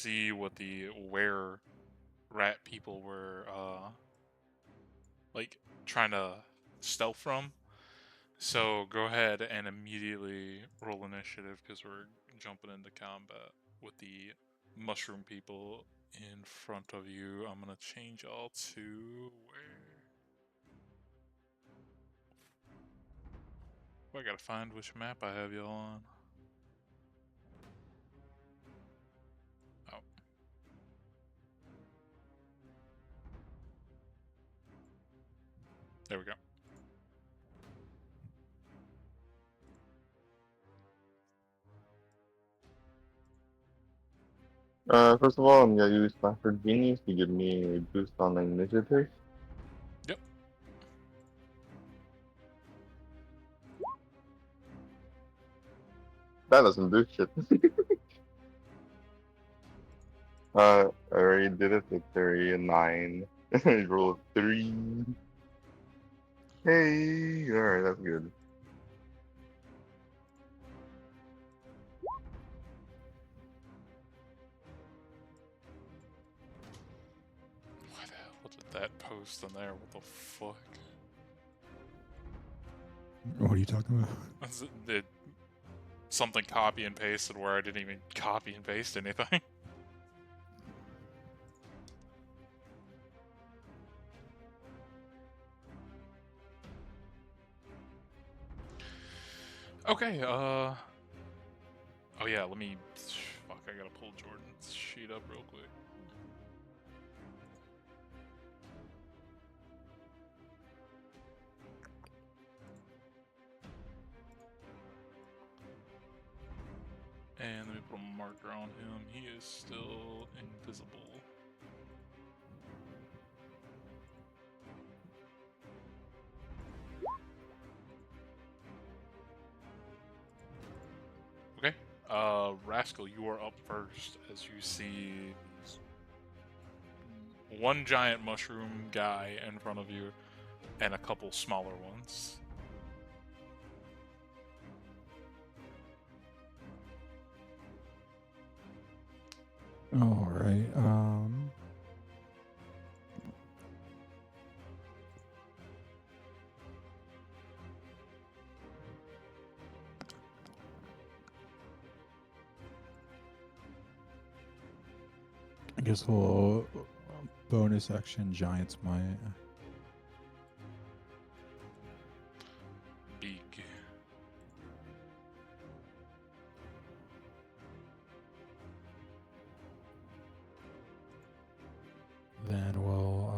see what the were rat people were like trying to stealth from. So go ahead and immediately roll initiative because we're jumping into combat with the mushroom people in front of you. I'm gonna change y'all to where? I gotta find which map I have y'all on. Oh. There we go. First of all, I'm gonna use Stafford Genius to give me a boost on initiative. Yep. That doesn't do shit. I already did it. It's already a 9. I rolled 3. Hey, alright, that's good. Why the hell did that post in there? What the fuck? What are you talking about? Did something copy and pasted where I didn't even copy and paste anything? Okay, oh yeah, let me... Fuck, I gotta pull Jordan's sheet up real quick. And let me put a marker on him. He is still invisible. Okay, Rascal, you are up first as you see one giant mushroom guy in front of you and a couple smaller ones. All right. I guess we'll bonus action Giant's Might. Big. Then we'll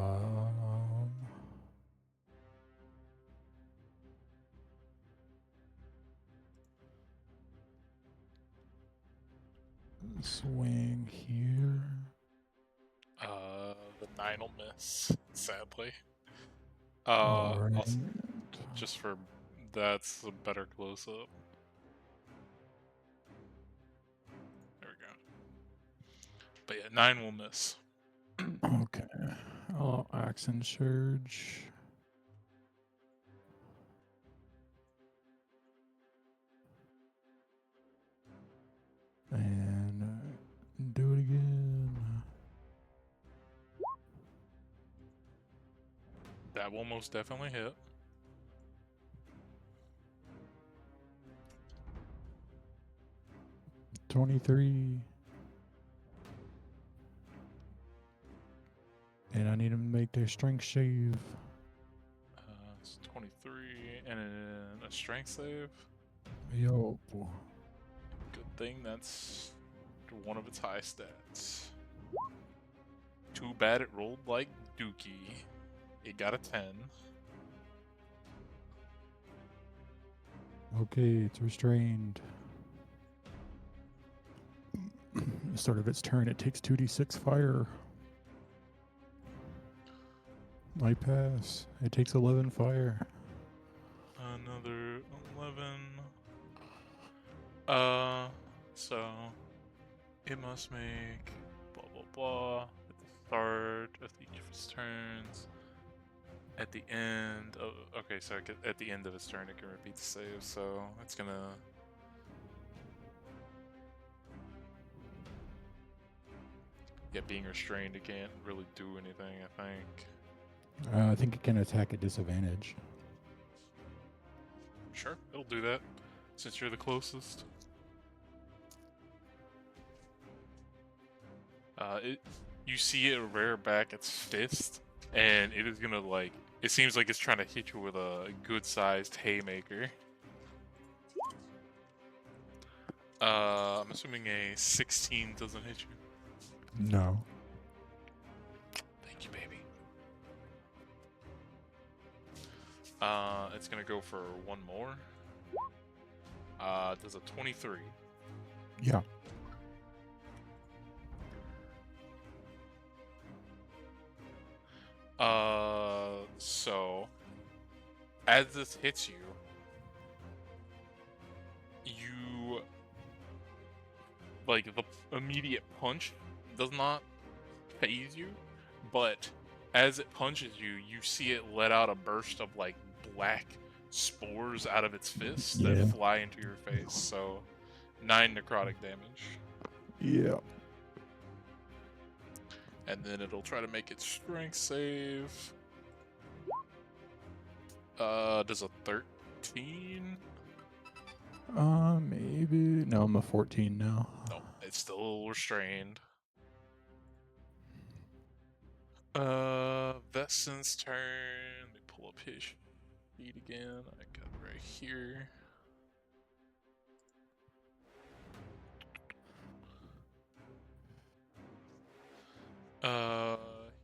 swing here. The 9 will miss, sadly. All right. Just for... That's a better close-up. There we go. But yeah, 9 will miss. Okay. I'll Accent Surge. And do it again. That will most definitely hit. $23. And I need them to make their strength save. It's 23 and a strength save. Yo. Good thing that's one of its high stats. Too bad it rolled like Dookie. It got a 10. Okay, it's restrained. Start of its turn, it takes 2d6 fire. I pass. It takes 11 fire. Another 11. So it must make blah blah blah at the start of each of its turns. At the end of... Okay, so at the end of its turn it can repeat the save, so it's gonna... Yeah, being restrained, it can't really do anything, I think. I think it can attack at disadvantage. Sure, it'll do that, since you're the closest. You see it rear back its fist, and it is gonna, like, it seems like it's trying to hit you with a good-sized haymaker. I'm assuming a 16 doesn't hit you. No. Thank you, baby. It's gonna go for one more. Does a 23. Yeah. So as this hits you, you like the immediate punch does not phase you, but as it punches you, you see it let out a burst of like black spores out of its fist that Yeah. fly into your face. So 9 necrotic damage. Yeah. And then it'll try to make its strength save. Does a 13? Maybe. No, I'm a 14 now. No, it's still restrained. Vessen's turn. Let me pull up his sheet again. I got it right here.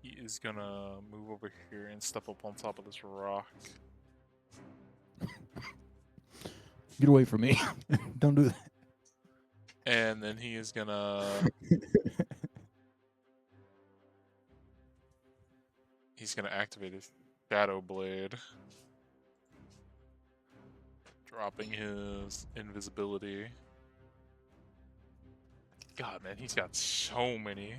He is gonna move over here and step up on top of this rock. Get away from me. Don't do that. And then he is gonna... he's gonna activate his Shadow Blade. Dropping his invisibility. God, man, he's got so many.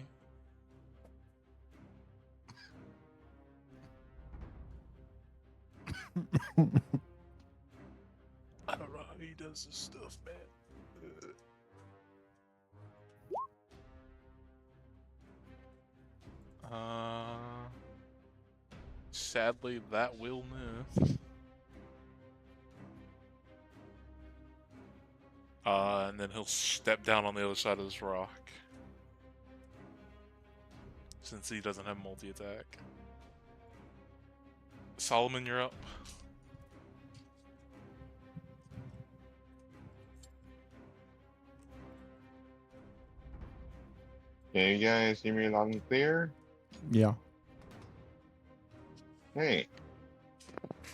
I don't know how he does this stuff, man. Sadly, that will miss. And then he'll step down on the other side of this rock. Since he doesn't have multi-attack. Solomon, you're up. Can you guys hear me loud and clear? Yeah. Hey.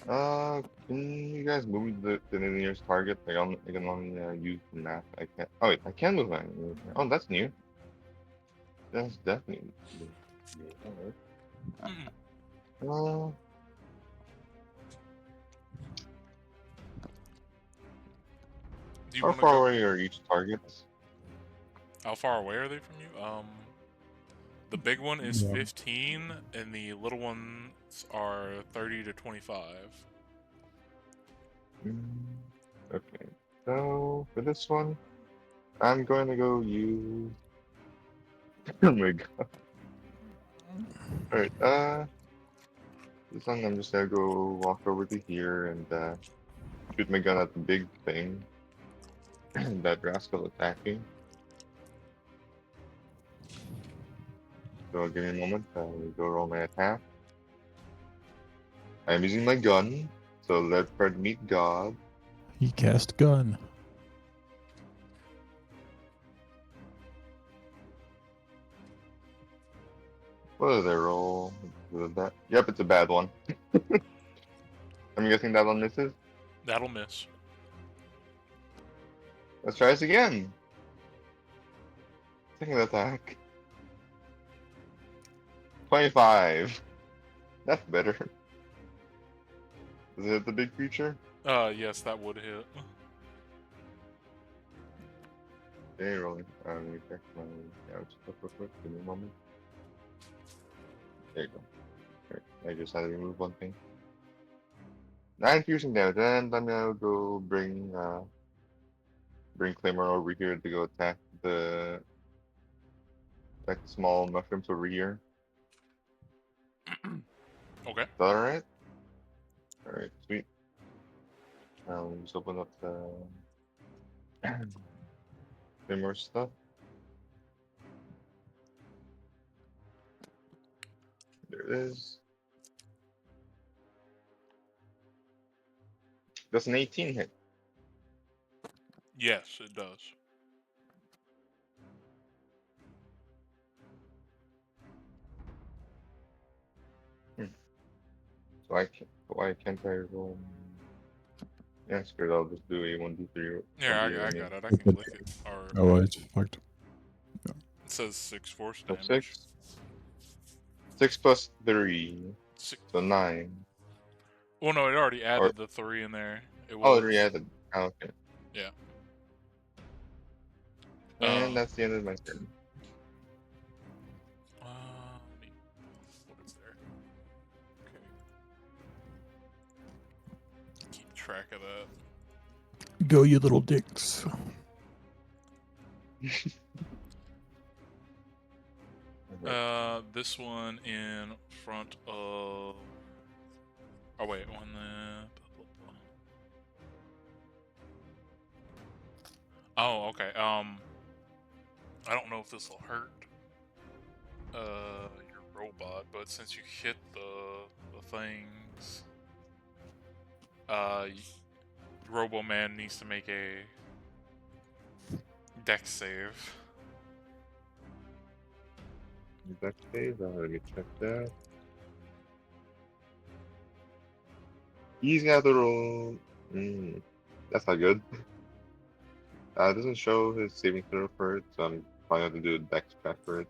Can you guys move the nearest target? I can only use the map. I can't. Oh wait, I can move my. Oh, that's new. That's definitely new. Uh, Do you how want to far go? away are each targets? How far away are they from you? The big one is Yeah. 15, and the little ones are 30 to 25. Okay, so for this one, I'm going to go use. Oh my god. Alright, this one I'm just gonna go walk over to here and shoot my gun at the big thing. That rascal attacking. So give me a moment, I'll go roll my attack. I'm using my gun, so let's try to meet God. He cast gun. What did I roll? Was that? Yep, it's a bad one. I'm guessing that one misses. That'll miss. Let's try this again. Second attack. 25. That's better. Is it the big creature? Yes, that would hit. Okay, rolling. Let me check my ouch stuff real quick. Give me a moment. There you go. Alright, I just had to remove one thing. 9 piercing damage, and I'm gonna go bring Claymore over here to go attack the like small mushrooms over here. Okay. Is that alright? Alright, sweet. Just open up the more stuff. There it is. That's an 18 hit. Yes, it does. So why can't I roll? Yeah, screw it, I'll just do a 1d3. Yeah, 1d8 I on you. got it. I can click it. Or Oh, it's fucked. it says 6 force So damage. 6 plus 3, Six. so 9. Well, no, it already Or added the 3 in there. It oh, was. it re-added. Oh, okay. Yeah. And that's the end of my turn. What is there? Okay. Keep track of that. Go, you little dicks. This one in front of. Oh wait, on the. Oh, okay. I don't know if this will hurt your robot, but since you hit the things, Robo Man needs to make a dex save. Dex save, let me check that. He's got to roll. That's not good. It doesn't show his saving throw for it, so I'm probably going to do a dex check for it.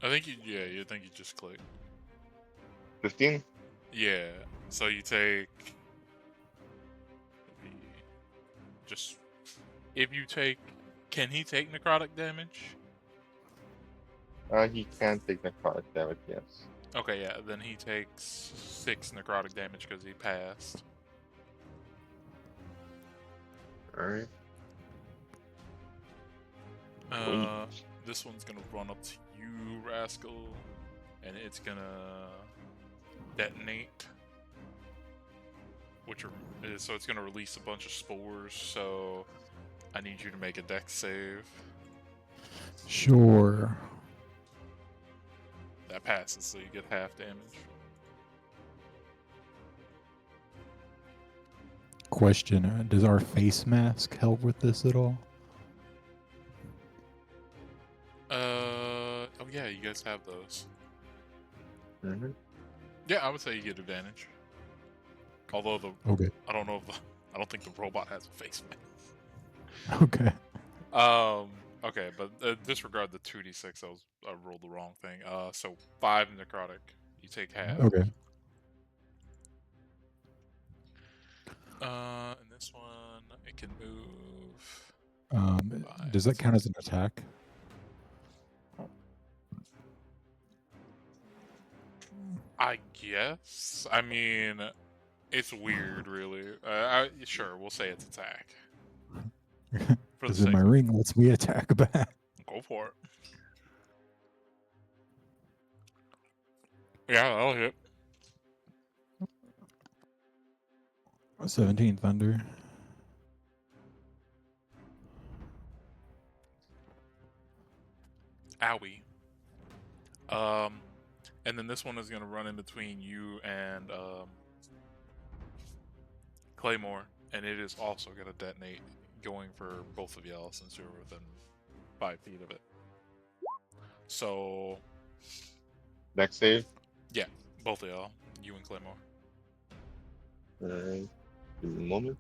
I think you think you just click. 15? Yeah. So you take. Just if you take, can he take necrotic damage? He can take necrotic damage, yes. Okay, yeah. Then he takes 6 necrotic damage because he passed. Alright. This one's gonna run up to you, Rascal, and it's gonna detonate. So it's gonna release a bunch of spores. So I need you to make a dex save. Sure. That passes, so you get half damage. Question: does our face mask help with this at all? Oh yeah, you guys have those. Mm-hmm. Yeah, I would say you get advantage. Although Okay. I don't know if I don't think the robot has a face mask. Okay. Okay, but disregard the 2d6. I rolled the wrong thing. So 5 necrotic. You take half. Okay. And this one it can move. Does that count as an attack? I guess. I mean, it's weird, really. Sure, we'll say it's attack. For the Because in my sake of ring lets me attack back. go for it. Yeah, that'll hit. 17 thunder. Owie. And then this one is gonna run in between you and Claymore, and it is also gonna detonate, going for both of y'all since you're within 5 feet of it. So Dex save? yeah, both of y'all, you and Claymore. Alright. Give me a moment.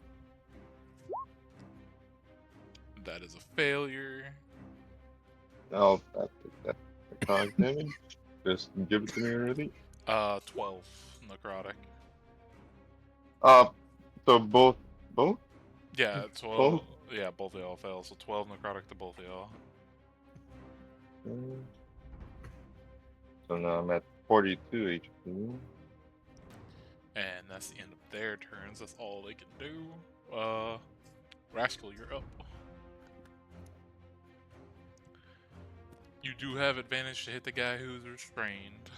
That is a failure. I'll take that necrotic damage. Just give it to me already. 12 necrotic. So both? Yeah, 12. Both? Yeah, both of y'all fail. So 12 necrotic to both of y'all. So now I'm at 42 HP. And that's the end of their turns. That's all they can do. Rascal, you're up. You do have advantage to hit the guy who's restrained.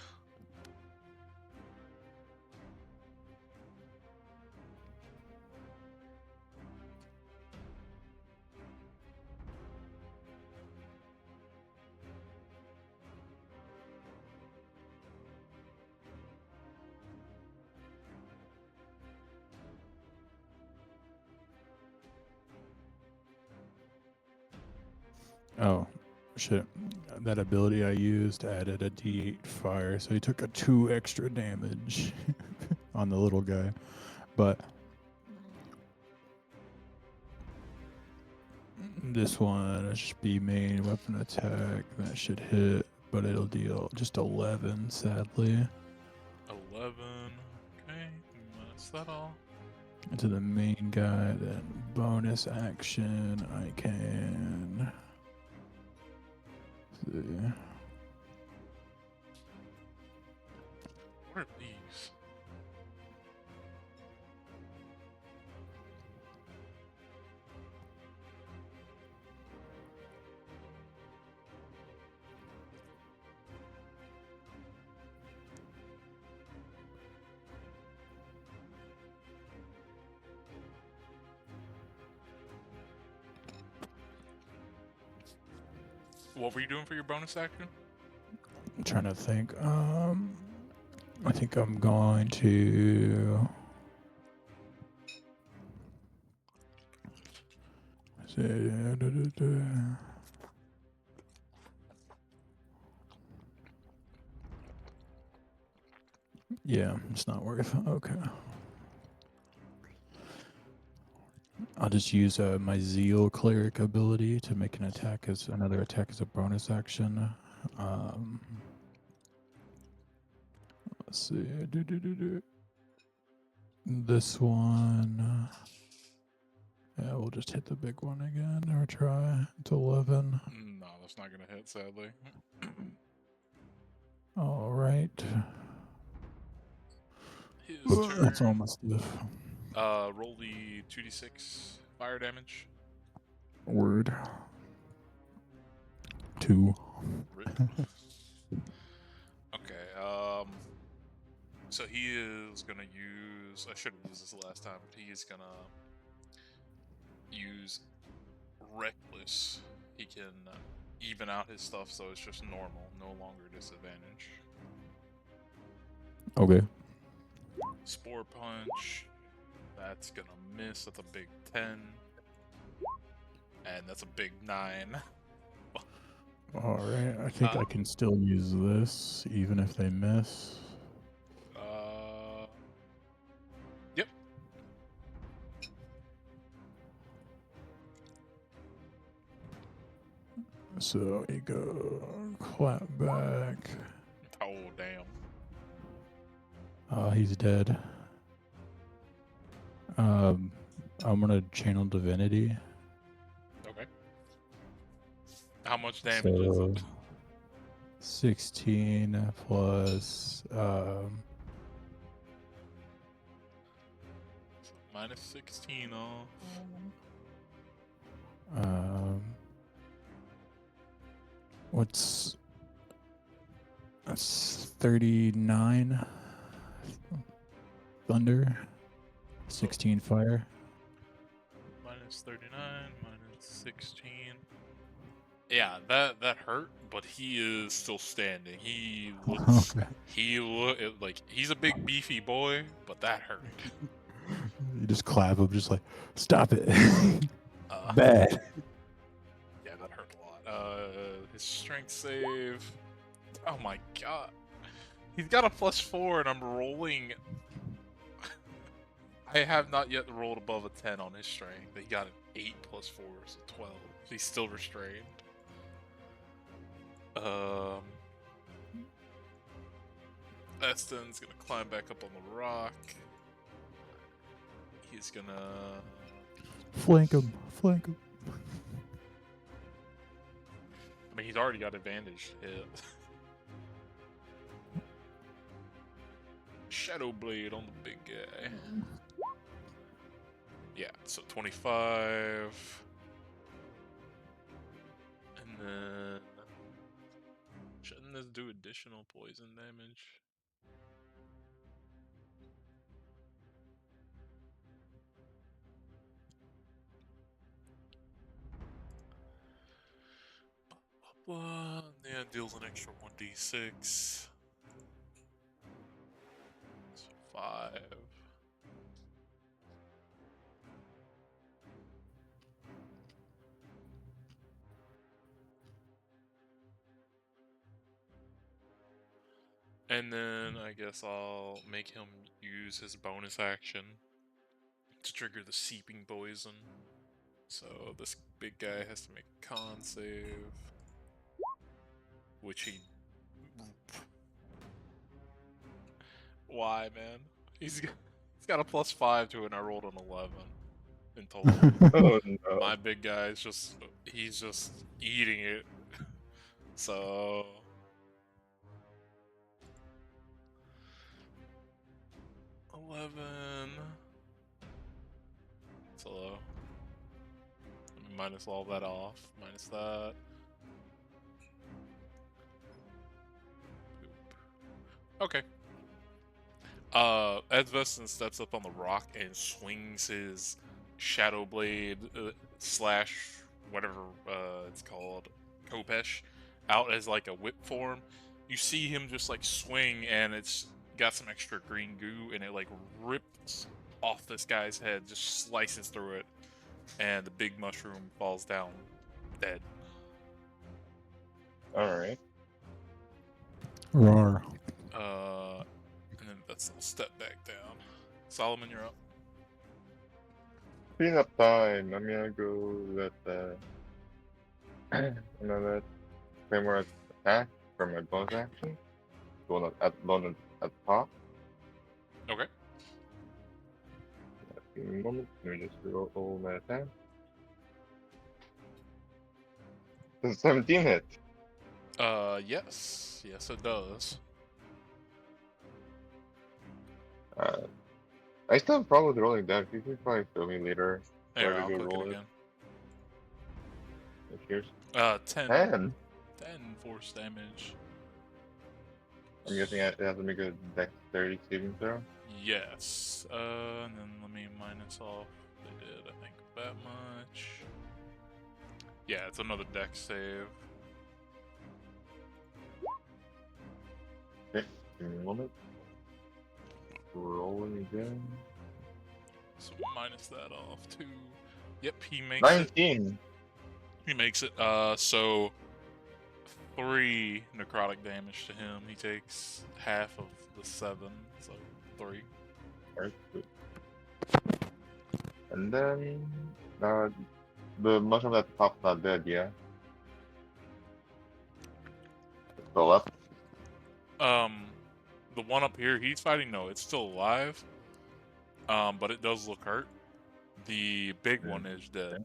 Oh, shit. That ability I used added a D8 fire, so he took a 2 extra damage on the little guy. But this one should be main weapon attack. That should hit, but it'll deal just 11, sadly. 11. Okay, that's that all. To the main guy, then bonus action, I can see. What are these? What were you doing for your bonus action? I'm trying to think. I think I'm going to say. Yeah, it's not worth. Okay. I'll just use my Zeal Cleric ability to make an attack as another attack as a bonus action. Let's see. This one. Yeah, we'll just hit the big one again or try. It's 11. No, that's not gonna hit, sadly. All right. His turn. That's all my stuff. Roll the 2d6 fire damage. Word. 2. Rip. Okay, so he is gonna use, I should have used this last time, but he is gonna use Reckless. He can even out his stuff so it's just normal, no longer disadvantage. Okay. Spore Punch, that's gonna miss, that's a big 10. And that's a big 9. Alright, I think I can still use this, even if they miss. Yep. So you go clap back. Oh, damn. Oh, he's dead. I'm gonna channel divinity. Okay. How much damage is So it? 16 plus Minus 16 off. What's that's 39 thunder, 16 fire. Minus 39, minus 16. Yeah, that hurt, but he is still standing. He looks, Okay. like he's a big beefy boy, but that hurt. You just clap him, just like, stop it. Uh, Bad. Yeah, that hurt a lot. His strength save. Oh my god. He's got a +4 and I'm rolling. I have not yet rolled above a 10 on his strength. He got an 8 +4, so 12. He's still restrained. Eston's gonna climb back up on the rock. He's gonna Flank him. Flank him. I mean, he's already got advantage to hit. Shadow Blade on the big guy. Yeah, so 25. And then this do additional poison damage? Yeah, it deals an extra 1d6. So 5. And then I guess I'll make him use his bonus action to trigger the seeping poison. So this big guy has to make a con save, which he. Why, man? He's got a +5 to it, and I rolled an 11 in total. Oh no. My big guy is he's just eating it. So 11. So let me minus all that off. Minus that. Okay. Edveston steps up on the rock and swings his Shadow Blade slash whatever it's called, Kopesh, out as like a whip form. You see him just like swing, and it's got some extra green goo, and it like rips off this guy's head, just slices through it, and the big mushroom falls down dead. Alright. Roar. And then that's a step back down. Solomon, you're up. Clean up time. I'm gonna go with another Claymore attack for my bonus action. Going at the top. Okay. Give me a moment. Let me just roll my attack. Does 17 hit? Yes. Yes, it does. I still have problems with rolling damage. You can probably show me later. Here, Where to I'll go click roll it it. again. Cheers. 10. 10. 10 force damage. I'm guessing it has to make a dexterity saving throw. Yes. And then let me minus off. They did, I think, that much. Yeah, it's another dex save. Okay, give me a moment. Rolling again. So minus that off too. Yep, he makes it. 19. He makes it. So 3 necrotic damage to him. He takes half of the 7, so 3. Alright, good. And then the mushroom at the top's not dead, yeah? It's still up. The one up here he's fighting, no, it's still alive. But it does look hurt. The big one is dead. Okay.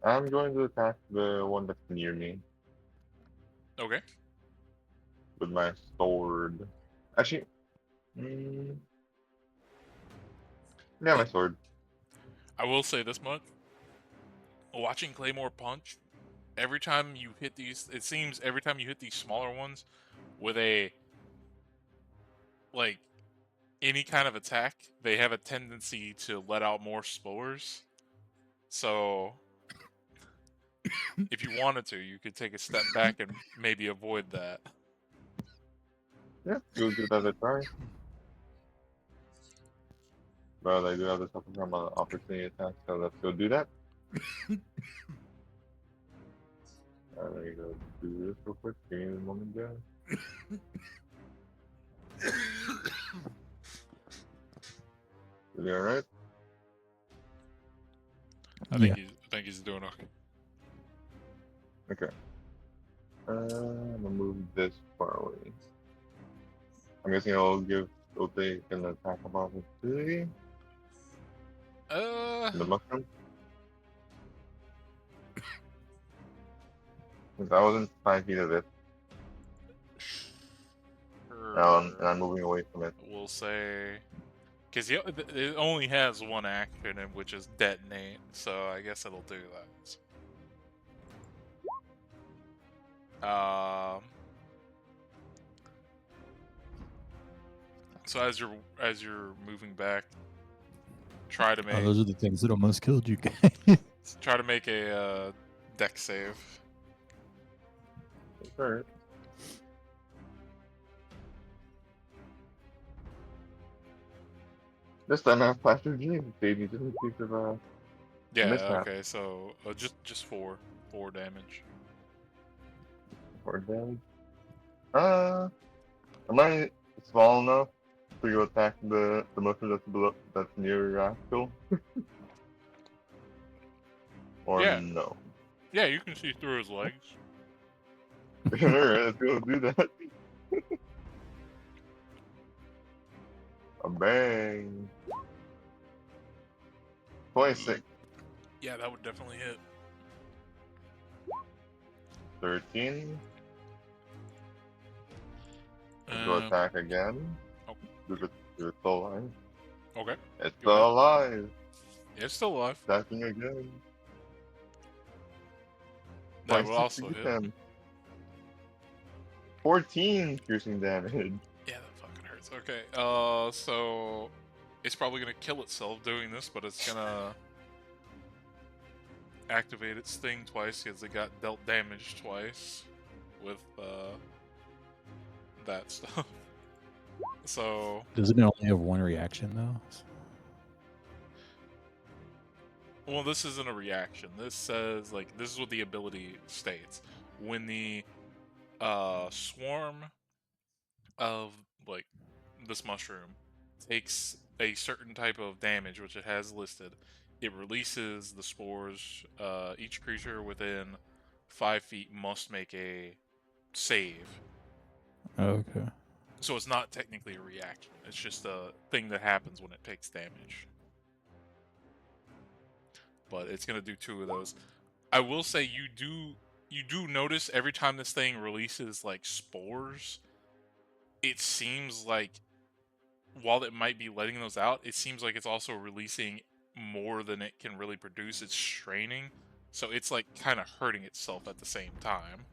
I'm going to attack the one that's near me Okay. with my sword. Actually, yeah, my sword. I will say this much. Watching Claymore punch, every time you hit these, it seems every time you hit these smaller ones with any kind of attack, they have a tendency to let out more spores. So, if you wanted to, you could take a step back and maybe avoid that. Yeah, we'll give that a try. But I do have the suffer from an opportunity attack, so let's go do that. Let me go do this real quick. Give me a moment, guys. Is he alright? I think he's doing okay. Okay. I'm gonna move this far away. I'm guessing it'll take an attack of opportunity. The mushroom. Since I wasn't 5 feet of it, and I'm moving away from it. We'll say, because it only has one action, which is detonate. So I guess it'll do that. So as you're moving back, try to Oh, make those are the things that almost killed you guys. try to make a deck save. Alright. This time I have plaster jeans, baby, just in case of a Yeah. mishap Okay. So just four damage. or damage. Am I small enough to go attack the mushroom that's below, that's near Rascal? Or Yeah. no? Yeah. You can see through his legs. Alright, let's go do that. A bang. 26, Yeah, that would definitely hit. 13. Let's go attack again. Oh. Do it still alive. Okay. It's Go ahead. still alive. Yeah, it's still alive. Attacking again. That would 26 also hit. again. 14 piercing damage. Yeah, that fucking hurts. Okay, so it's probably gonna kill itself doing this, but it's gonna activate its thing twice because it got dealt damage twice with that stuff. So Doesn't it only have one reaction though? well, this isn't a reaction. This says, like, this is what the ability states. When the swarm of, like, this mushroom takes a certain type of damage, which it has listed, it releases the spores. Each creature within 5 feet must make a save. Okay. So it's not technically a reaction. It's just a thing that happens when it takes damage. But it's gonna do 2 of those. I will say you do notice every time this thing releases like spores, it seems like while it might be letting those out, it seems like it's also releasing more than it can really produce. It's straining, so it's like kind of hurting itself at the same time.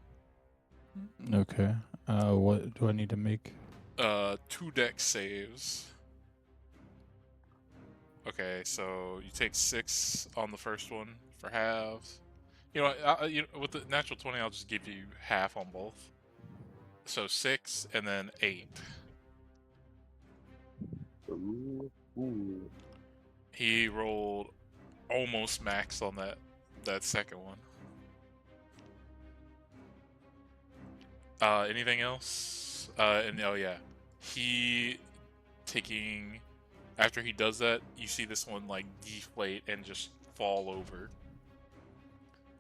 Okay. What do I need to make? 2 deck saves. Okay, so you take 6 on the first one for halves. You know, with the natural 20, I'll just give you half on both. So 6 and then 8. Ooh. He rolled almost max on that second one. Anything else? And oh yeah, he taking after he does that, you see this one like deflate and just fall over.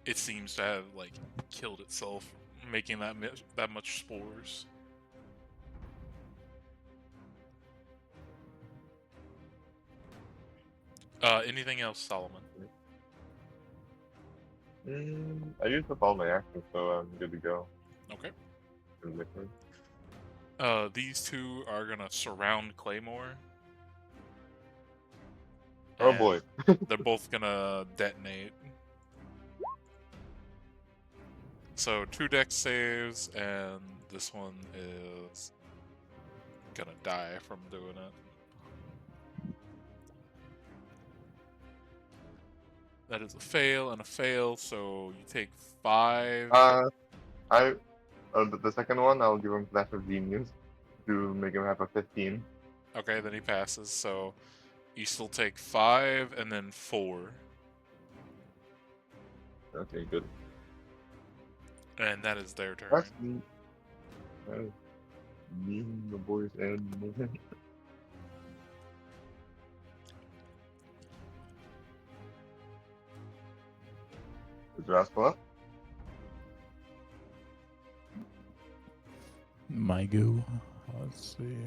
It seems to have like killed itself, making that much spores. Anything else, Solomon? I used up all my actions, so I'm good to go. Okay. In liquid. These 2 are gonna surround Claymore. Oh and boy. They're both gonna detonate. So 2 deck saves, and this one is gonna die from doing it. That is a fail and a fail, so you take 5. The second one, I'll give him Flash of Genius to make him have a 15. Okay, then he passes, so you still take 5 and then 4. Okay, good. And that is their turn. That's me. Me, the boys, and me. Is Rascal up? My goo. Let's see.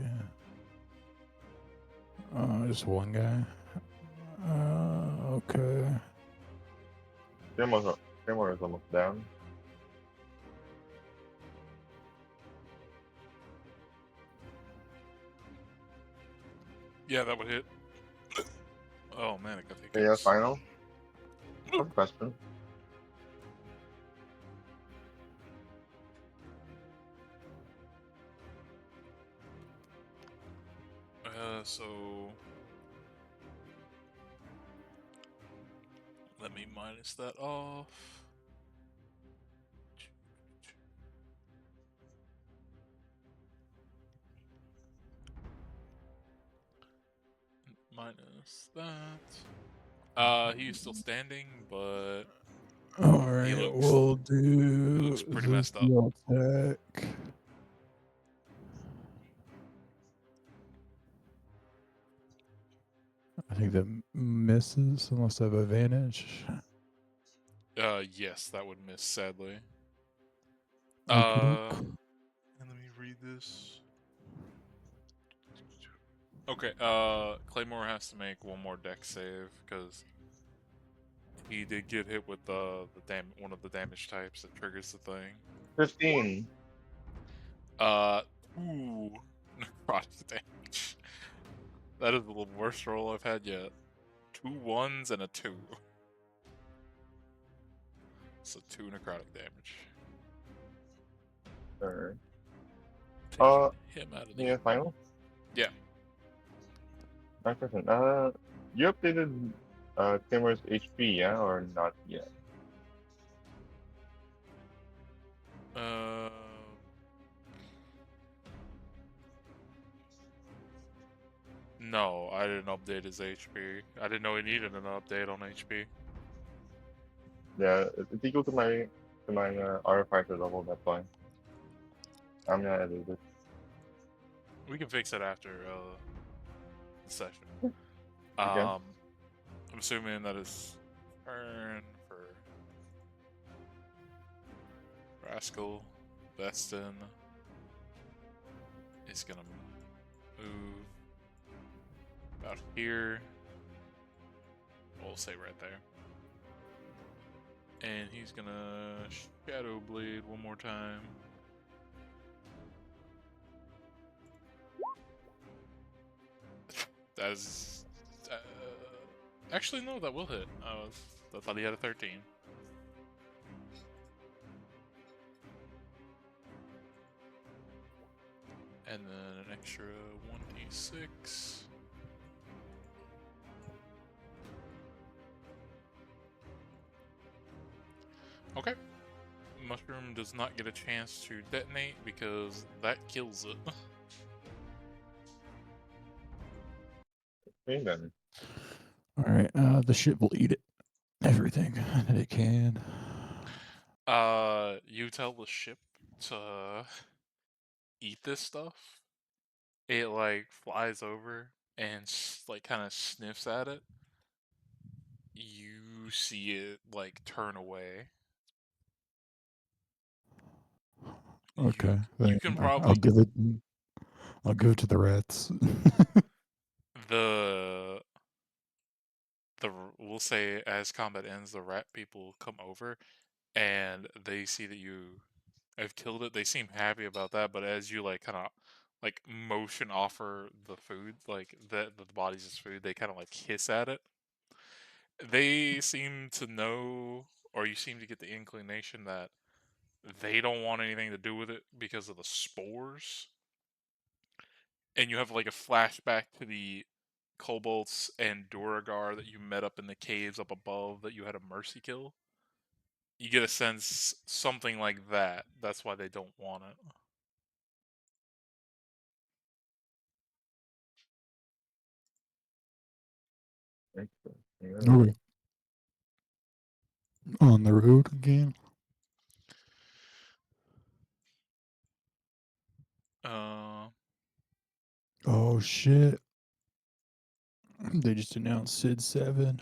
Just one guy. Okay. Camera is almost down. Yeah, that would hit. Oh man, I got the Okay, yeah, hiccups. final. I have a question. So let me minus that off. Minus that. He's still standing, but All he right, looks we'll do looks pretty the messed up. steel attack. I think that misses unless I have advantage. Yes, that would miss, sadly. Okey-doke. And let me read this. Okay, Claymore has to make one more dex save because he did get hit with one of the damage types that triggers the thing. 15. Ooh, necrotic damage. That is the worst roll I've had yet. 2 1s and a 2. So 2 necrotic damage. Sure. Taking him out of the Yeah, final? Yeah. My question. You updated Timur's HP, yeah, or not yet? Uh, no, I didn't update his HP. I didn't know he needed an update on HP. Yeah, it's equal to my R fighter level. That's why I'm gonna edit it. We can fix it after the session. Again, I'm assuming that is turn for Rascal. Veston is gonna move about here. We'll say right there. And he's gonna Shadow Blade one more time. That is. Actually, no, that will hit. I thought he had a 13. And then an extra 1d6. Okay. Mushroom does not get a chance to detonate because that kills it. okay then. All right, the ship will eat it. Everything that it can. You tell the ship to eat this stuff. It like flies over and like kind of sniffs at it. You see it like turn away. Okay, You then can I'll probably give it. I'll give it to the rats. the we'll say as combat ends, the rat people come over and they see that you have killed it. They seem happy about that, but as you like kind of like motion offer the food, like the body's is food, they kind of like hiss at it. They seem to know, or you seem to get the inclination that they don't want anything to do with it because of the spores. And you have like a flashback to the kobolds and Duragar that you met up in the caves up above that you had a mercy kill. You get a sense something like that. That's why they don't want it. Excellent. Are we on the road again? Uh, Oh shit! They just announced Sid 7.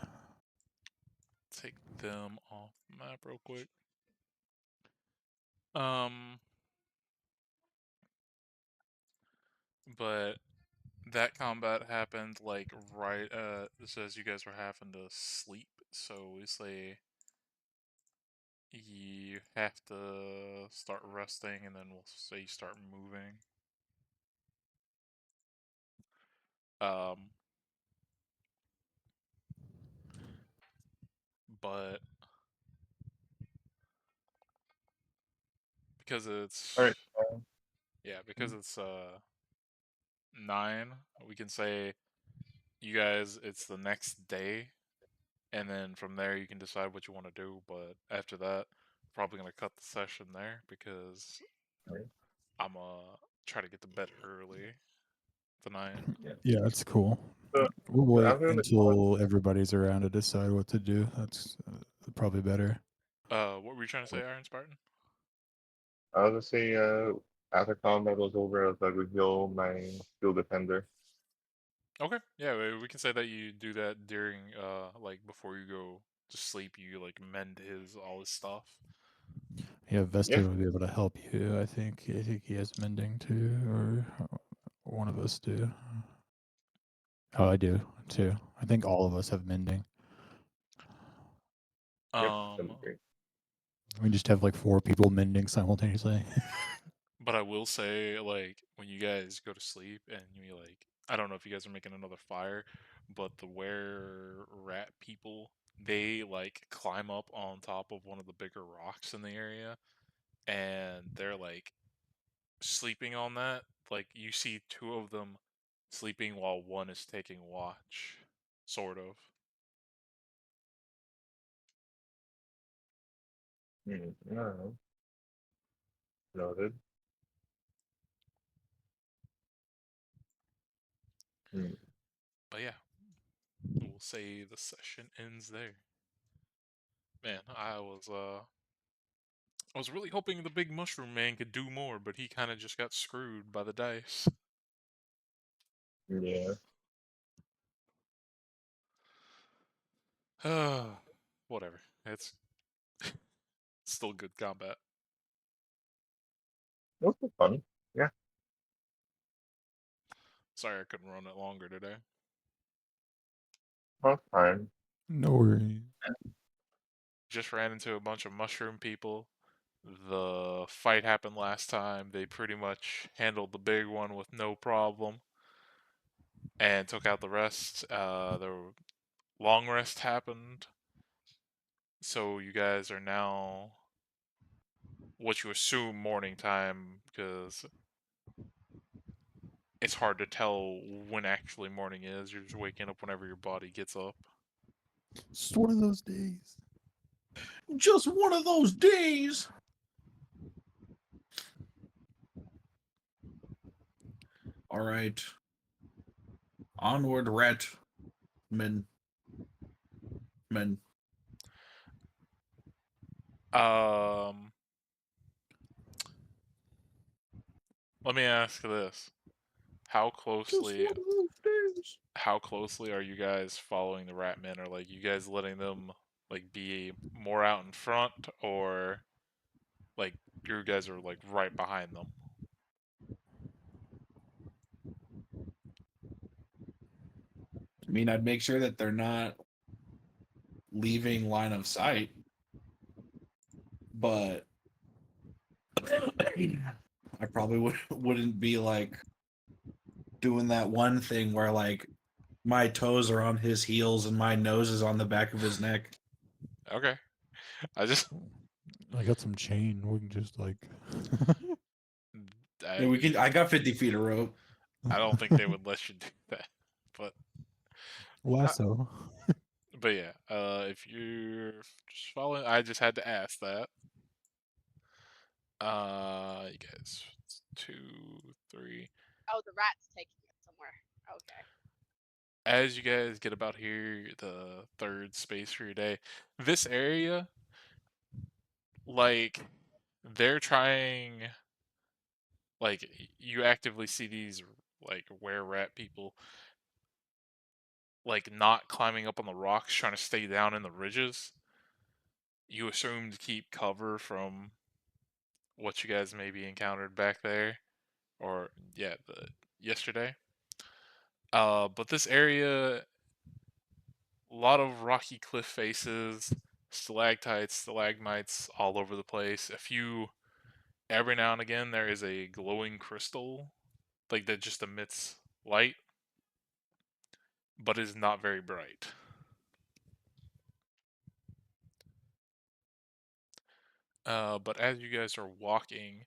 take them off the map real quick. Um, but that combat happened like right just as you guys were having to sleep. So we say you have to start resting, and then we'll say you start moving. Um, but because All right. it's yeah, because it's 9, we can say you guys, it's the next day, and then from there you can decide what you want to do. But after that, probably gonna cut the session there because Right. I'm try to get to bed early tonight. Yeah. Yeah, that's cool. So, We'll so wait after the con, until everybody's around to decide what to do. That's probably better. What were you trying to say, Iron Spartan? I was gonna say, after combat was over, I was like, reveal my field defender. Okay, yeah, we can say that you do that during like before you go to sleep. You like mend his all his stuff. Yeah, Yeah. Vesta will be able to help you. I think. I think he has mending too, or one of us do. Oh, I do too. I think all of us have mending. Yep. Um, That'd be great. We just have like 4 people mending simultaneously. but I will say, like, when you guys go to sleep and you like, I don't know if you guys are making another fire, but the were rat people, they like climb up on top of one of the bigger rocks in the area, and they're like sleeping on that. Like, you see 2 of them sleeping while one is taking watch, sort of. I don't know. Noted. Hmm. But yeah, we'll say the session ends there. Man, I was really hoping the big mushroom man could do more, but he kind of just got screwed by the dice. Yeah. Whatever. It's still good combat. It was fun. Yeah. Sorry I couldn't run it longer today. Fun time. No worries. Just ran into a bunch of mushroom people. The fight happened last time. They pretty much handled the big one with no problem and took out the rest. The long rest happened. So you guys are now what you assume morning time because it's hard to tell when actually morning is. You're just waking up whenever your body gets up. It's just one of those days. Just one of those days. All right. Onward, rat men. Men. Um, Let me ask this: How Just one closely, of those days. how closely are you guys following the rat men? Or like you guys letting them like be more out in front, or like you guys are like right behind them? I mean, I'd make sure that they're not leaving line of sight, but I probably wouldn't be like doing that one thing where like my toes are on his heels and my nose is on the back of his neck. Okay, I just I got some chain. We can just like. Yeah, I I got 50 feet of rope. I don't think they would let you do that, but Lasso. yeah, if you're just following, I just had to ask that. You guys, 2, 3. Oh, the rat's taking it somewhere. Okay. As you guys get about here, the third space for your day, this area, like, they're trying, like, you actively see these, like, were rat people, like, not climbing up on the rocks, trying to stay down in the ridges. You assume to keep cover from what you guys maybe encountered back there, or, yeah, yesterday. But this area, a lot of rocky cliff faces, stalactites, stalagmites all over the place. A few, every now and again, there is a glowing crystal, like that just emits light, but is not very bright. But as you guys are walking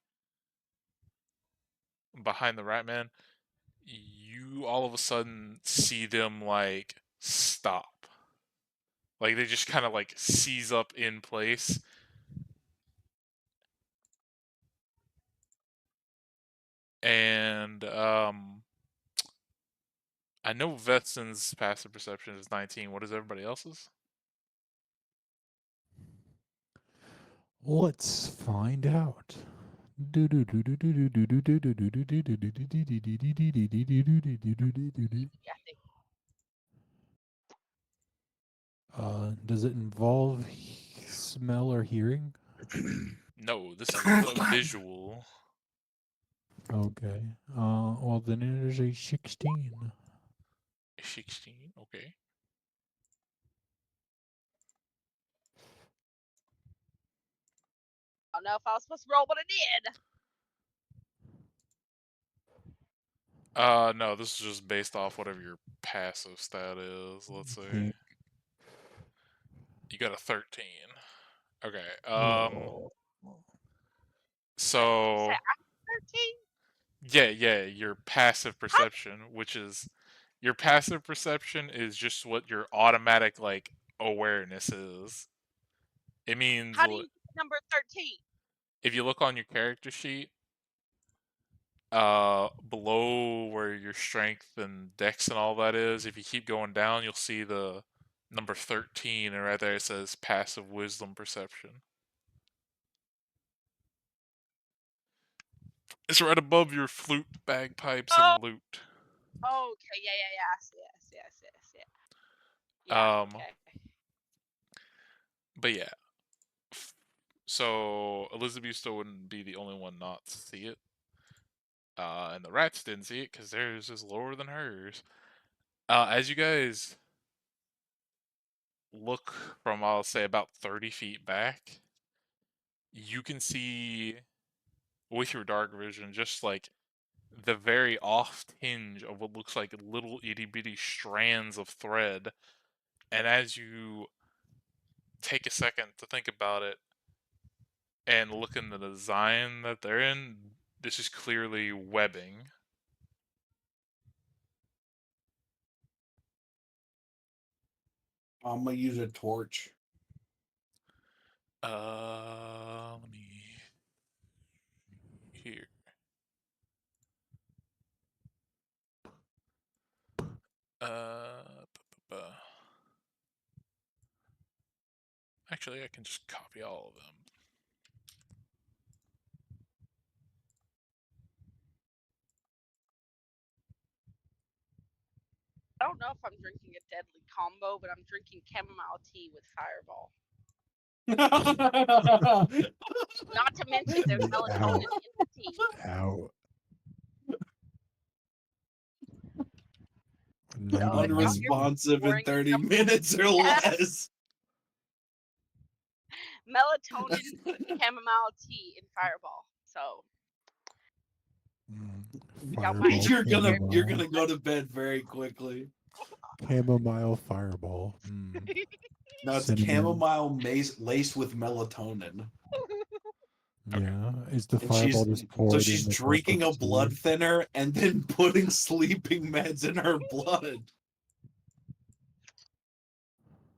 behind the rat man, you all of a sudden see them like stop. Like they just kind of like seize up in place. And I know Vetson's passive perception is 19. What is everybody else's? Let's find out. Yeah, I think Does it involve smell or hearing? No, this is a visual. Okay. Well then it is a 16. 16. Okay. I don't know if I was supposed to roll, but I did. No, this is just based off whatever your passive stat is. Let's see. Okay. You got a 13. Okay. Oh. So Say I'm 13. yeah, your passive perception, which is your passive perception is just what your automatic like awareness is. It means How do you get number 13? if you look on your character sheet, below where your strength and dex and all that is, if you keep going down, you'll see the number 13, and right there it says passive wisdom perception. It's right above your flute, bagpipes, and lute. Okay, yeah. I see it. Yeah, okay. But yeah. So Elizabeth still wouldn't be the only one not to see it. And the rats didn't see it because theirs is lower than hers. As you guys look from, I'll say, about 30 feet back, you can see, with your dark vision, just like the very off tinge of what looks like little itty bitty strands of thread. And as you take a second to think about it and look in the design that they're in, this is clearly webbing. I'm gonna use a torch. Let me here. Actually, I can just copy all of them. I don't know if I'm drinking a deadly combo, but I'm drinking chamomile tea with Fireball. Not to mention there's melatonin in the tea. Ow. So if y'all hear me Unresponsive in snoring 30 some- minutes or less. melatonin, chamomile tea, and Fireball. So y'all might You're gonna chamomile. go to bed very quickly. Chamomile fireball. No, it's Cinnamon. chamomile laced with melatonin. Yeah, is the And fireball just poured? she's in the cup drinking of a blood tea? thinner and then putting sleeping meds in her blood.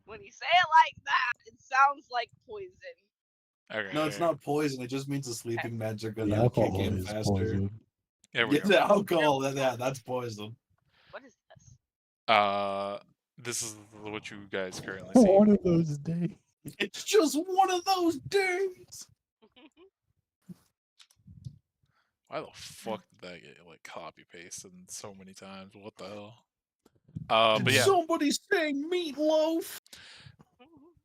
when you say it like that, it sounds like poison. Okay. No, it's not poison. It just means the sleeping meds are The gonna kick alcohol in is faster. poison. There we Yeah, go. the alcohol. Yeah, that's poison. What is this? This is what you guys currently see. One of those days. It's just one of those days. Why the fuck did that get like copy pasted so many times? What the hell? But Did yeah. somebody say meatloaf?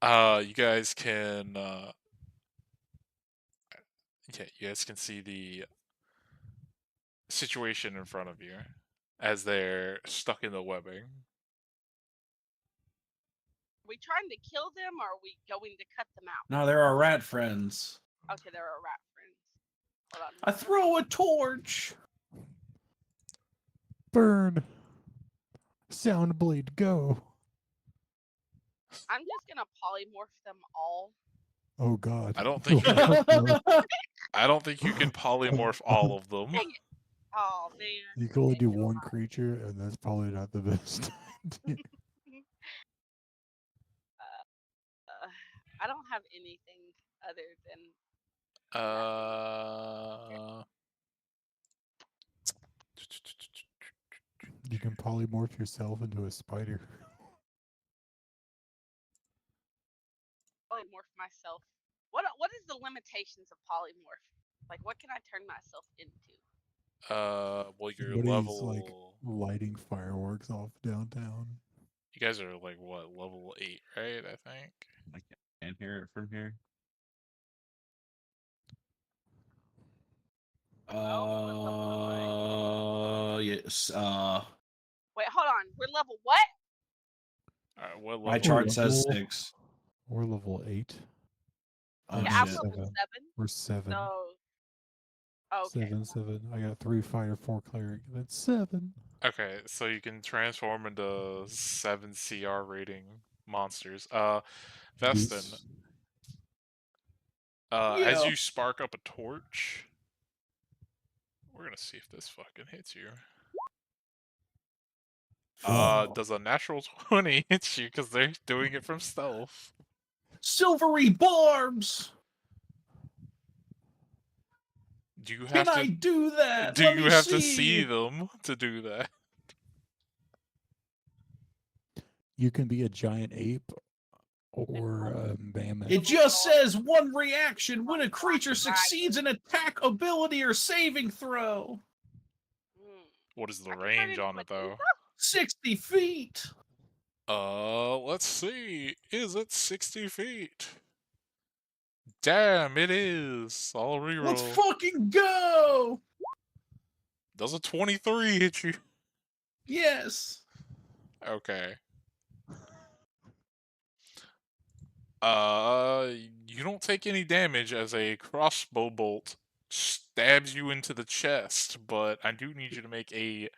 You guys can you guys can see the situation in front of you as they're stuck in the webbing. Are we trying to kill them or are we going to cut them out? No, they're our rat friends. Okay, they're our rat friends. Hold on. I throw a torch. Burn. Sound blade, go. I'm just gonna polymorph them all. Oh God. I don't think you can polymorph all of them. Dang it. Oh man. You can only Okay, do never one mind. creature, and that's probably not the best. I don't have anything other than Uh, You can polymorph yourself into a spider. polymorph myself. What is the limitations of polymorph? Like what can I turn myself into? well, your Somebody's like level. lighting fireworks off downtown. You guys are like what, level 8, right? I think. I can't hear it from here. Yes. Wait, hold on. We're level what? All right, what My level? chart are you? says level- 6. We're level 8. Oh Yeah, no, I'm shit. level 7. 7. We're 7. So okay. 7. I got 3 fighter, 4 cleric. That's 7. Okay, so you can transform into 7 CR rating monsters. Vestin, Yes. as Yeah. you spark up a torch, we're gonna see if this fucking hits you. Does a natural 20 hit you because they're doing it from stealth? Silvery barbs. Do you Can have I to? do that? Do Let you me have to see. see them to do that? You can be a giant ape or a mammoth. It just says one reaction when a creature succeeds an attack ability or saving throw. Hmm. What is the I can turn range into on it though? Medusa? 60 feet. Let's see. Is it 60 feet? Damn, it is. I'll reroll. Let's fucking go. Does a 23 hit you? Yes. Okay. You don't take any damage as a crossbow bolt stabs you into the chest, but I do need you to make a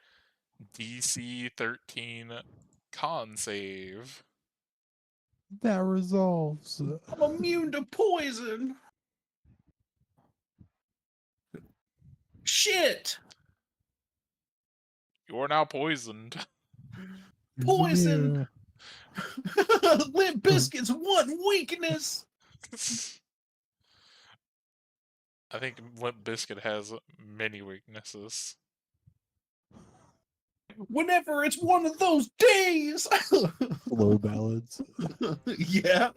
DC 13 con save. That resolves. I'm immune to poison. Shit. You're now poisoned. Poison. Yeah. Limp Bizkit's one weakness. I think Limp Bizkit has many weaknesses. Whenever it's one of those days. Slow ballads. Yeah.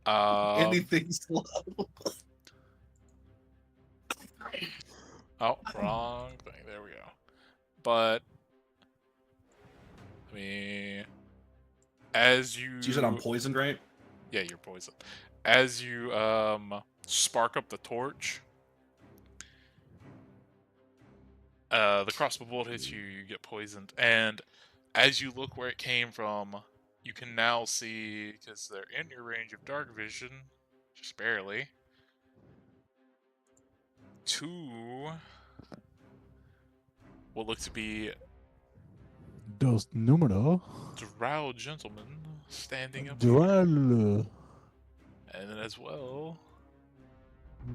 Anything slow. Oh, wrong thing. There we go. But I mean, as you You said I'm poisoned, right? yeah, you're poisoned. As you spark up the torch, the crossbow bolt hits you. You get poisoned, and as you look where it came from, you can now see, because they're in your range of dark vision, just barely. 2 what look to be Dos numero. drow gentlemen standing up, Dual. and then as well,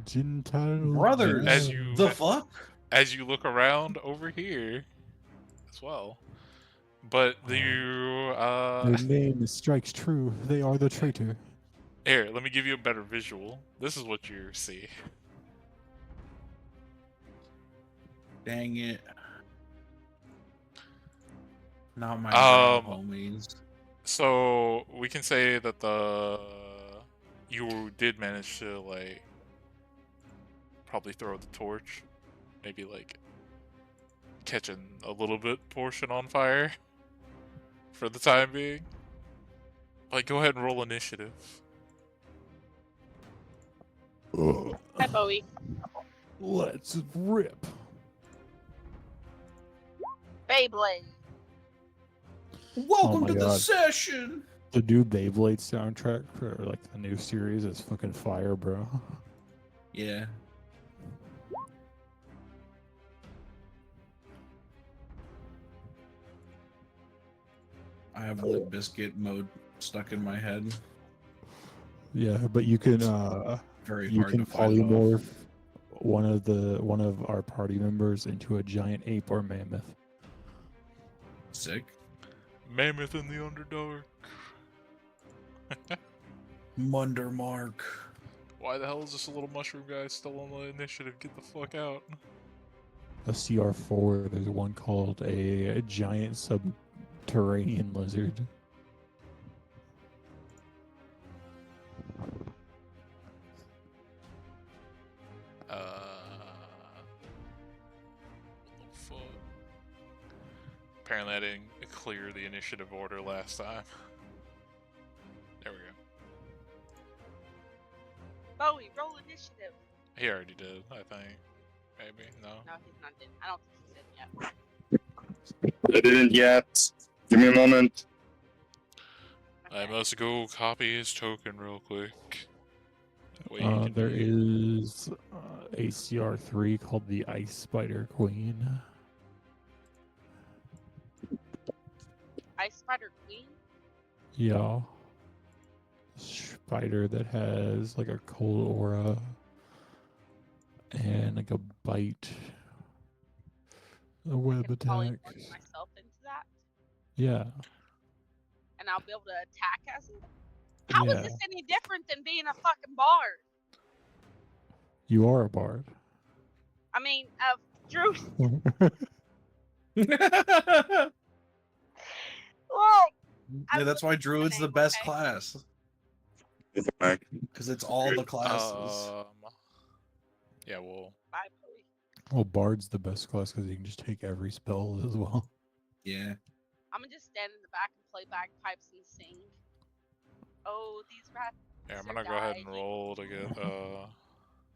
Gentile. Brothers. As you- The fuck? as you look around over here, as well. But Their name strikes true. They are the traitor. here, let me give you a better visual. This is what you see. Dang it. Not my brow homies. So we can say that you did manage to like probably throw the torch, maybe like catching a little bit portion on fire for the time being. Like, go ahead and roll initiative. Hi, Bowie. Let's rip. Beyblade. Welcome my to the God. session. The new Beyblade soundtrack for like the new series is fucking fire, bro. Yeah. I have Limp Bizkit mode stuck in my head. Yeah, but you can Very you hard can to fight it off. polymorph one of our party members into a giant ape or mammoth. Sick. Mammoth in the Underdark. Mundermark. Why the hell is this little mushroom guy still on the initiative? Get the fuck out. A CR4. There's one called a giant subterranean lizard. What the fuck? Apparently I didn't clear the initiative order last time. There we go. Bowie, roll initiative. He already did, I think. Maybe? No? No, he's not did. I don't think he's in yet. I didn't yet. Give me a moment. I Okay. must go copy his token real quick. That way you can There do- is a CR3 called the Ice Spider Queen. Ice Spider Queen. Yeah. Spider that has like a cold aura and like a bite. A I web can attack. polymorph myself into that, Yeah. and I'll be able to attack as it. How is Yeah. this any different than being a fucking bard? You are a bard. I mean, Drew. Well, Yeah, that's why Druid's the best Okay. class. It's back. Because it's all the classes. Yeah, well, bye, Bowie. Well, bard's the best class because you can just take every spell as well. Yeah. I'm gonna just stand in the back and play bagpipes and sing. Oh, these rats. yeah, I'm are gonna go ahead and dying. roll to get,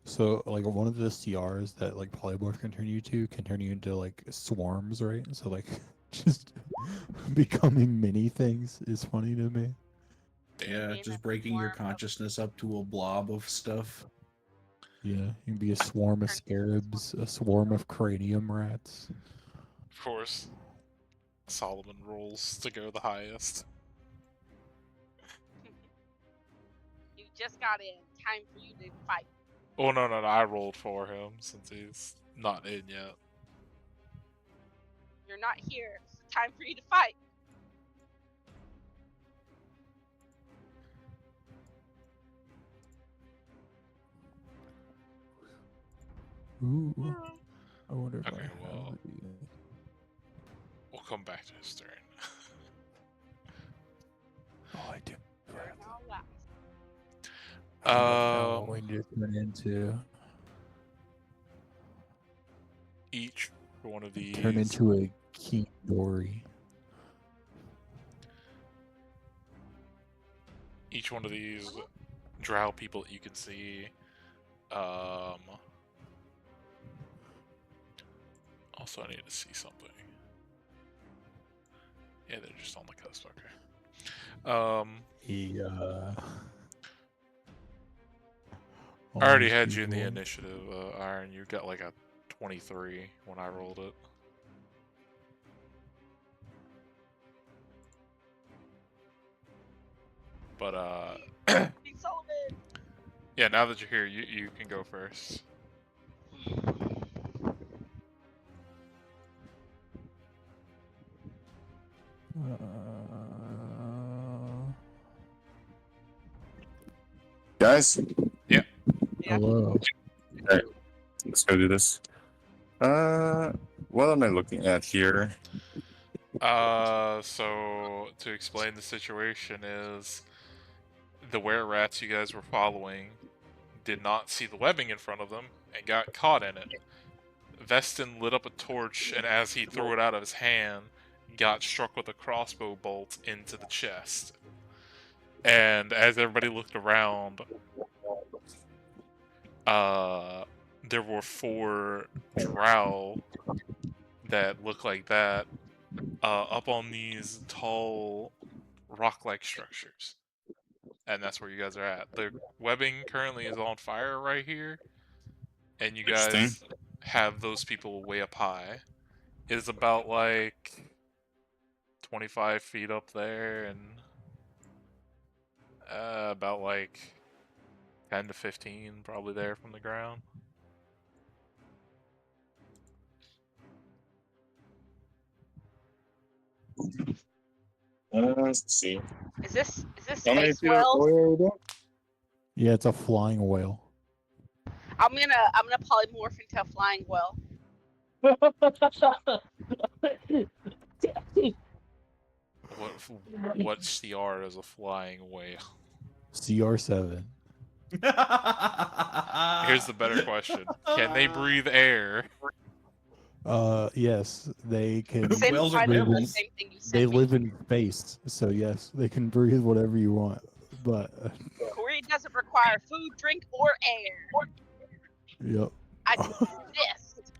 So, like, one of the CRs that, like, polymorph can turn you into, like, swarms, right? So, like, just becoming mini things is funny to me. Yeah, Being just a breaking your swarm of- consciousness up to a blob of stuff. Yeah, you can be a swarm of scarabs, a swarm of cranium rats. of course, Solomon rolls to go the highest. You just got in. Time for you to fight. Oh, no, I rolled for him since he's not in yet. You're not here. It's time for you to fight. Ooh, I wonder if Okay, I have well- the- We'll come back to his turn. Oh, I do. You're not allowed. I found what we need to turn into. Each one of these. Turn into a Kindori. Each one of these drow people that you can see. Also, I need to see something. Yeah, they're just on the cusp. Okay. Yeah. I already had you in the initiative, Iron. You got like a 23 when I rolled it. But Big Sullivan. yeah, now that you're here, you can go first. Guys, Yeah. Hello. let's go do this. What am I looking at here? So to explain the situation is the were-rats you guys were following did not see the webbing in front of them and got caught in it. Vestin lit up a torch, and as he threw it out of his hand, got struck with a crossbow bolt into the chest. And as everybody looked around, there were 4 drow that looked like that up on these tall rock-like structures. And that's where you guys are at. The webbing currently is on fire right here, and you guys Interesting. have those people way up high. It is about like 25 feet up there, and about like 10 to 15 probably there from the ground. Let's see. Is this How many space feet whales? away are we doing? Yeah, it's a flying whale. I'm gonna polymorph into a flying whale. What CR is a flying whale? CR7. Here's the better question: can they breathe air? Yes, they can. Send Whales are kind of the mammals. same thing you They sent me. live in space, so yes, they can breathe whatever you want. But Korea doesn't require food, drink, or air. yep. I just exist.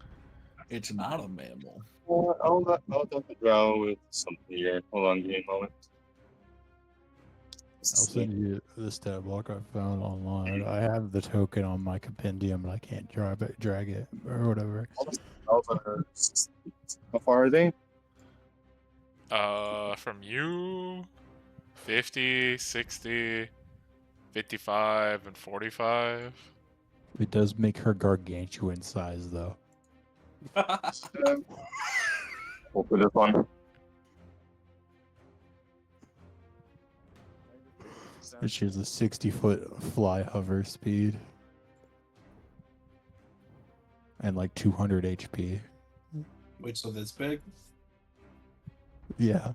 It's not a mammal. I'll have to draw with something here. Hold on, give me a moment. I'll send you the stat block I found online. I have the token on my compendium, but I can't drag it or whatever. How far are they? From you, 50, 60, 55, and 45. It does make her gargantuan size, though. We'll put this one. And she has a 60-foot fly hover speed and like 200 HP. Wait, so that's big? Yeah.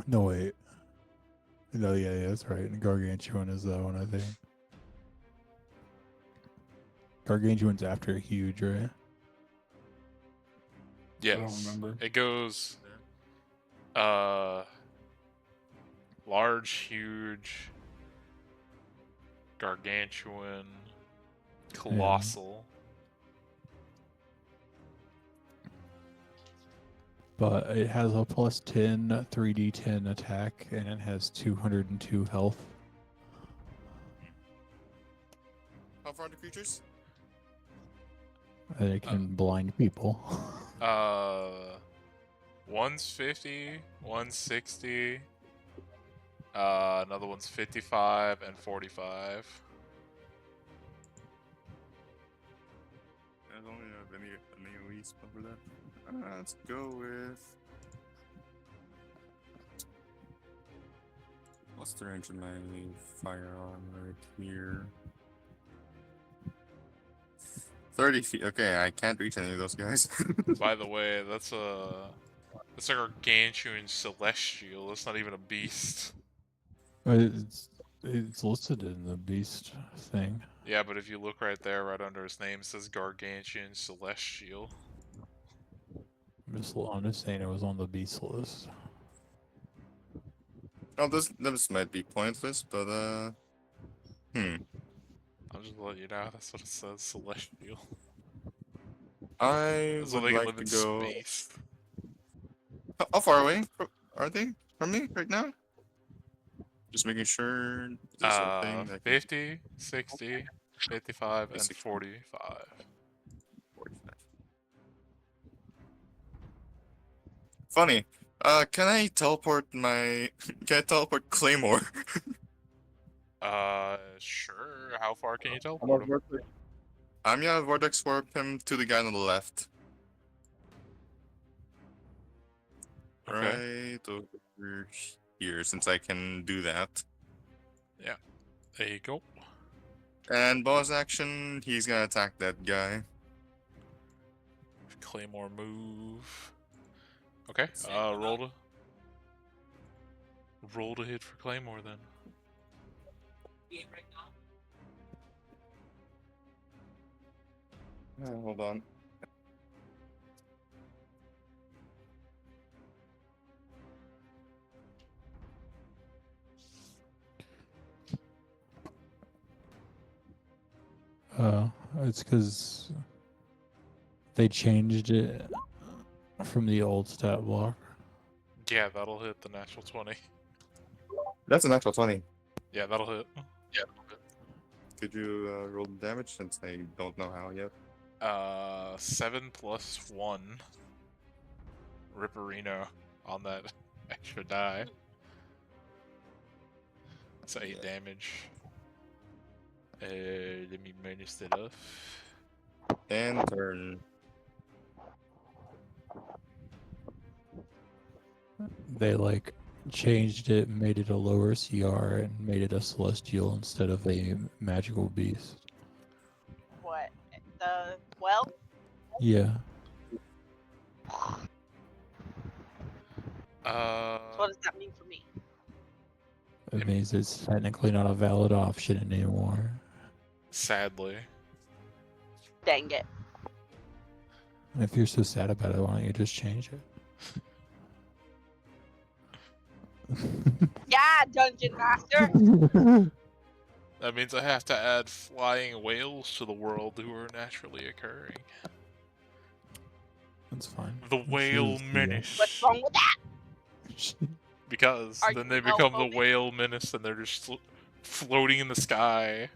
No, wait. No, yeah, that's right. And gargantuan is that one, I think. Gargantuan's after huge, right? Yes. I don't remember. It goes large, huge, gargantuan, colossal. But it has a plus 10 3d10 attack, and it has 202 health. How far are the creatures? And it can blind people. One's 50, one's 60, another one's 55 and 45. I don't have any AoE spell for that. Let's go with. What's the range of my firearm right here? 30 feet. Okay, I can't reach any of those guys. By the way, that's a gargantuan celestial. That's not even a beast. It's listed in the beast thing. Yeah, but if you look right there, right under his name, it says gargantuan celestial. I'm just saying it was on the beast list. Oh, this might be pointless, but I'm just letting you know. That's what it says, celestial. I So would they can like live to in go. space. How far away are they from me right now? Just making sure there's a thing that can 50, 60, 55, and 60. 45. 45. Funny. Can I teleport my? Can I teleport Claymore? Sure. How far can you I'm teleport him? gonna vortex warp him to the guy on the left. Okay. Right over here, since I can do that. Yeah. There you go. And bonus action, he's gonna attack that guy. Claymore move. Okay. Roll to hit for Claymore then. Hold on. It's because they changed it from the old stat block. Yeah, that'll hit the natural 20. That's a natural 20. Yeah, that'll hit. Could you roll the damage since I don't know how yet? 7 plus 1. Ripperino on that extra die. That's 8 damage. Let me minus it off. And turn. They like changed it, made it a lower CR, and made it a celestial instead of a magical beast. What? The well? Yeah, So what does that mean for me? it means it's technically not a valid option anymore. Sadly. Dang it. And if you're so sad about it, why don't you just change it? Yeah, Dungeon Master. That means I have to add flying whales to the world who are naturally occurring. That's fine. The I'm sure whale this- What's menace. wrong with that? Because Are then you they become the homophobic? whale menace and they're just floating in the sky.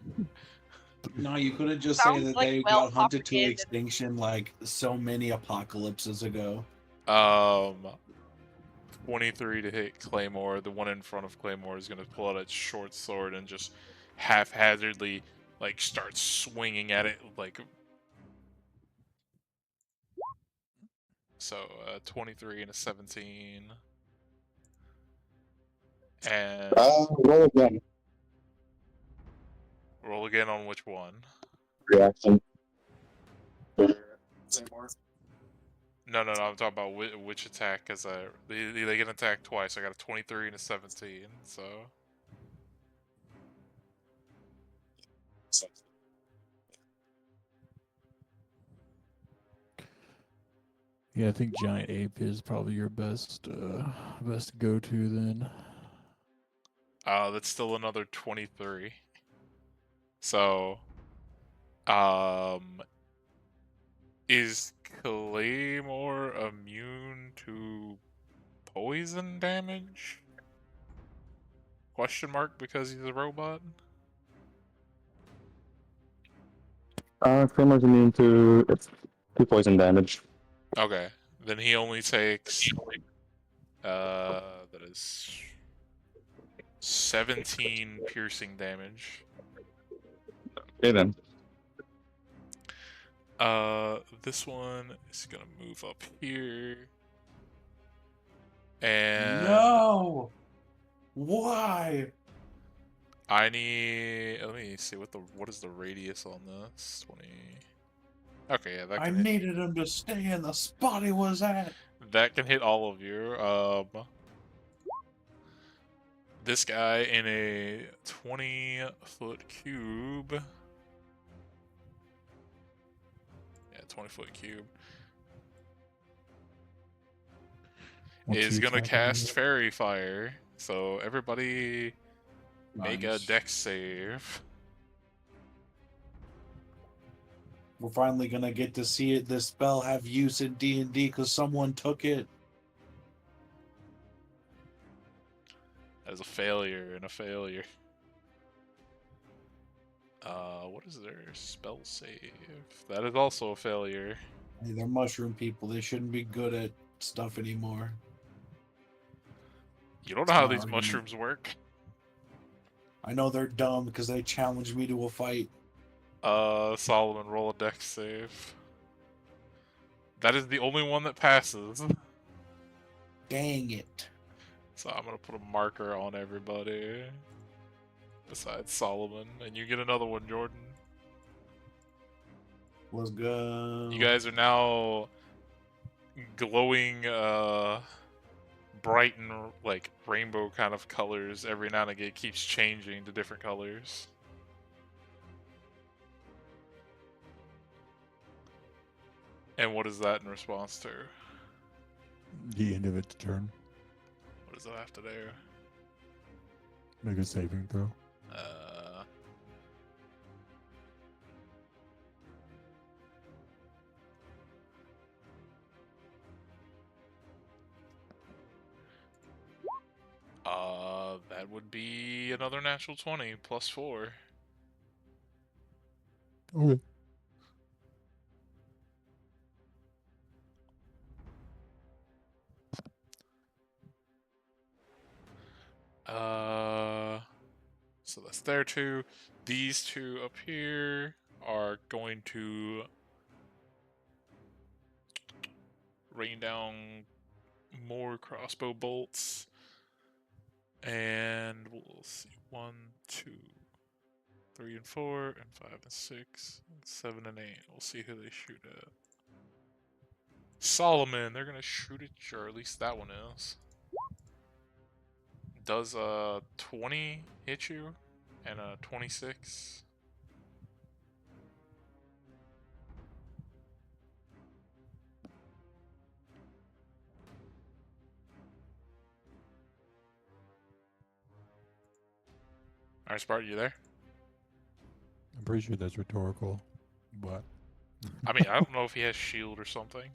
No, you couldn't just say Sounds that like they well got hunted to propaganda. extinction like so many apocalypses ago. 23 to hit Claymore. The one in front of Claymore is going to pull out its short sword and just haphazardly, like, start swinging at it, like... So, 23 and a 17. And Roll again. roll again on which one? Reaction. Say more. No, I'm talking about which attack, because they can attack twice. I got a 23 and a 17, so... Yeah, I think giant ape is probably your best go-to then. That's still another 23. So, is Claymore immune to poison damage? Question mark because he's a robot? Claymor's immune to poison damage. Okay, then he only takes that is 17 piercing damage. Okay then. This one is gonna move up here. And No! Why? I need. Let me see what is the radius on this? 20. Okay, yeah, that I can hit. needed him to stay in the spot he was at. That can hit all of you. This guy in a 20-foot cube. Yeah, 20-foot cube What's is he gonna attacking cast with? Fairy Fire. So everybody make a Nice. dex save. We're finally gonna get to see it. This spell have use in D&D because someone took it. That is a failure and a failure. What is their spell save? That is also a failure. Hey, they're mushroom people. They shouldn't be good at stuff anymore. You don't know That's how my these argument. mushrooms work. I know they're dumb because they challenged me to a fight. Solomon, roll a dex save. That is the only one that passes. Dang it. So I'm gonna put a marker on everybody. Besides Solomon. And you get another one, Jordan. Let's go. You guys are now glowing, bright and, like, rainbow kind of colors. Every now and again it keeps changing to different colors. And what is that in response to? The end of its turn. What does that have to do? Make a saving throw. That would be another natural 20 plus 4. Okay. So that's their 2. These 2 up here are going to rain down more crossbow bolts. And we'll see. 1, 2, 3, and 4, and 5, and 6, and 7, and 8. We'll see who they shoot at. Solomon, they're gonna shoot at you, or at least that one is. Does 20 hit you? And 26? Alright, Spartan, you there? I'm pretty sure that's rhetorical, but I mean, I don't know if he has shield or something.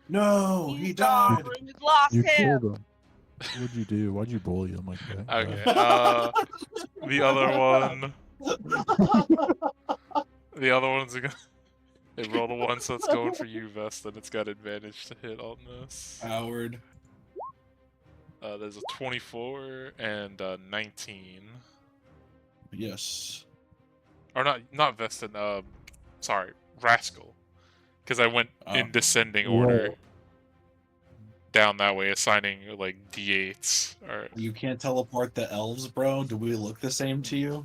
No, he He's died. gone. We lost you him. killed him. What'd you do? Why'd you bully him like that? Okay, God. the other one... The other one's gonna... They rolled a 1, so it's going for you, Vest, and it's got advantage to hit on this. Howard. There's a 24 and 19. Yes. Or not Vestin, sorry, Rascal. Because I went Oh. in descending Roll. order down that way, assigning like d8s. Alright. You can't teleport the elves, bro? Do we look the same to you?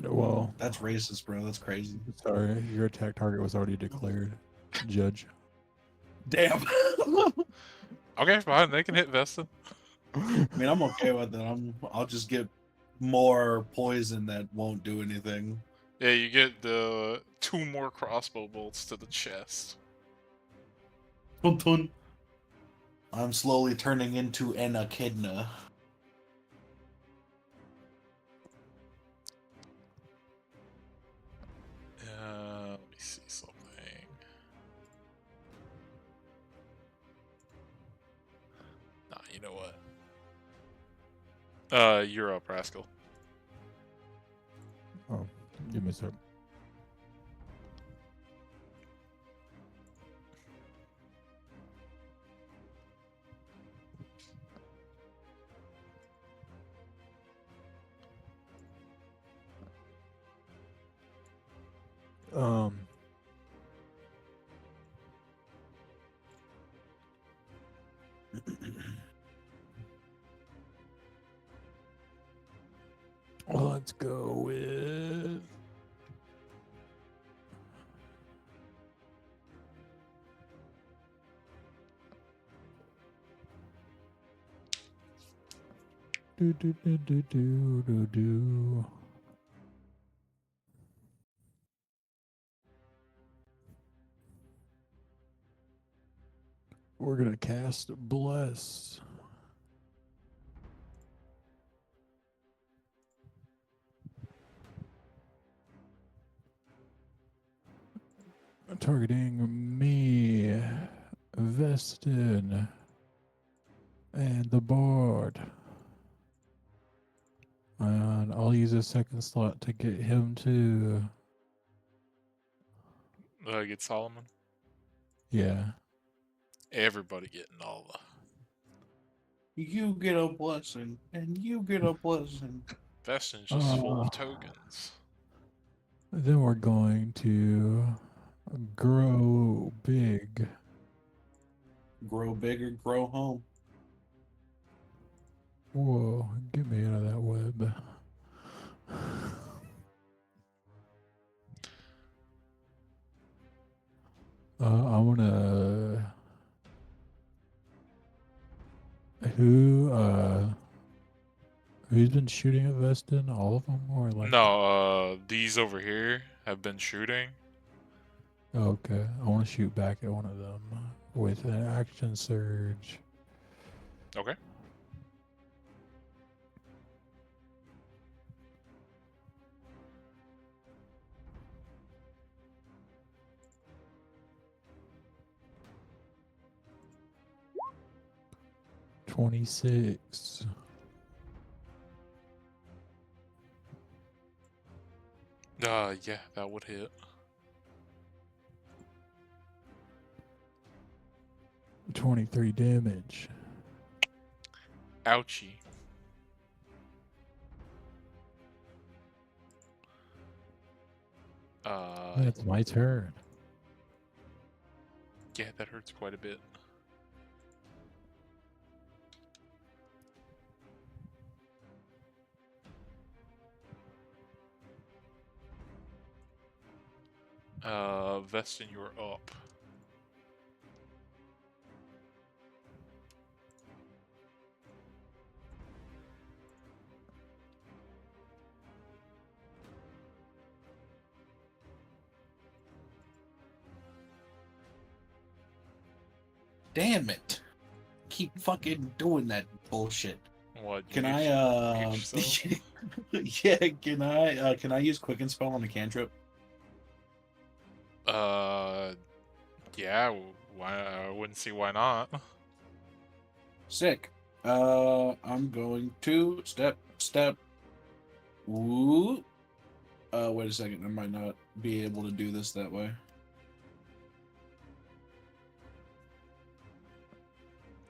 Well, That's racist, bro. That's crazy. sorry, your attack target was already declared, Judge. Damn. Okay, fine, they can hit Vestin. I mean, I'm okay with it. I'll just get more poison that won't do anything. Yeah, you get the 2 more crossbow bolts to the chest. Dun, dun. I'm slowly turning into an echidna. Let me see something. Nah, you know what? You're up, Rascal. Oh, give me a sec. Let's go with do. We're gonna cast Bless. Targeting me, Vestin, and the Bard. And I'll use a second slot to get him to. Get Solomon. Yeah. Everybody getting all the... You get a blessing, and you get a blessing. Vestin's just full of tokens. Then we're going to grow big. Grow bigger, grow home. Whoa, get me out of that web. I wanna. Who's been shooting at Vestin? All of them, or like? No, these over here have been shooting. Okay, I want to shoot back at one of them with an action surge. Okay. $26. Yeah, that would hit. 23 damage. Ouchie. That's my turn. Yeah, that hurts quite a bit. Vestin, you're up. Damn it! Keep fucking doing that bullshit. What? Can mute- I mute yourself? yeah, can I use Quicken Spell on the cantrip? Yeah. Why? I wouldn't see why not. Sick. I'm going to step. Ooh. Wait a second. I might not be able to do this that way.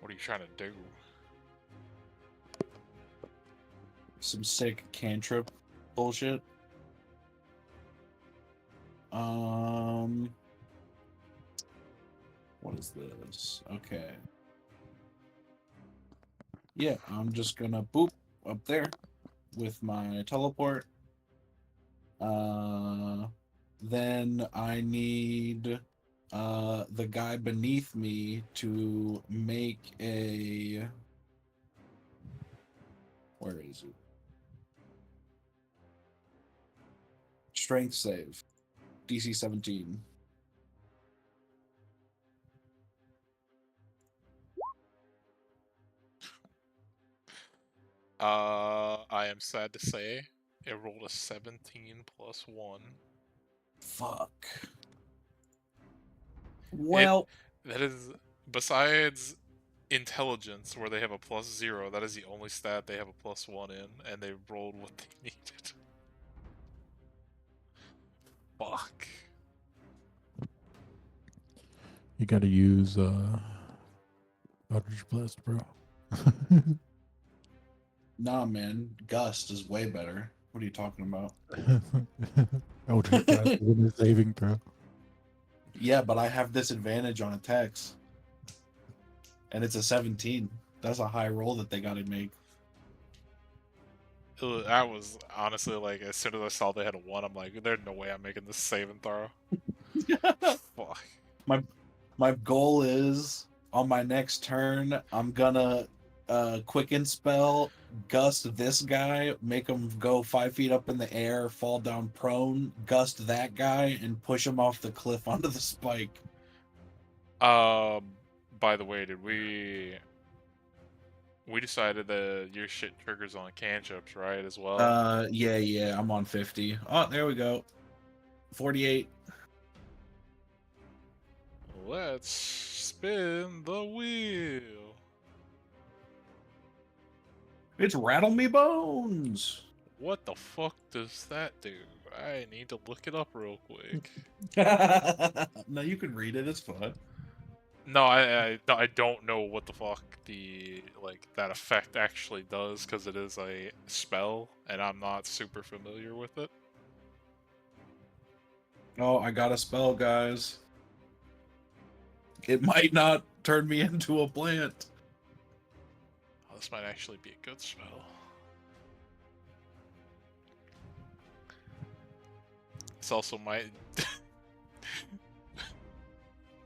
What are you trying to do? Some sick cantrip bullshit. What is this? Okay. Yeah, I'm just gonna boop up there with my teleport. Then I need the guy beneath me to make a, where is it? Strength save. DC 17. I am sad to say, it rolled a 17 plus 1. Fuck. Well, That is, besides intelligence, where they have a +0, that is the only stat they have a +1 in, and they rolled what they needed. Fuck. You gotta use Eldritch Blast, bro. nah, man. Gust is way better. What are you talking about? Eldritch Blast is a saving throw. Yeah, but I have disadvantage on attacks. And it's a 17. That's a high roll that they gotta make. I was honestly like, as soon as I saw they had a 1, I'm like, there's no way I'm making this save and throw. Fuck. My goal is on my next turn, I'm gonna quicken spell, gust this guy, make him go 5 feet up in the air, fall down prone, gust that guy, and push him off the cliff onto the spike. By the way, did we decided that your shit triggers on cantrips, right, as well? Yeah, I'm on 50. Oh, there we go. 48. Let's spin the wheel. It's Rattle Me Bones. What the fuck does that do? I need to look it up real quick. No, you can read it. It's fun. No, I don't know what the fuck that effect actually does, because it is a spell and I'm not super familiar with it. Oh, I got a spell, guys. It might not turn me into a plant. Oh, this might actually be a good spell. This also might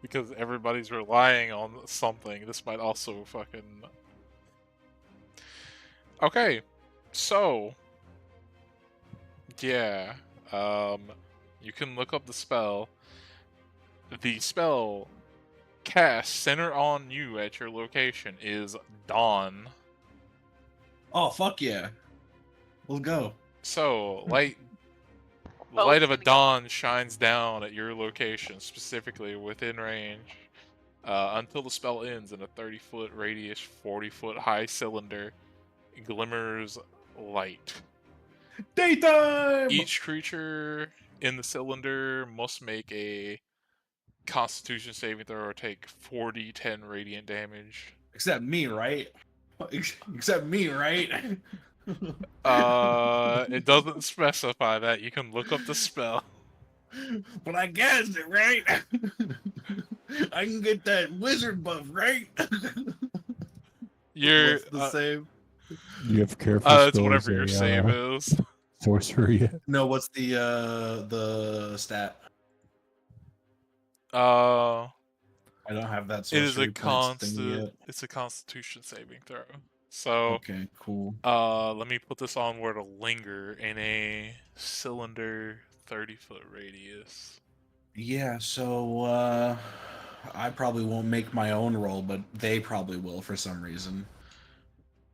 because everybody's relying on something. This might also fucking. Okay, so yeah, you can look up the spell. The spell cast center on you at your location is Dawn. Oh, fuck yeah. Let's go. So the Oh, light it's of a gonna go. dawn shines down at your location, specifically within range, until the spell ends in a 30-foot radius, 40-foot high cylinder. Glimmers light. Daytime! Each creature in the cylinder must make a Constitution saving throw or take 4d10 radiant damage. Except me, right? Except me, right? It doesn't specify that. You can look up the spell. But I guessed it, right? I can get that wizard buff, right? You're What's the save? You have careful it's whatever spells, your save is. sorcery. No, what's the stat? Uh, I don't have that it is sorcery a points thing yet. It's a Constitution saving throw. So, Okay, cool. let me put this on where to linger in a cylinder 30-foot radius. Yeah, so I probably won't make my own roll, but they probably will for some reason.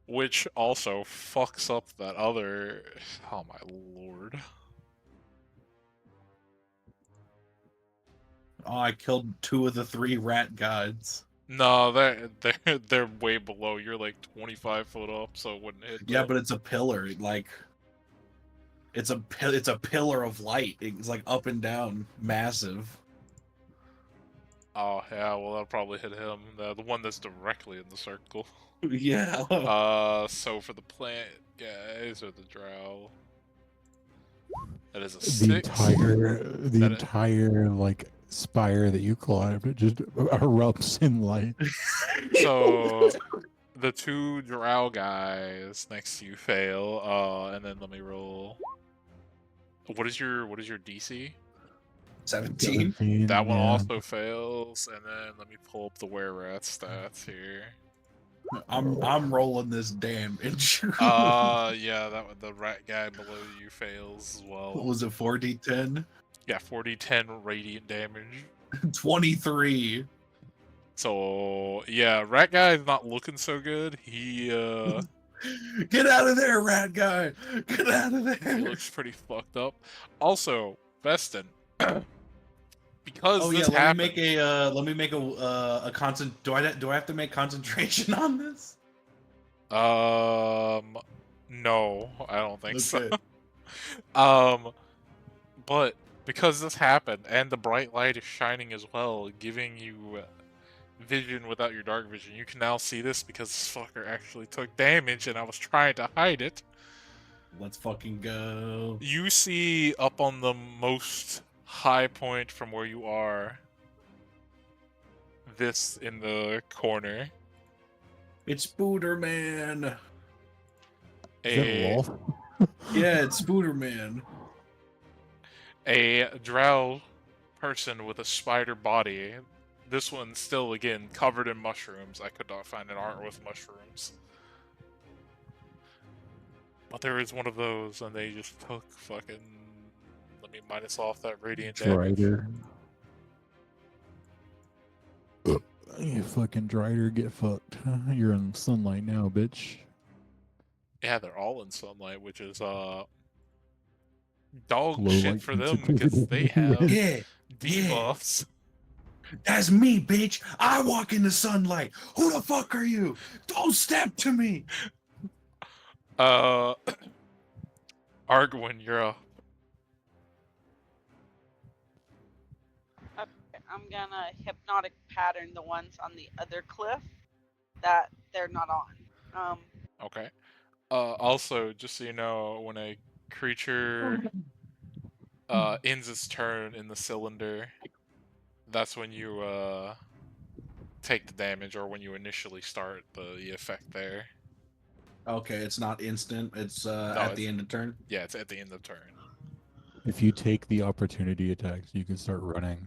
Which also fucks up that other. Oh my lord. Oh, I killed 2 of the 3 rat gods. No, they're way below. You're like 25 foot up, so it wouldn't hit. Yeah, them. but it's a pillar. Like, it's a pillar of light. It's like up and down, massive. Oh yeah, well that'll probably hit him. The one that's directly in the circle. Yeah. So for the plant guys or the drow, that is a The 6. entire like spire that you climbed, it just erupts in light. So the 2 drow guys next to you fail. And then let me roll. What is your DC? 17. 17, That one yeah. also fails, and then let me pull up the were-rat stats here. I'm rolling this damage. Yeah, the rat guy below you fails as well. What was it, 4d10? Yeah, 40-10 radiant damage. 23. So yeah, rat guy is not looking so good. He Get out of there, rat guy! Get out of he there! looks pretty fucked up. Also, Vestin, because Oh this yeah, happened. let me make a constant. Do I have to make concentration on this? No, I don't think so. Okay. But because this happened and the bright light is shining as well, giving you vision without your dark vision, you can now see this because this fucker actually took damage and I was trying to hide it. Let's fucking go. You see up on the most high point from where you are, this in the corner. It's Spooderman. Is that Rolf? Yeah, it's Spooderman. A drow person with a spider body. This one's still, again, covered in mushrooms. I could not find an art with mushrooms. But there is one of those, and they just took fucking... Let me minus off that radiant damage. Drider. You fucking Drider, get fucked. You're in sunlight now, bitch. Yeah, they're all in sunlight, which is, dog Low shit light for them, because sensitivity. they have Yeah, debuffs. that's me, bitch. I walk in the sunlight. Who the fuck are you? Don't step to me. Arguin, you're up. I'm gonna hypnotic pattern the ones on the other cliff that they're not on. Okay. Also, just so you know, when a creature ends its turn in the cylinder, that's when you take the damage, or when you initially start the effect there. Okay, it's not instant. It's No, at the end of turn. Yeah, it's at the end of turn. If you take the opportunity attacks, you can start running.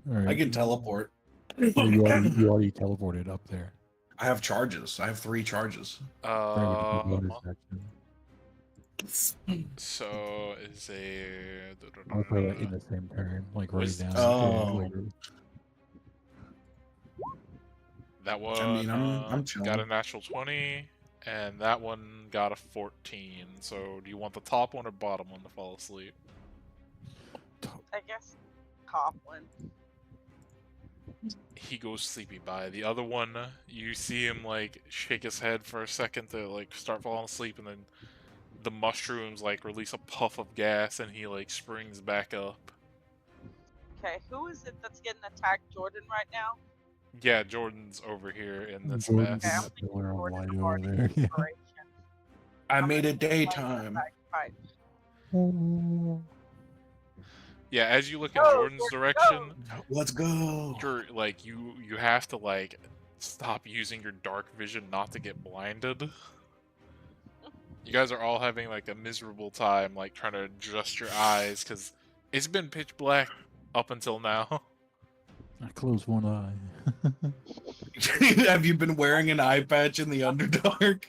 All right. I can teleport. Oh, you already teleported up there. I have charges. I have 3 charges. Right, with the bonus action. So is a Also in the same turn, like right Wisdom. now. Oh. Later. that one I mean, I'm chilling. got a natural 20, and that one got a 14. So do you want the top one or bottom one to fall asleep? I guess top one. He goes sleepy by. The other one, you see him like shake his head for a second to like start falling asleep, and then the mushrooms like release a puff of gas, and he like springs back up. Okay, who is it that's getting attacked? Jordan right now? Yeah, Jordan's over here in this Jordan's Okay, in I'm mess. that pillar of Jordan light of over already there. Yeah. inspiration. I I'm made gonna it like daytime. fight. Oh, Yeah, as you look in Go, Jordan's Jordan, direction, Let's go. you're like you have to like stop using your dark vision not to get blinded. You guys are all having like a miserable time like trying to adjust your eyes because it's been pitch black up until now. I closed one eye. Have you been wearing an eye patch in the Underdark?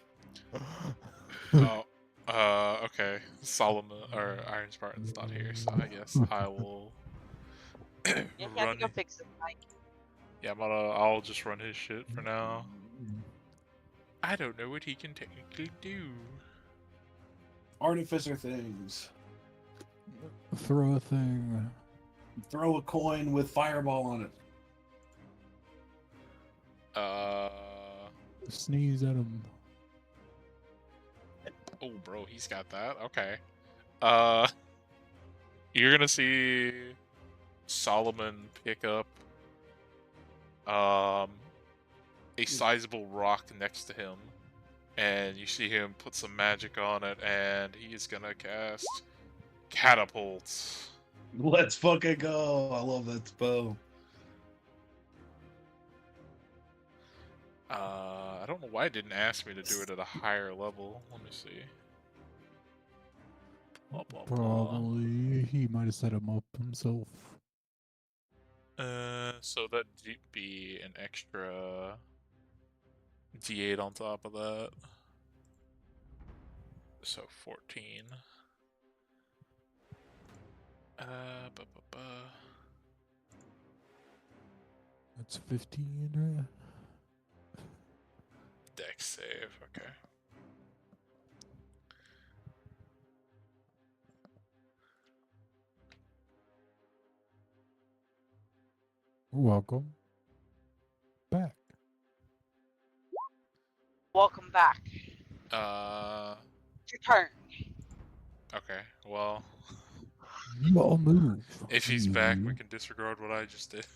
Oh, okay. Solomon or Iron Spartan's not here, so I guess I will Yeah, he had to run. go fix his mic. Yeah, I'll just run his shit for now. I don't know what he can technically do. Artificer things. Throw a thing. Throw a coin with fireball on it. Sneeze at him. Oh, bro, he's got that. Okay. You're gonna see Solomon pick up a sizable rock next to him, and you see him put some magic on it, and he's gonna cast catapult. Let's fucking go. I love that spell. I don't know why it didn't ask me to do it at a higher level. Let me see. Blah, blah, blah. Probably he might have set him up himself. So that'd be an extra D8 on top of that. So 14. That's 15, right? Dex save, okay. Welcome back. Welcome back. It's your turn. Okay, well, I'll move. if he's back, we can disregard what I just did.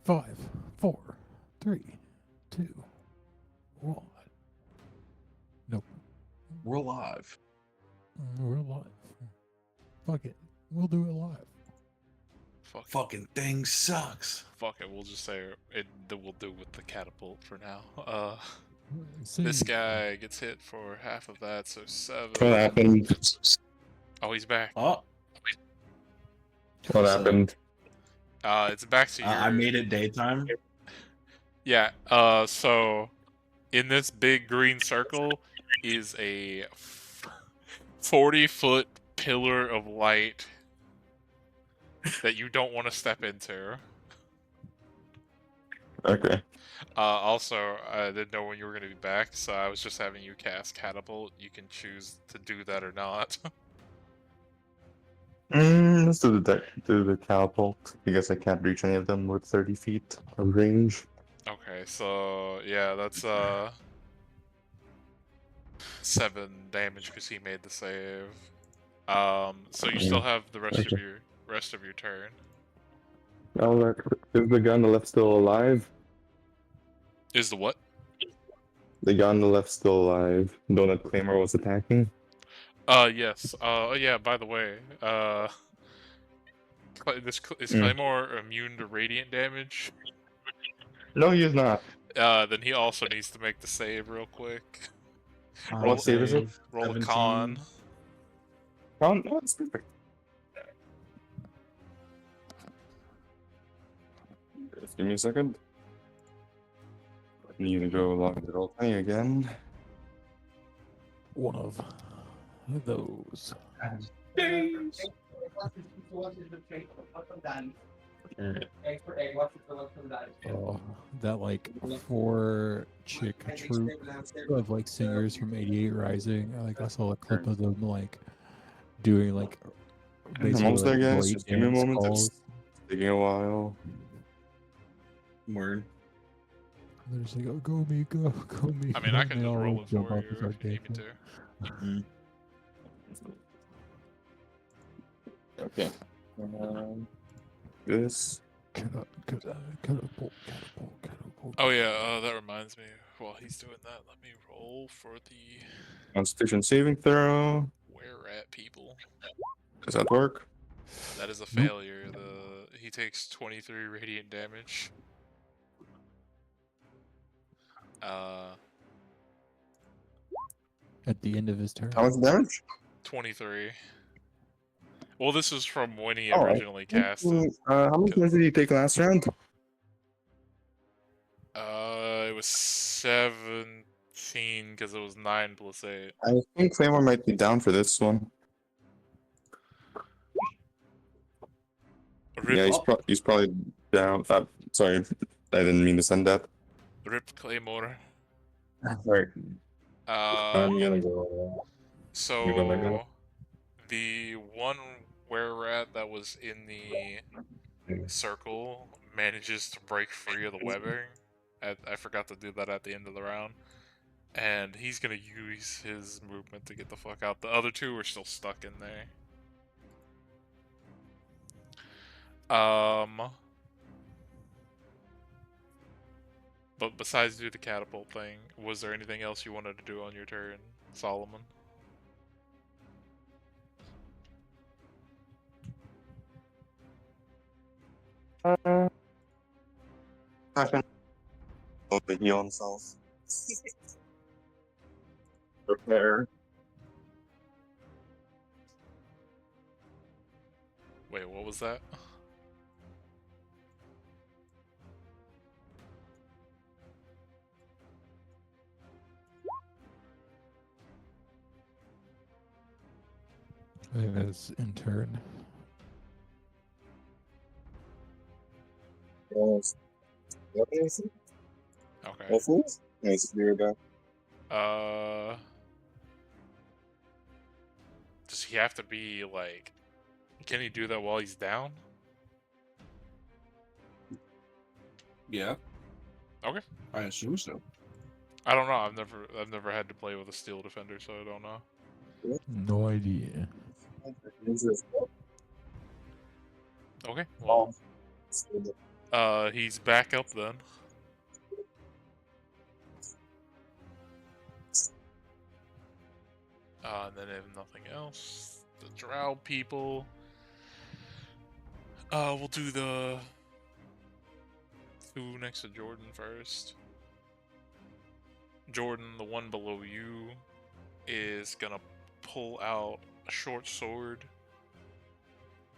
5, 4, 3, 2, 1. Nope. We're live. We're live. Fuck it. We'll do it live. Fucking thing sucks. Fuck it, we'll just say we'll do with the catapult for now. See, This guy gets hit for half of that, so 7. What happened? Oh, he's back. Oh, What So- happened? It's back to your... I made it daytime. Yeah, so in this big green circle is a 40-foot pillar of light that you don't want to step into. Okay. Also, I didn't know when you were going to be back, so I was just having you cast Catapult. You can choose to do that or not. Let's do the catapult. I guess I can't reach any of them with 30 feet of range. Okay, so yeah, that's 7 damage because he made the save. So you still have the rest of your turn. Now, is the guy on the left still alive? Is the what? The guy on the left still alive. Donut Claymore was attacking. Yes. Oh yeah, by the way, is Claymore immune to radiant damage? No, he is not. Then he also needs to make the save real quick. What save is it? Roll a 17. con. Oh, no, it's perfect. Just give me a second. Need to go along the roll 20 again. one of those. Oh, that like 4 chick troupe of like singers from 88 Rising. I saw a clip of them like doing like I'm basically almost there, like guys. break Just give me a dance moment. calls. It's taking a while. Word. They're just like, oh, go me, go me. I mean, I can and just I'll roll it jump for off you and start if you need me dancing. to. Okay. This. Catapult. Oh yeah, that reminds me. While he's doing that, let me roll for the Constitution saving throw. where at people. Does that work? That is a failure. He takes 23 radiant damage. At the end of his turn. How much damage? 23. Well, this is from when he Oh, originally cast it. how much damage did you take last round? It was 17 because it was 9 plus 8. I think Claymore might be down for this one. Rip, Yeah, he's probably down. Sorry, I didn't mean to send that. Rip Claymore. Sorry. I'm gonna go. You're gonna So go. the one were rat that was in the circle manages to break free of the webbing. I forgot to do that at the end of the round. And he's gonna use his movement to get the fuck out. The other two are still stuck in there. But besides do the catapult thing, was there anything else you wanted to do on your turn, Solomon? Open heal himself. Prepare. Wait, what was that? I think that's in turn. Yes. Okay. Hopefully. Nice to hear that. Does he have to be like? Can he do that while he's down? Yeah. Okay. I assume so. I don't know. I've never had to play with a steel defender, so I don't know. No idea. Okay. Well, he's back up then. And then if nothing else, the drow people. We'll do the two next to Jordan first. Jordan, the one below you, is gonna pull out a short sword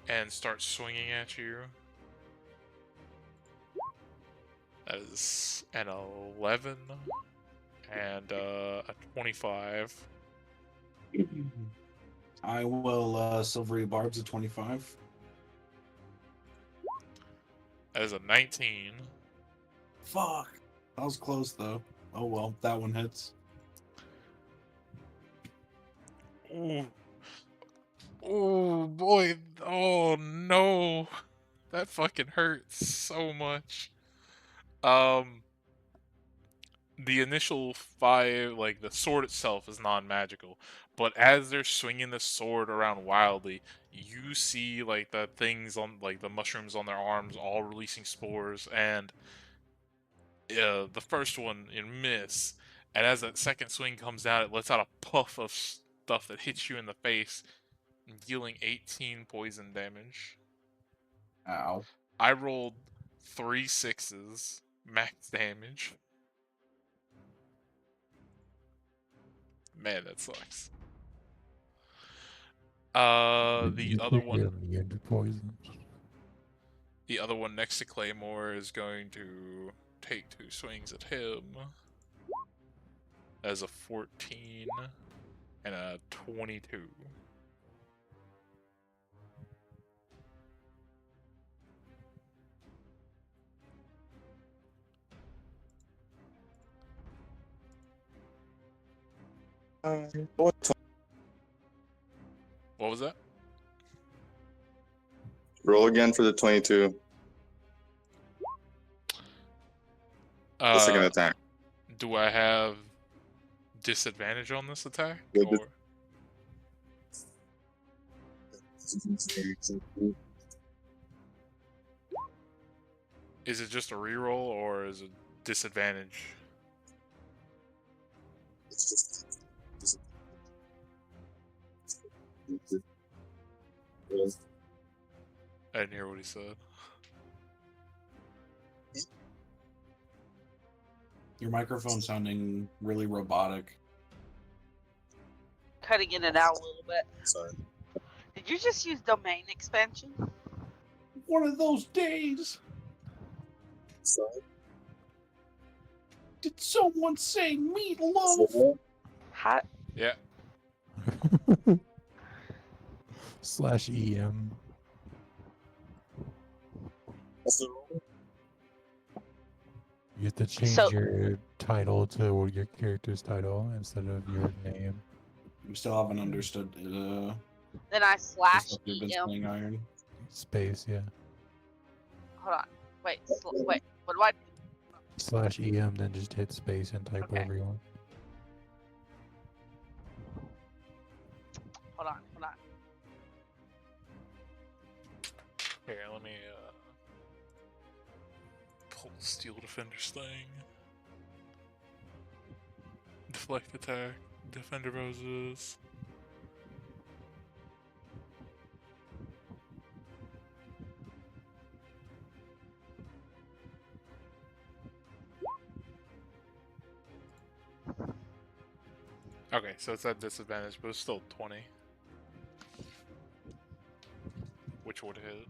and start swinging at you. That is an 11 and a 25. I will Silvery Barbs at 25. That is a 19. Fuck. That was close though. Oh well, that one hits. Ooh. Oh boy. Oh no. That fucking hurts so much. The initial 5, like the sword itself is non-magical, but as they're swinging the sword around wildly, you see like the things on, like the mushrooms on their arms all releasing spores, and the first one you miss, and as that second swing comes out, it lets out a puff of stuff that hits you in the face, dealing 18 poison damage. Ow. I rolled 3 6s max damage. Man, that sucks. The other one, Immune to poison. the other one next to Claymore is going to take 2 swings at him. As a 14 and a 22. What was that? Roll again for the 22. The second attack. Do I have disadvantage on this attack? Yeah, Or... Is it just a reroll or is it disadvantage? I didn't hear what he said. Your microphone sounding really robotic. Cutting in and out a little bit. Sorry. Did you just use domain expansion? One of those days. Sorry. Did someone say meatloaf? How? Yeah. /EM. What's the rule? You have to change So- your title to your character's title instead of your name. We still haven't understood Then I the slash stuff we've been EM. saying, Iron. Space, yeah. Hold on. Wait. Wait. What do I? /EM, then just hit space and type Okay. whatever you want. Hold on. Hold on. Here, let me pull the Steel Defender's thing. Deflect attack. Defender roses. Okay, so it's at disadvantage, but it's still 20. Which would hit.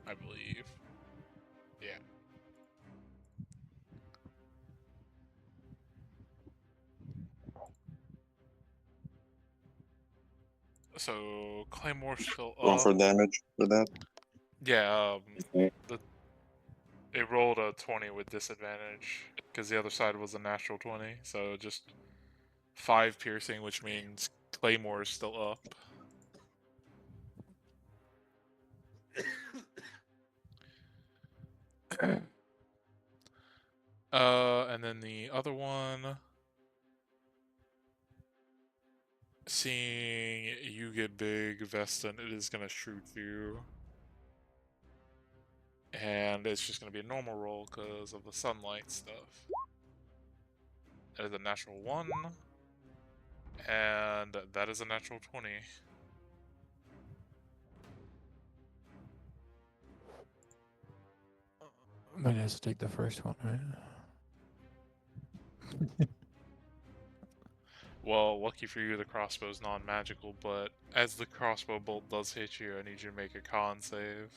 I believe. Yeah. So Claymore's still Going up. for damage for that. Yeah, Okay. it rolled a 20 with disadvantage because the other side was a natural 20, so just 5 piercing, which means Claymore is still up. And then the other one, seeing you get big, Vestin, it is gonna shoot you. And it's just gonna be a normal roll because of the sunlight stuff. That is a natural 1. And that is a natural 20. Might have to take the first one, right? Well, lucky for you, the crossbow is non-magical, but as the crossbow bolt does hit you, I need you to make a con save.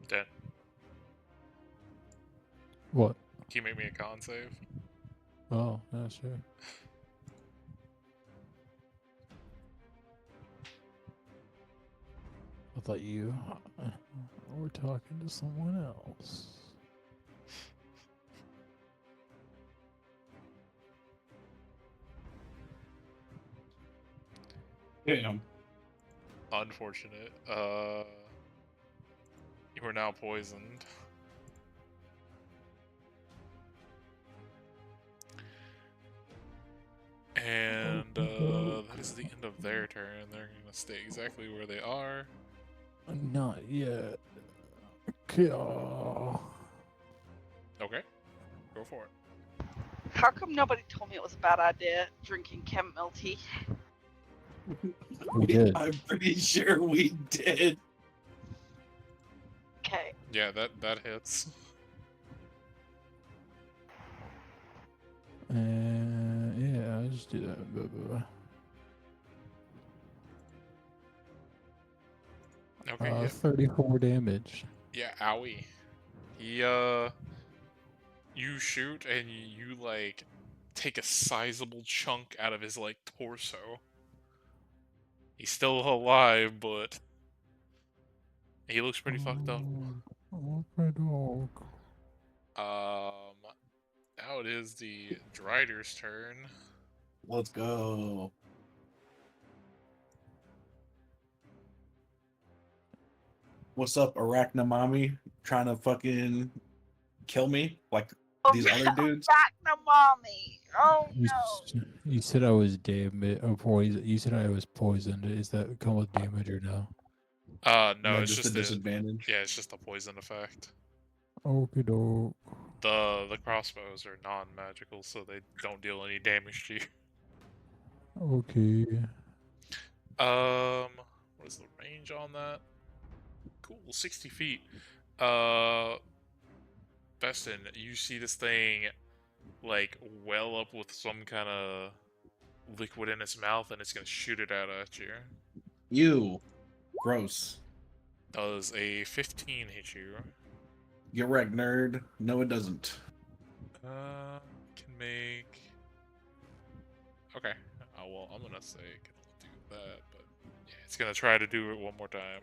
Dan, What? can you make me a con save? Oh, yeah, sure. I thought you were talking to someone else. Damn. Unfortunate. You are now poisoned. And that is the end of their turn. They're gonna stay exactly where they are. Not yet. Okay. Okay, go for it. How come nobody told me it was a bad idea drinking chamomile tea? We did. I'm pretty sure we did. Okay. Yeah, that hits. just do that. Blah, blah, Okay, blah. yeah. 34 damage. Yeah, owie. He, you shoot and you, like, take a sizable chunk out of his, like, torso. He's still alive, but he looks pretty fucked up. Oh, my dog. Now it is the Drider's turn. Let's go. What's up, Arachnamami? Trying to fucking kill me like these other dudes? Back to mommy. Oh You, no. you said I was poisoned. You said I was poisoned. Is that come with damage or no? No, it's Just a just disadvantage. yeah, it's just a poison effect. Okie doke. The crossbows are non-magical, so they don't deal any damage to you. Okay. What is the range on that? Cool, 60 feet. Beston, you see this thing, like, well up with some kind of liquid in its mouth, and it's gonna shoot it out at you. You. Gross. Does a 15 hit you? Get wrecked, nerd. No, it doesn't. Can make... Okay. Oh, well, I'm gonna say it can do that, but... Yeah, it's gonna try to do it one more time.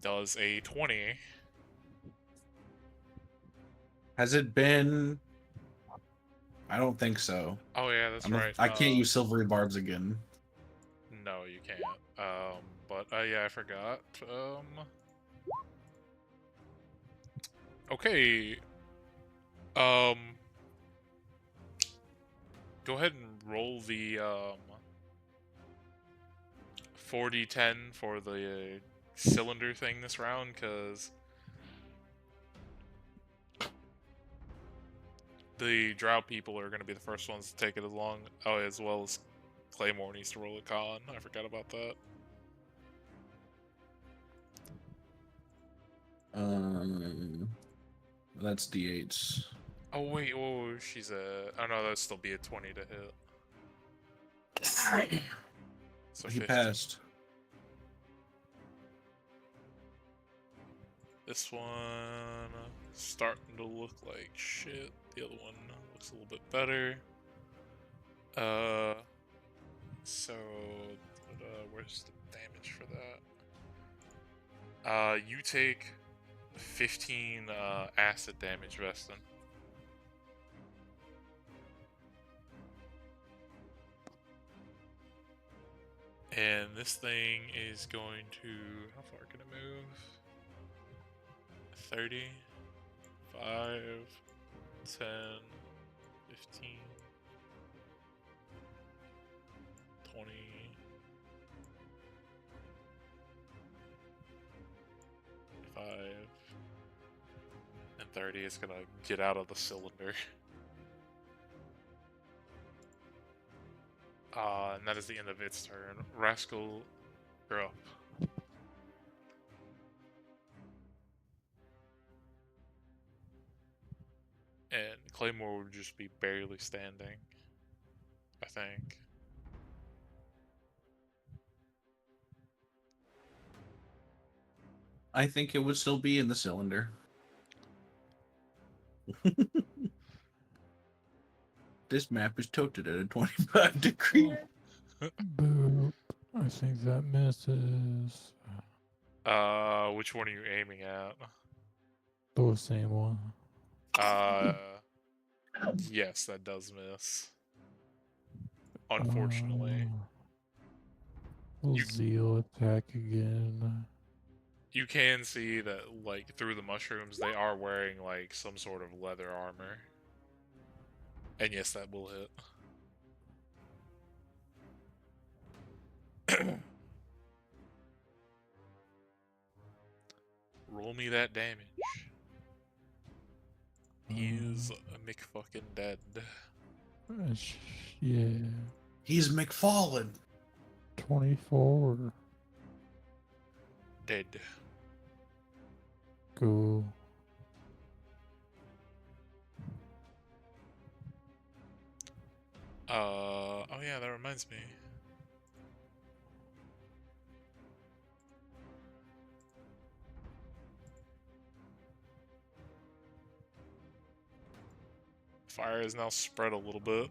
Does a 20. Has it been? I don't think so. Oh, yeah, that's right. I can't use silvery barbs again. No, you can't. But, yeah, I forgot. Okay. Go ahead and roll the, 4d10 for the cylinder thing this round, because the drow people are going to be the first ones to take it along. Oh, as well as Claymore needs to roll a con. I forgot about that. That's d8s. Oh, wait, oh, she's a... Oh, no, that'd still be a 20 to hit. So He 15. passed. This one starting to look like shit. The other one looks a little bit better. So where's the damage for that? You take 15 acid damage, Veston. And this thing is going to... How far can it move? 30, 5, 10, 15, 20, 5, and 30 is gonna get out of the cylinder. And that is the end of its turn. Rascal, you're up. And Claymore would just be barely standing, I think. I think it would still be in the cylinder. This map is tilted at a 25 degree. Boop. I think that misses. Which one are you aiming at? The same one. Yes, that does miss. Unfortunately. Zeal attack again. You can see that, like, through the mushrooms, they are wearing, like, some sort of leather armor. And yes, that will hit. Roll me that damage. He is McFucking dead. Yeah. He's McFallen. 24. Dead. Cool. Oh yeah, that reminds me. Fire is now spread a little bit.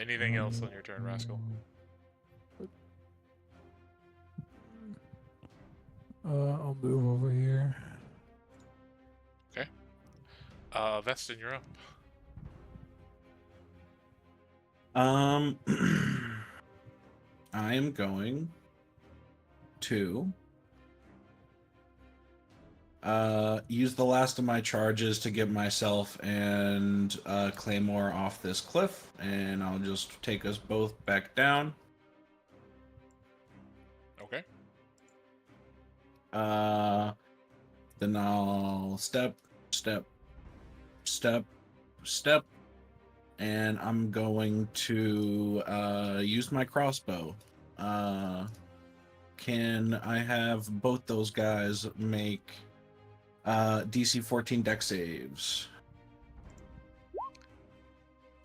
Anything else on your turn, Rascal? I'll move over here. Okay. Vestin, you're up. I am going to use the last of my charges to get myself and Claymore off this cliff, and I'll just take us both back down. Okay. Then I'll step, and I'm going to use my crossbow. Can I have both those guys make DC 14 dex saves?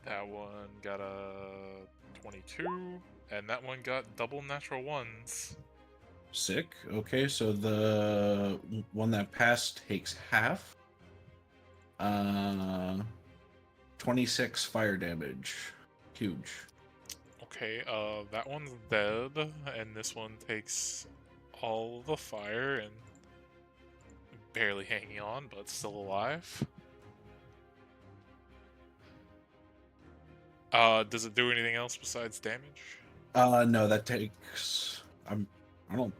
That one got a 22, and that one got double natural ones. Sick. Okay, so the one that passed takes half. 26 fire damage. Huge. Okay, that one's dead, and this one takes all the fire and barely hanging on, but still alive. Does it do anything else besides damage? No, that takes. I don't.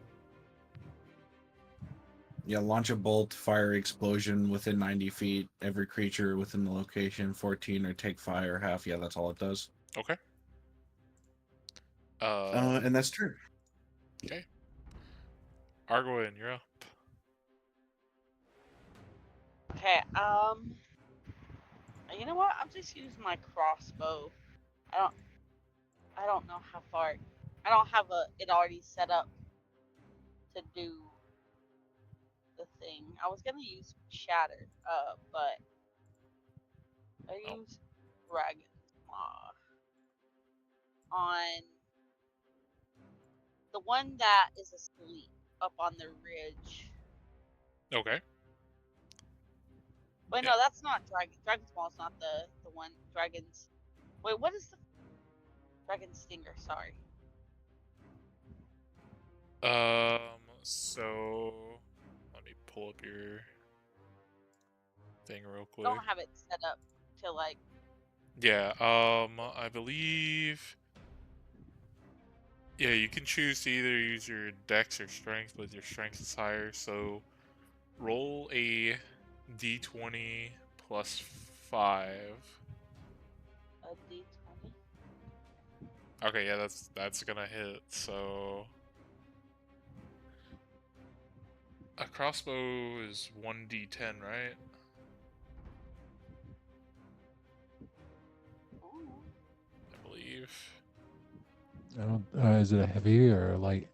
Yeah, launch a bolt, fire explosion within 90 feet. Every creature within the location, 14, or take fire half. Yeah, that's all it does. Okay. And that's true. Okay. Argwin, you're up. Okay, you know what? I'll just use my crossbow. I don't know how far. I don't have it already set up to do the thing. I was gonna use Shattered, but I use Dragon's Maw on the one that is asleep up on the ridge. Okay. Wait, Yeah. no, that's not Dragon's Maw is not the one. Dragon's. Wait, what is the Dragon Stinger? Sorry. So let me pull up your thing real I quick. don't have it set up to like. Yeah, I believe. Yeah, you can choose to either use your dex or strength, but your strength is higher, so roll a d20 plus 5. A D20. Okay, yeah, that's gonna hit, so a crossbow is 1d10, right? Ooh. I believe. I don't. Is it a heavy or a light?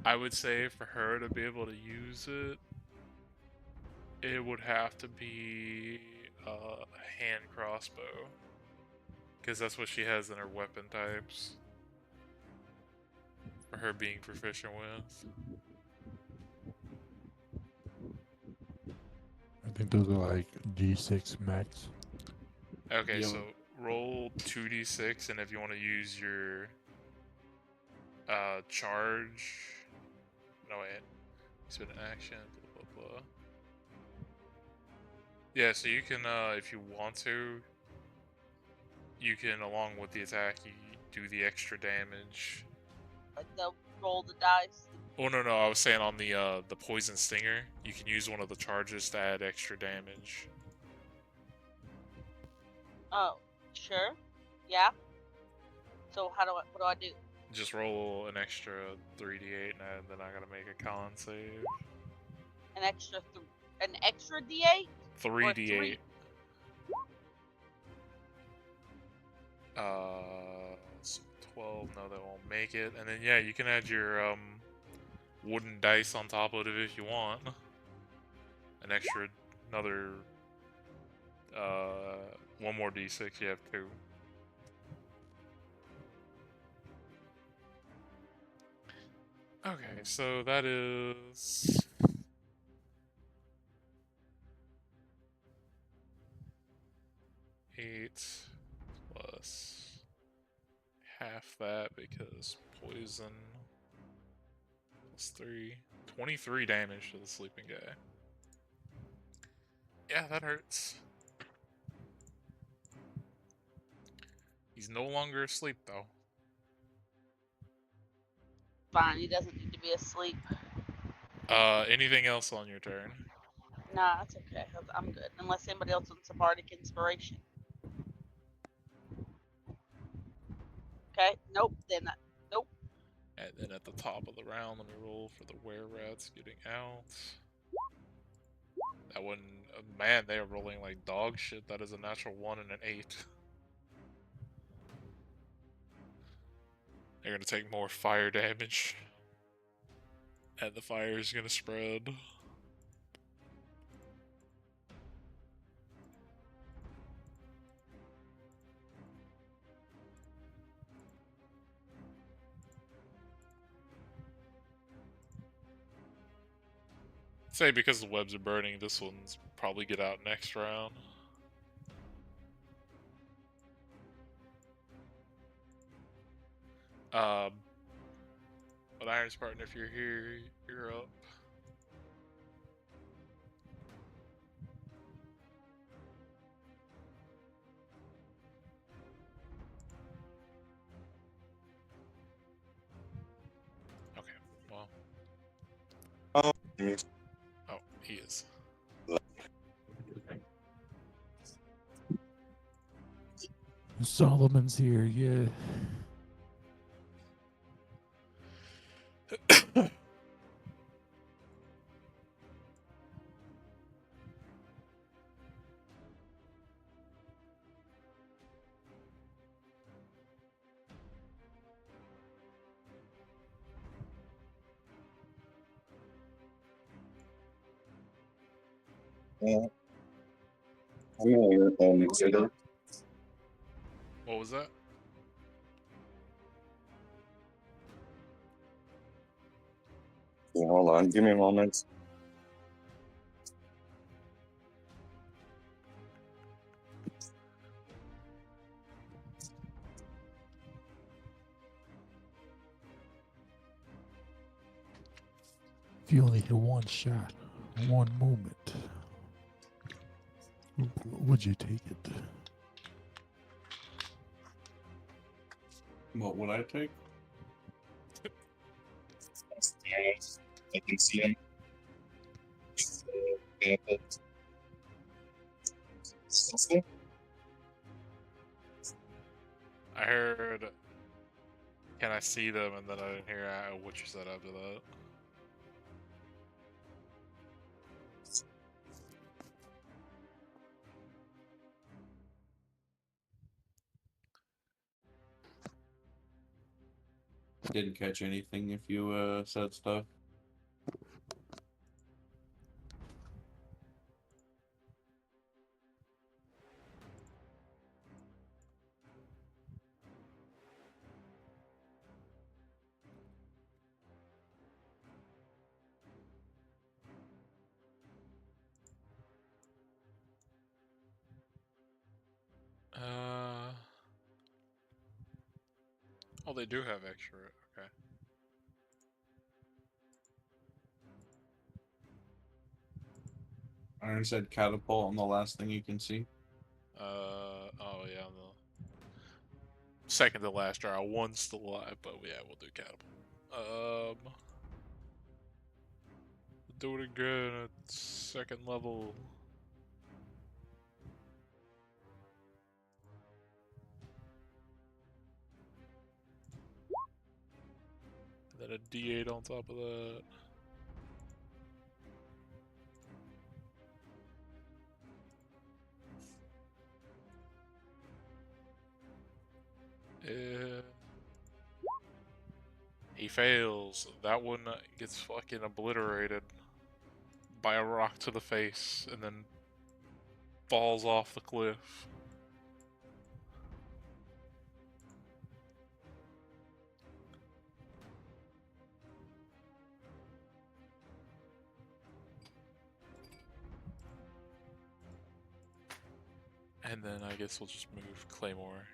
I would say for her to be able to use it, it would have to be a hand crossbow. Because that's what she has in her weapon types. For her being proficient with. I think those are like D6 max. Okay, Yo. so roll 2d6, and if you want to use your charge. No, wait. Spend an action, blah, blah, blah. Yeah, so you can, if you want to, you can, along with the attack, you do the extra damage. Like they'll roll the dice. Oh, no, I was saying on the poison stinger, you can use one of the charges to add extra damage. Oh, sure. Yeah. So what do I do? Just roll an extra 3d8, and then I gotta make a con save. An extra D8? 3d8. So 12. No, that won't make it. And then yeah, you can add your wooden dice on top of it if you want. An extra, another, one more d6. You have 2. Okay, so that is 8 plus half that because poison plus 3. 23 damage to the sleeping guy. Yeah, that hurts. He's no longer asleep though. Fine, he doesn't need to be asleep. Anything else on your turn? Nah, that's okay. I'm good. Unless anybody else wants a bardic inspiration. Okay. Nope. Then nope. And then at the top of the round, let me roll for the were-rats getting out. That one, man, they are rolling like dog shit. That is a natural 1 and an 8. They're gonna take more fire damage. And the fire is gonna spread. Say because the webs are burning, this one's probably get out next round. But Iron's partner, if you're here, you're up. Okay, well. Yes. Oh, he is. Solomon's here, yeah. Yeah. I'm gonna consider. What was that? Yeah, hold on, give me a moment. If you only had one shot, one moment, would you take it? What would I take? I can see him. I heard, can I see them, and then I didn't hear what you said after that. Didn't catch anything if you said stuff. Oh, they do have extra, okay. Iron said catapult on the last thing you can see. Oh yeah, the second to last draw. One's still alive, but yeah, we'll do catapult. Do it again at second level. And then a D8 on top of that. Uh, he fails. That one gets fucking obliterated by a rock to the face and then falls off the cliff. And then I guess we'll just move Claymore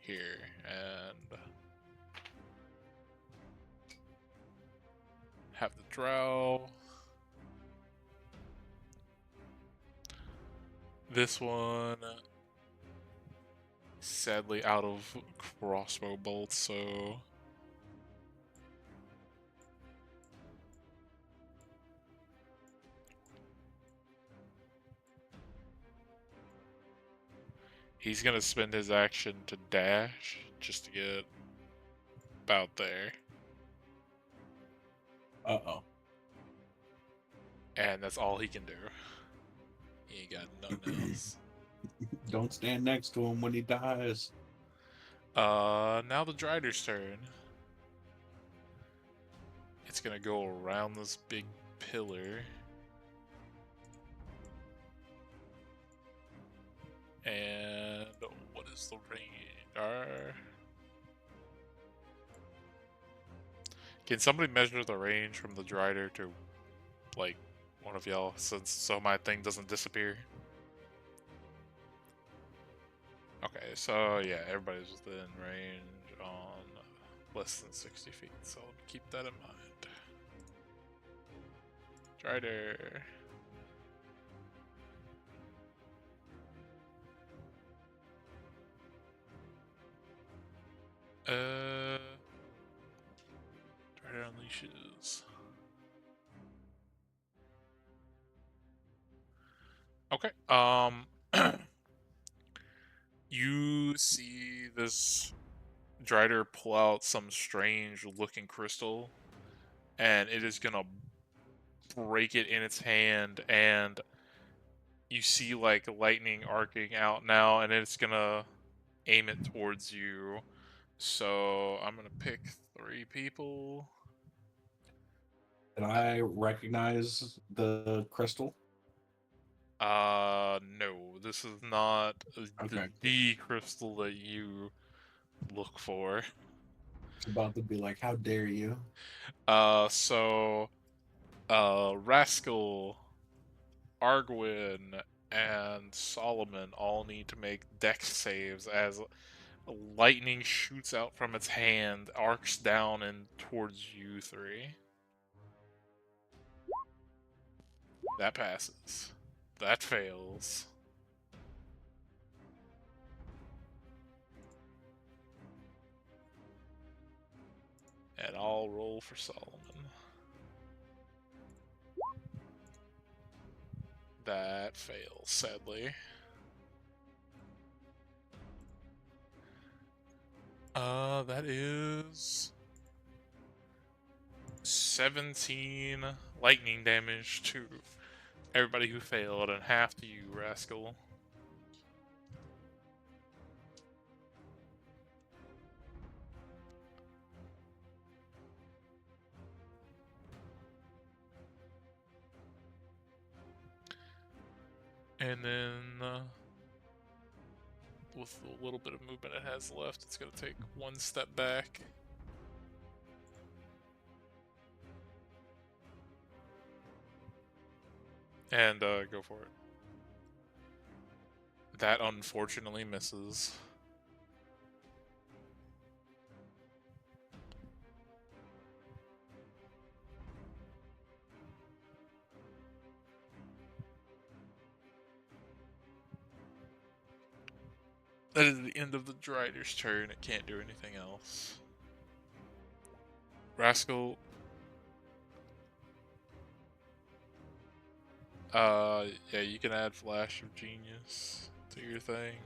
here and have the drow. This one sadly out of crossbow bolts, so he's gonna spend his action to dash just to get about there. Uh-oh. And that's all he can do. He ain't got nothing else. Don't stand next to him when he dies. Now the Drider's turn. It's gonna go around this big pillar. And what is the range? Can somebody measure the range from the Drider to, like, one of y'all, so my thing doesn't disappear? Okay, so yeah, everybody's within range on less than 60 feet, so keep that in mind. Drider. Drider unleashes. Okay, you see this Drider pull out some strange looking crystal, and it is gonna break it in its hand, and you see like lightning arcing out now, and it's gonna aim it towards you. So I'm gonna pick 3 people. Did I recognize the crystal? No, this is not Okay. the crystal that you look for. It's about to be like, how dare you? Rascal, Arguin, and Solomon all need to make dex saves as lightning shoots out from its hand, arcs down and towards you 3. That passes. That fails. And I'll roll for Solomon. That fails, sadly. That is 17 lightning damage to everybody who failed, and half to you, Rascal. And then, with the little bit of movement it has left, it's gonna take 1 step back. And, go for it. That unfortunately misses. That is the end of the Drider's turn. It can't do anything else. Rascal. Yeah, you can add Flash of Genius to your thing.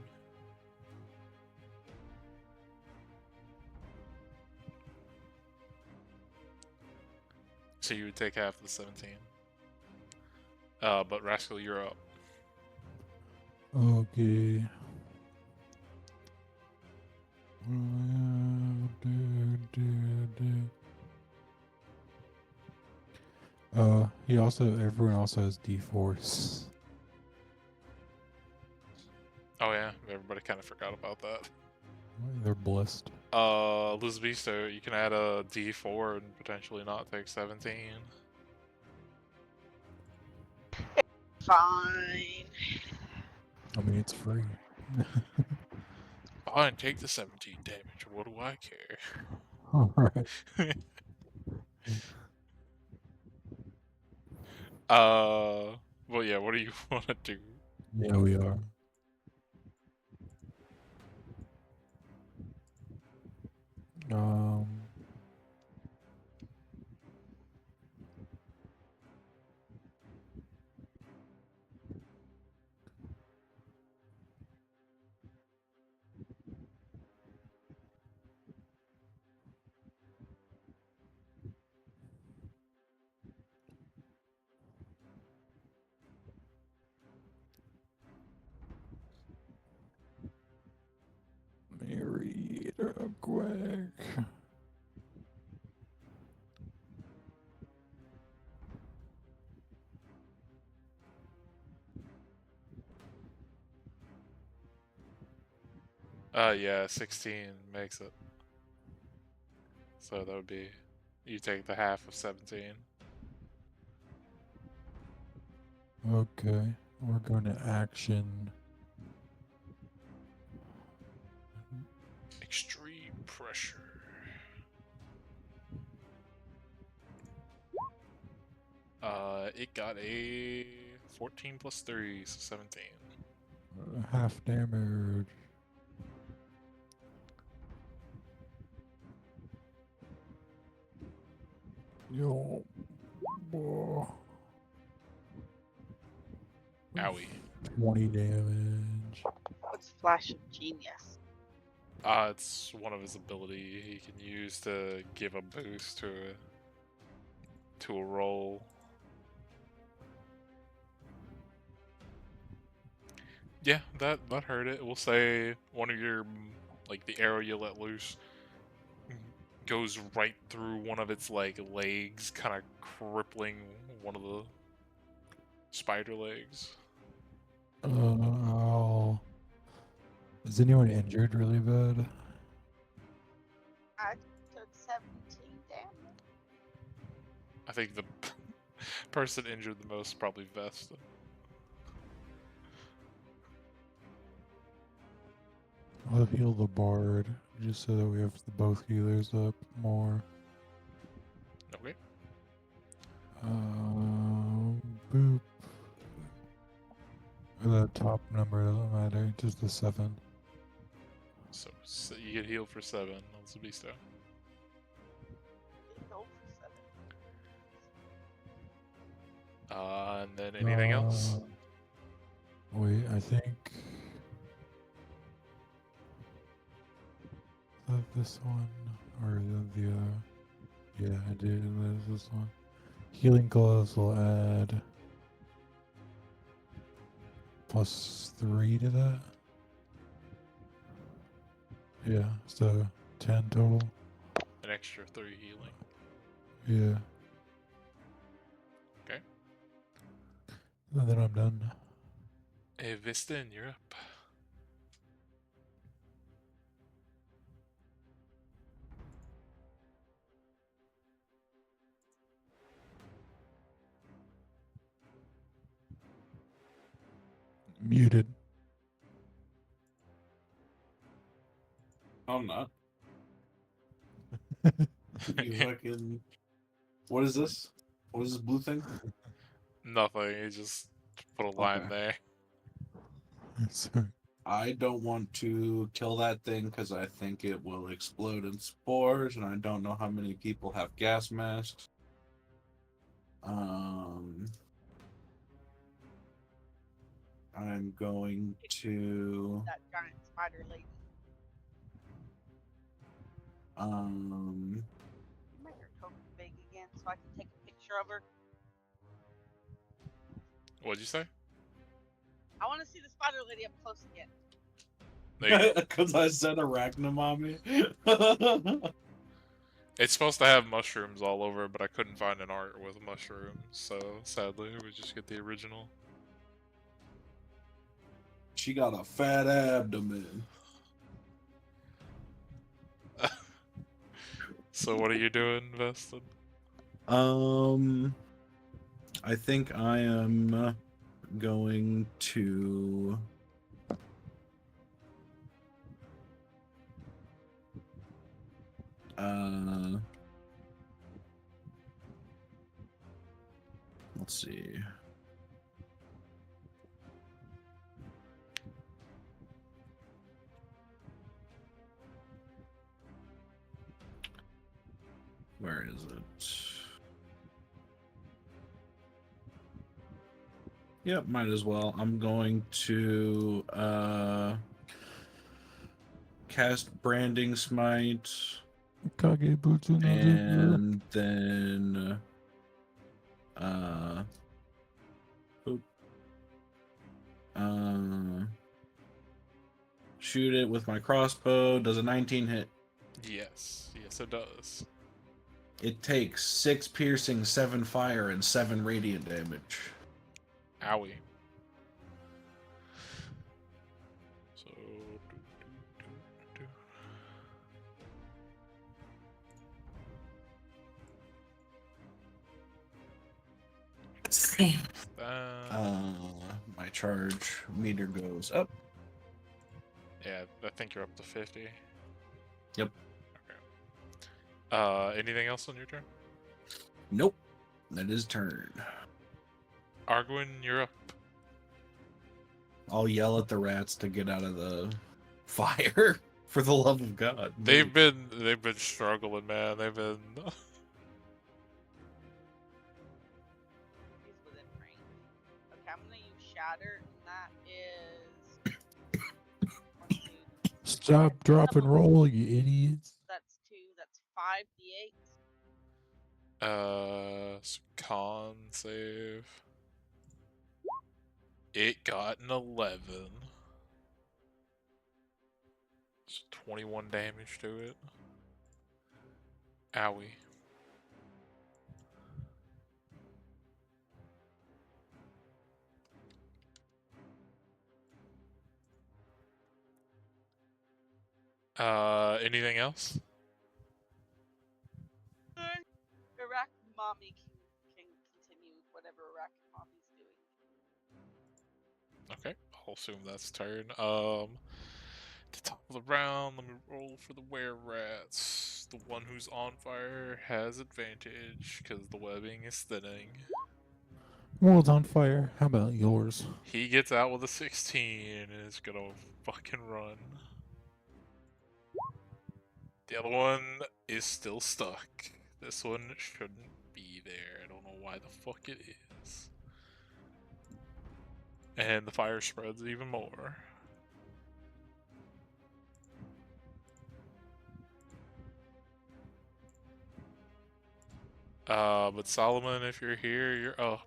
So you would take half the 17. But Rascal, you're up. Okay. Alright. Everyone also has D-Force. Oh yeah, everybody kind of forgot about that. They're blessed. Elizabeth, you can add a D4 and potentially not take 17. Fine. I mean, it's free. Fine, take the 17 damage. What do I care? Alright. Well, yeah. What do you want to do? Yeah, we are. Um, let me read real quick. Yeah, 16 makes it. So that would be, you take the half of 17. Okay, we're going to action. Extreme pressure. It got a 14 plus 3, so 17. Half damage. Yo. Whoa. Owie. 20 damage. What's Flash of Genius? It's one of his ability he can use to give a boost to a roll. Yeah, that hurt it. We'll say one of your, like, the arrow you let loose goes right through one of its, like, legs, kind of crippling one of the spider legs. Oh. Is anyone injured really bad? I took 17 damage. I think the person injured the most is probably Vesta. I'll heal the bard just so that we have both healers up more. Okay. Boop. The top number doesn't matter, just the 7. So you get healed for 7 on Zabisto. Heal for 7. And then anything else? Wait, I think that this one or the yeah, I did. That is this one. Healing gloves will add +3 to that. Yeah, so 10 total. An extra 3 healing. Yeah. Okay. And then I'm done. Hey, Vista, and you're up. Muted. I'm not. You fucking. What is this? What is this blue thing? Nothing. You just put a line Okay. there. Sorry. I don't want to kill that thing because I think it will explode in spores, and I don't know how many people have gas masks. I'm going to That giant spider lady. Make her token big again so I can take a picture of her. What'd you say? I want to see the spider lady up close again. There you go. because I said arachnamommy. It's supposed to have mushrooms all over, but I couldn't find an art with mushrooms, so sadly we just get the original. She got a fat abdomen. So what are you doing, Vested? I think I am going to let's see. Where is it? Yep, might as well. I'm going to cast Branding Smite, Kage Butsu no Jutsu. and then oop, shoot it with my crossbow. Does a 19 hit? Yes, yes it does. It takes 6 piercing, 7 fire, and 7 radiant damage. Owie. So My charge meter goes up. yeah, I think you're up to 50. Yep. Okay. Anything else on your turn? Nope. That is turn. Arguin, you're up. I'll yell at the rats to get out of the fire. For the love of God. They've been struggling, man. They've been He's within range. Okay, I'm gonna use Shatter, and that is. Let's see. Stop, drop, and roll, you idiots. That's 2. That's 5d8. so con save. It got an 11. So 21 damage to it. Owie. Anything else? Iraq Mommy can continue whatever Iraq Mommy's doing. Okay, I'll assume that's turn. The top of the round, let me roll for the were-rats. The one who's on fire has advantage because the webbing is thinning. World's on fire. How about yours? He gets out with a 16 and is gonna fucking run. The other one is still stuck. This one shouldn't be there. I don't know why the fuck it is. And the fire spreads even more. But Solomon, if you're here, you're up.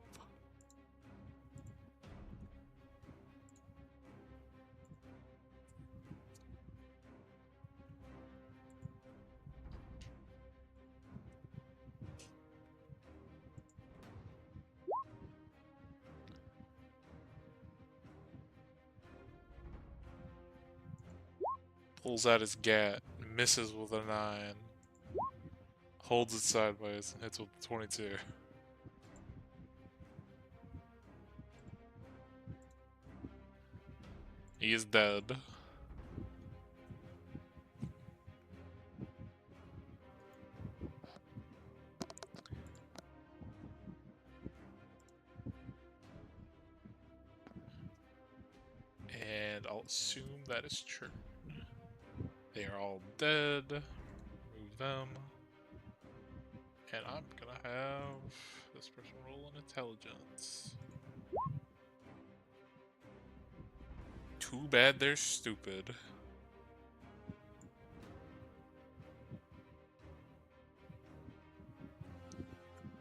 Pulls out his gat, misses with a 9. Holds it sideways and hits with a 22. He is dead. And I'll assume that is true. They are all dead. Remove them. And I'm gonna have this person roll an intelligence. Too bad they're stupid.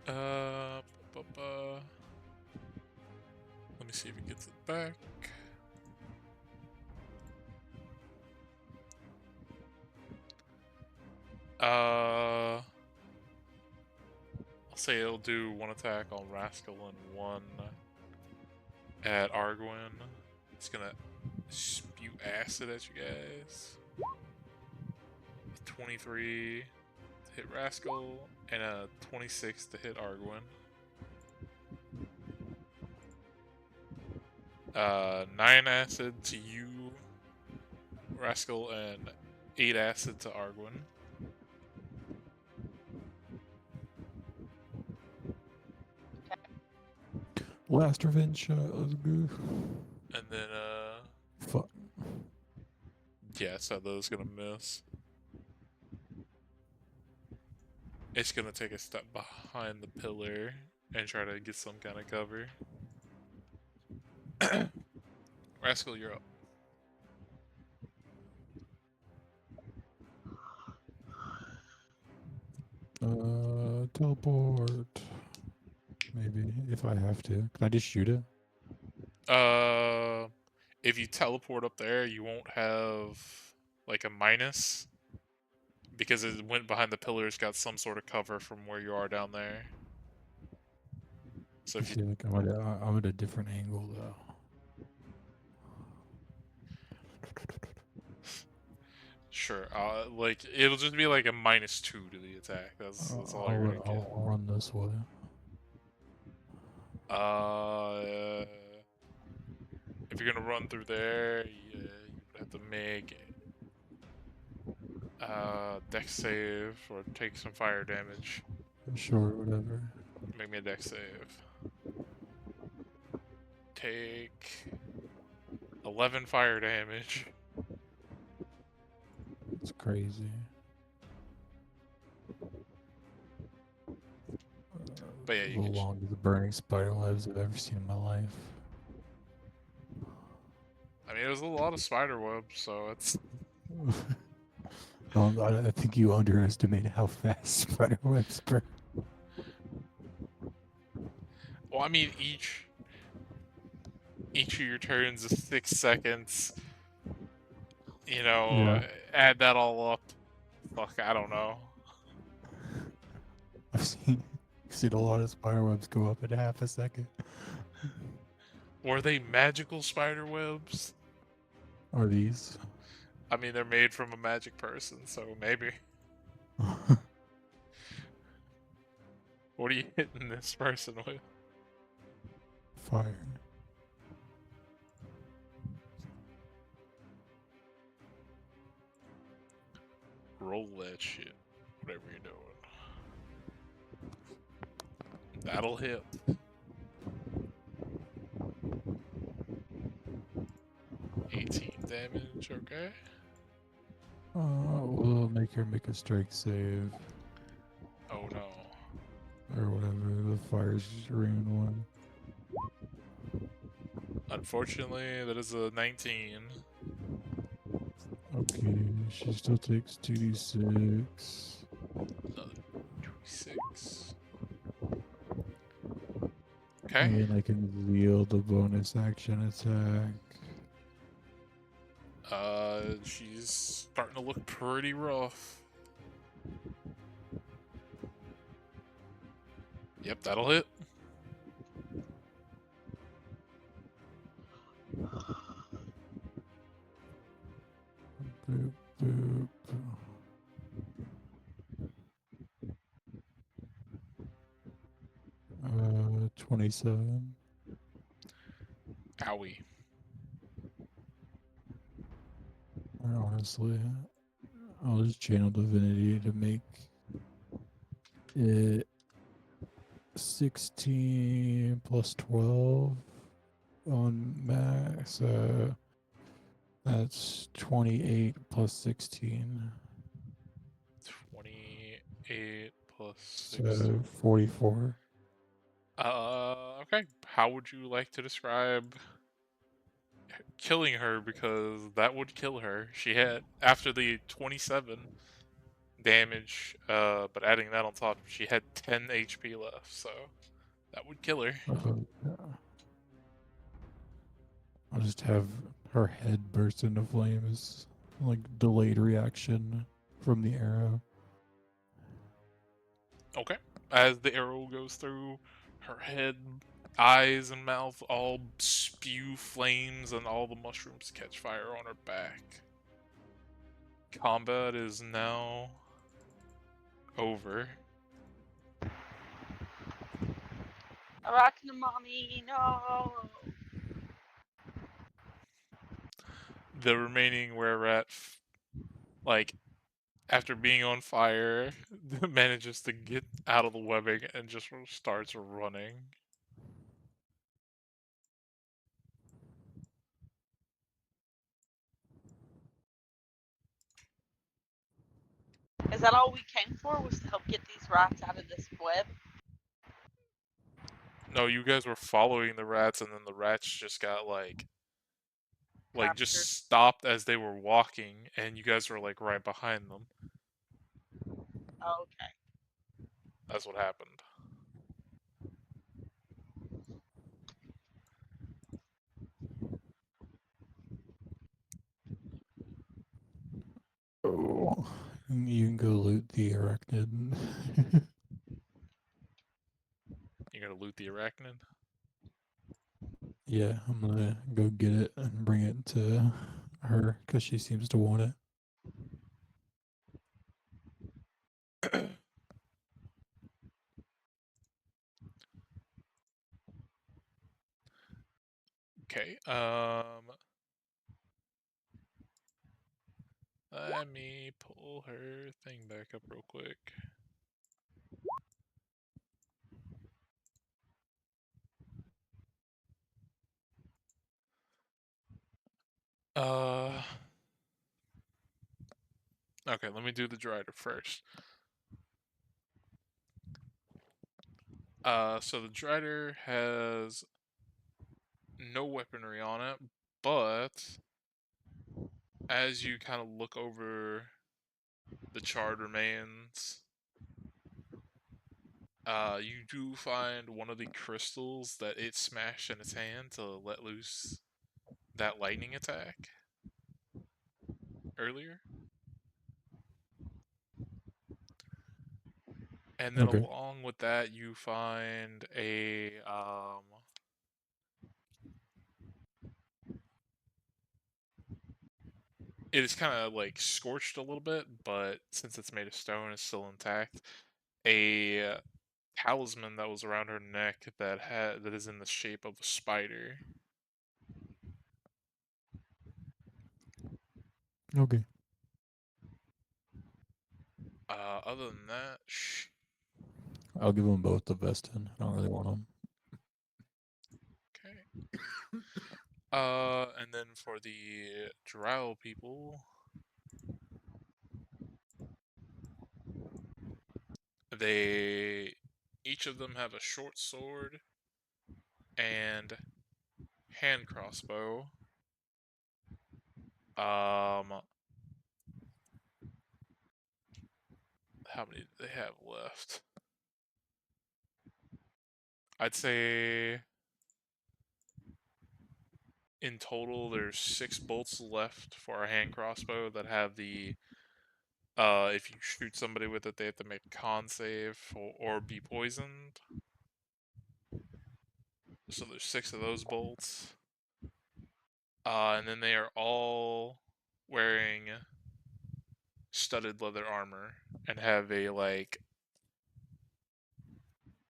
Let me see if he gets it back. say it'll do 1 attack on Rascal and 1 at Arguin. It's gonna spew acid at you guys. 23 to hit Rascal and a 26 to hit Arguin. 9 acid to you, Rascal, and 8 acid to Arguin. Last revenge shot. Let's go. And then, Fuck. yeah, so those gonna miss. It's gonna take a step behind the pillar and try to get some kind of cover. Rascal, you're up. Teleport. Maybe if I have to. Can I just shoot it? If you teleport up there, you won't have like a minus because it went behind the pillars, got some sort of cover from where you are down there. So I if you feel like I'm at a different angle though. sure, like it'll just be like a -2 to the attack. That's all you're gonna get. I'll run this way. If you're gonna run through there, you have to make dex save or take some fire damage. Sure, whatever. Make me a dex save. Take 11 fire damage. It's crazy. But yeah, you The can longest burning spider webs I've ever seen in my life. I mean, it was a lot of spider webs, so it's. I think you underestimate how fast spider webs burn. Well, I mean, each of your turns is 6 seconds. You know, Yeah. add that all up. Fuck, I don't know. I've seen a lot of spider webs go up in half a second. Were they magical spider webs? Are these? I mean, they're made from a magic person, so maybe. What are you hitting this person with? Fire. Roll that shit. Whatever you're doing. That'll hit. Damage, okay. We'll make her make a strike save. Oh no. Or whatever, the fire's ruined one. Unfortunately, that is a 19. Okay, she still takes 2d6. Another 26. Okay. And I can wield a bonus action attack. She's starting to look pretty rough. Yep, that'll hit. Boop, boop. 27. Owie. Honestly, I'll just channel divinity to make it 16 plus 12 on max. That's 28 plus 16. 28 plus 6. So 44. Okay. How would you like to describe killing her? Because that would kill her. She had, after the 27 damage, but adding that on top, she had 10 HP left, so that would kill her. Yeah. I'll just have her head burst into flames, like delayed reaction from the arrow. Okay. as the arrow goes through her head, eyes and mouth all spew flames, and all the mushrooms catch fire on her back. Combat is now over. Arachna mommy, no. The remaining were rat, like, after being on fire, manages to get out of the webbing and just starts running. Is that all we came for? Was to help get these rats out of this web? No, you guys were following the rats, and then the rats just got Captured. just stopped as they were walking, and you guys were like right behind them. Okay. That's what happened. Oh, you can go loot the arachnid. You're gonna loot the arachnid? Yeah, I'm gonna go get it and bring it to her because she seems to want it. Okay, let me pull her thing back up real quick. Okay, let me do the Drider first. So the Drider has no weaponry on it, but as you kind of look over the charred remains, you do find one of the crystals that it smashed in its hand to let loose that lightning attack earlier. And then Okay. along with that, you find a it is kind of like scorched a little bit, but since it's made of stone, it's still intact. A talisman that was around her neck that is in the shape of a spider. Okay. Other than that, I'll give them both the vest in. I don't really want them. okay. And then for the drow people, they each of them have a short sword and hand crossbow. How many do they have left? I'd say in total there's 6 bolts left for a hand crossbow that have the if you shoot somebody with it, they have to make a con save or be poisoned. So there's 6 of those bolts. And then they are all wearing studded leather armor and have a like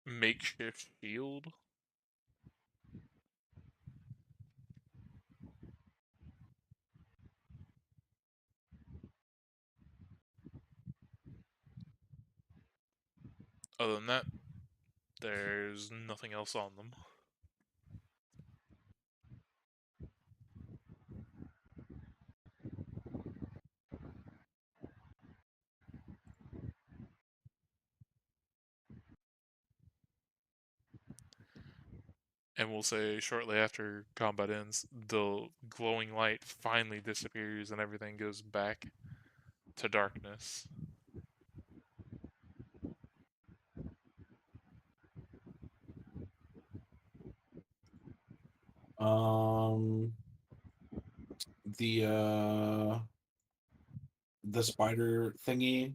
makeshift shield. Other than that, there's nothing else on them. And we'll say shortly after combat ends, the glowing light finally disappears and everything goes back to darkness. Um, the spider thingy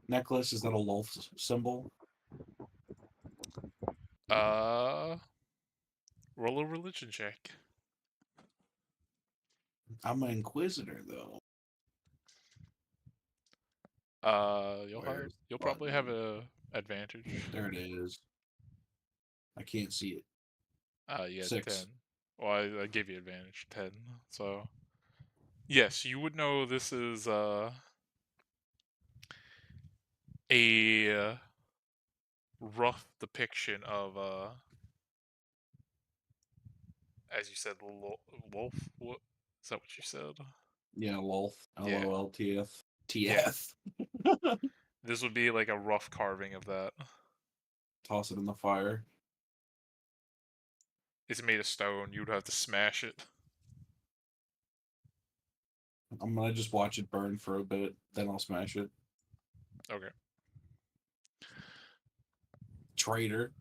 necklace, is that a wolf symbol? Roll a religion check. I'm an inquisitor though. You'll Where's probably have button? a advantage. There it is. I can't see it. You had 10. 6. Well, I gave you advantage 10. So, yes, you would know this is a rough depiction of as you said, wolf. What is that? What you said? Yeah, LOLF. Yeah. LOLTF. Yeah. TF. This would be like a rough carving of that. Toss it in the fire. It's made of stone. You would have to smash it. I'm gonna just watch it burn for a bit, then I'll smash it. Okay. Traitor.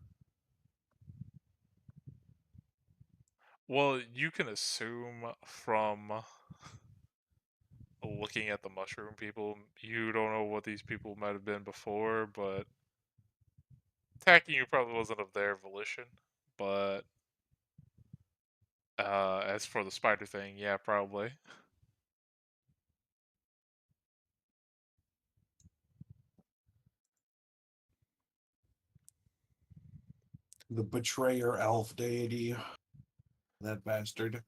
Well, you can assume from looking at the mushroom people, you don't know what these people might have been before, but attacking you probably wasn't of their volition. But as for the spider thing, yeah, probably. The betrayer elf deity. That bastard.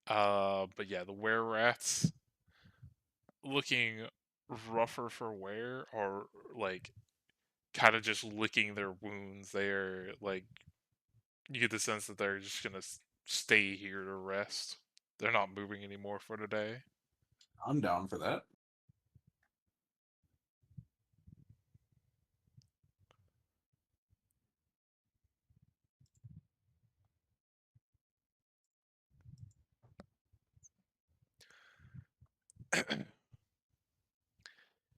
But yeah, the were rats looking rougher for wear, or like kind of just licking their wounds. They're like, you get the sense that they're just gonna stay here to rest. They're not moving anymore for today. I'm down for that.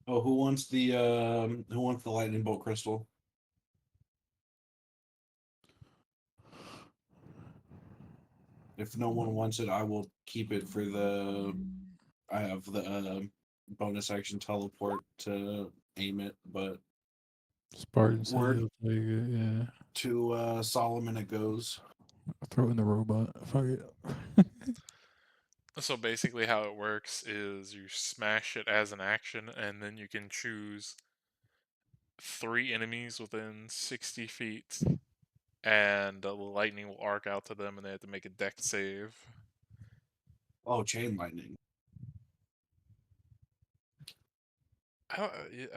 Oh, who wants the lightning bolt crystal? If no one wants it, I will keep it for the. I have the bonus action teleport to aim it, but Spartan said word he'll take it, yeah. to Solomon it goes. Throw it in the robot. Fuck it. So basically, how it works is you smash it as an action, and then you can choose 3 enemies within 60 feet, and the lightning will arc out to them, and they have to make a dex save. Oh, chain lightning. I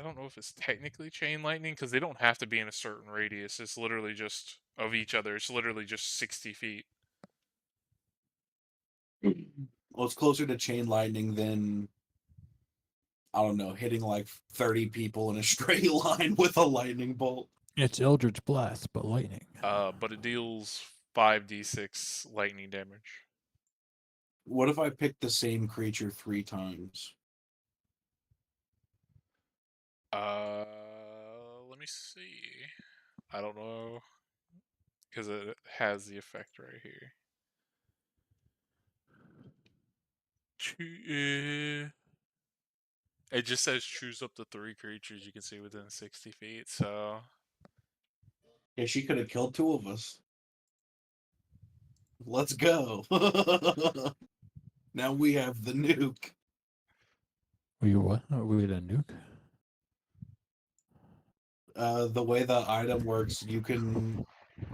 don't know if it's technically chain lightning because they don't have to be in a certain radius. It's literally just of each other. It's literally just 60 feet. Well, it's closer to chain lightning than I don't know, hitting like 30 people in a straight line with a lightning bolt. It's Eldritch Blast, but lightning. But it deals 5d6 lightning damage. What if I pick the same creature 3 times? Let me see. I don't know because it has the effect right here. It just says choose up to 3 creatures you can see within 60 feet. So Yeah, she could have killed 2 of us. Let's go. Now we have the nuke. We what? We had a nuke? The way the item works, you can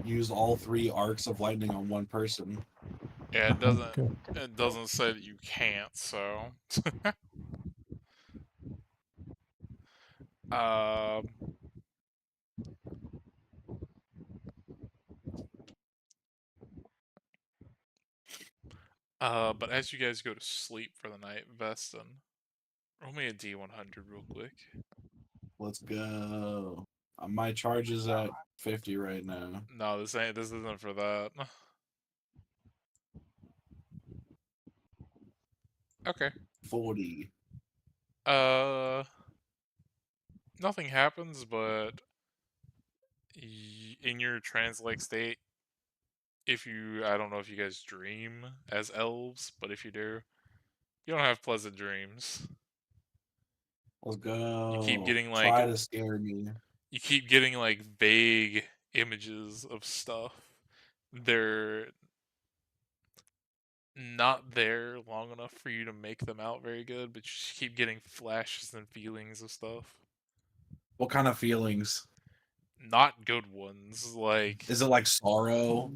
use all 3 arcs of lightning on one person. yeah, Okay. it doesn't say that you can't. So um. But as you guys go to sleep for the night, Veston, roll me a D100 real quick. Let's go. My charge is at 50 right now. No, this isn't for that. Okay. 40. Nothing happens, but in your trance-like state, I don't know if you guys dream as elves, but if you do, you don't have pleasant dreams. Let's go. You keep getting Try to scare me. you keep getting like vague images of stuff. They're not there long enough for you to make them out very good, but you just keep getting flashes and feelings of stuff. What kind of feelings? Not good ones, like Is it like sorrow?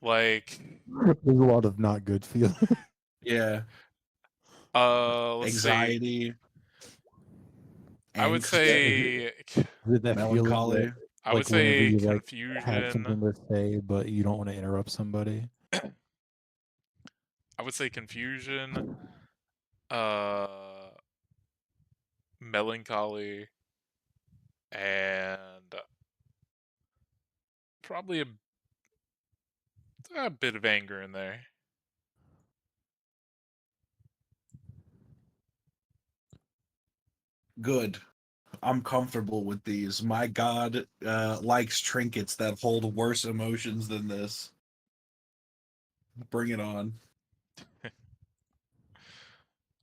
like There's a lot of not good feelings. Yeah. let's say Anxiety. I would Angst. say Is it that feeling Melancholy. that, I would like, whenever say you like have confusion. something to say, but you don't want to interrupt somebody? I would say confusion, uh melancholy, and probably a bit of anger in there. Good. I'm comfortable with these. My god likes trinkets that hold worse emotions than this. Bring it on.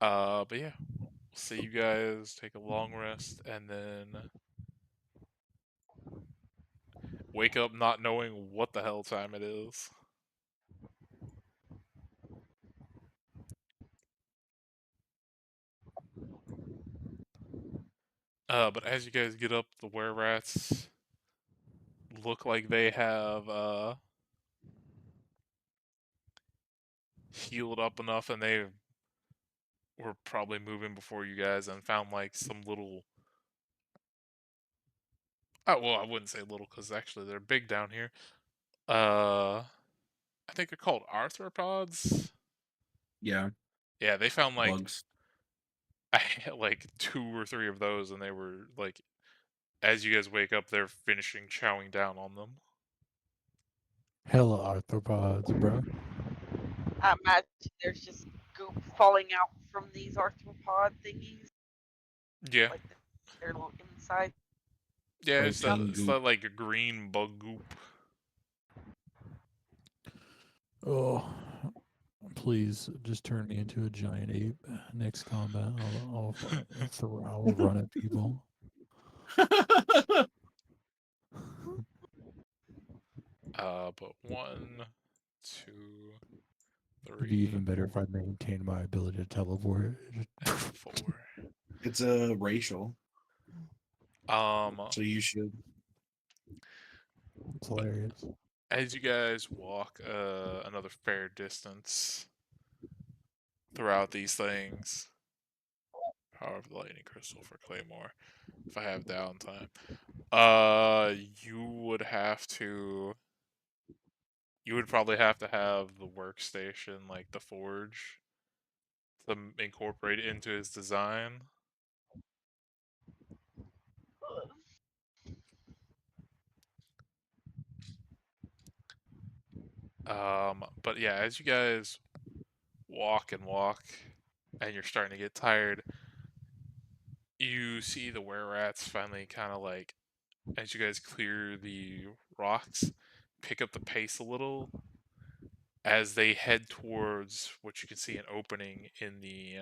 But yeah, we'll see you guys take a long rest and then wake up not knowing what the hell time it is. But as you guys get up, the were-rats look like they have healed up enough, and they were probably moving before you guys and found like some little. Oh well, I wouldn't say little because actually they're big down here. I think they're called arthropods. Yeah. Yeah, they found like Bugs. like 2 or 3 of those, and they were like, as you guys wake up, they're finishing chowing down on them. Hella arthropods, bro. I imagine there's just goop falling out from these arthropod thingies, Yeah, like their little inside. yeah, Protein it's goop. that like a green bug goop. Oh, please just turn me into a giant ape. Next combat, I'll run at people. But 1, 2, It'd be 3, even better if I maintained my ability to teleport. and 4. It's a racial, Um, so you should. It's hilarious. as you guys walk another fair distance throughout these things, power of the lightning crystal for Claymore. If I have downtime, you would have to. You would probably have to have the workstation, like the forge, to incorporate it into his design. But yeah, as you guys walk and walk, and you're starting to get tired, you see the were-rats finally kind of like, as you guys clear the rocks, pick up the pace a little as they head towards what you can see an opening in the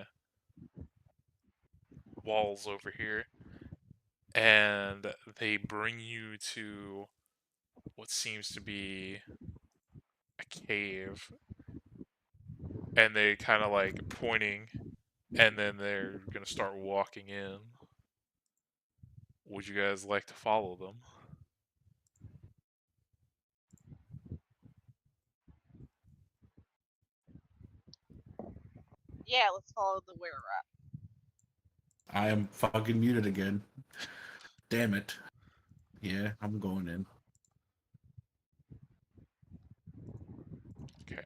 walls over here, and they bring you to what seems to be a cave, and they kind of like pointing, and then they're gonna start walking in. Would you guys like to follow them? Yeah, let's follow the were rat. I am fucking muted again. Damn it. Yeah, I'm going in. Okay,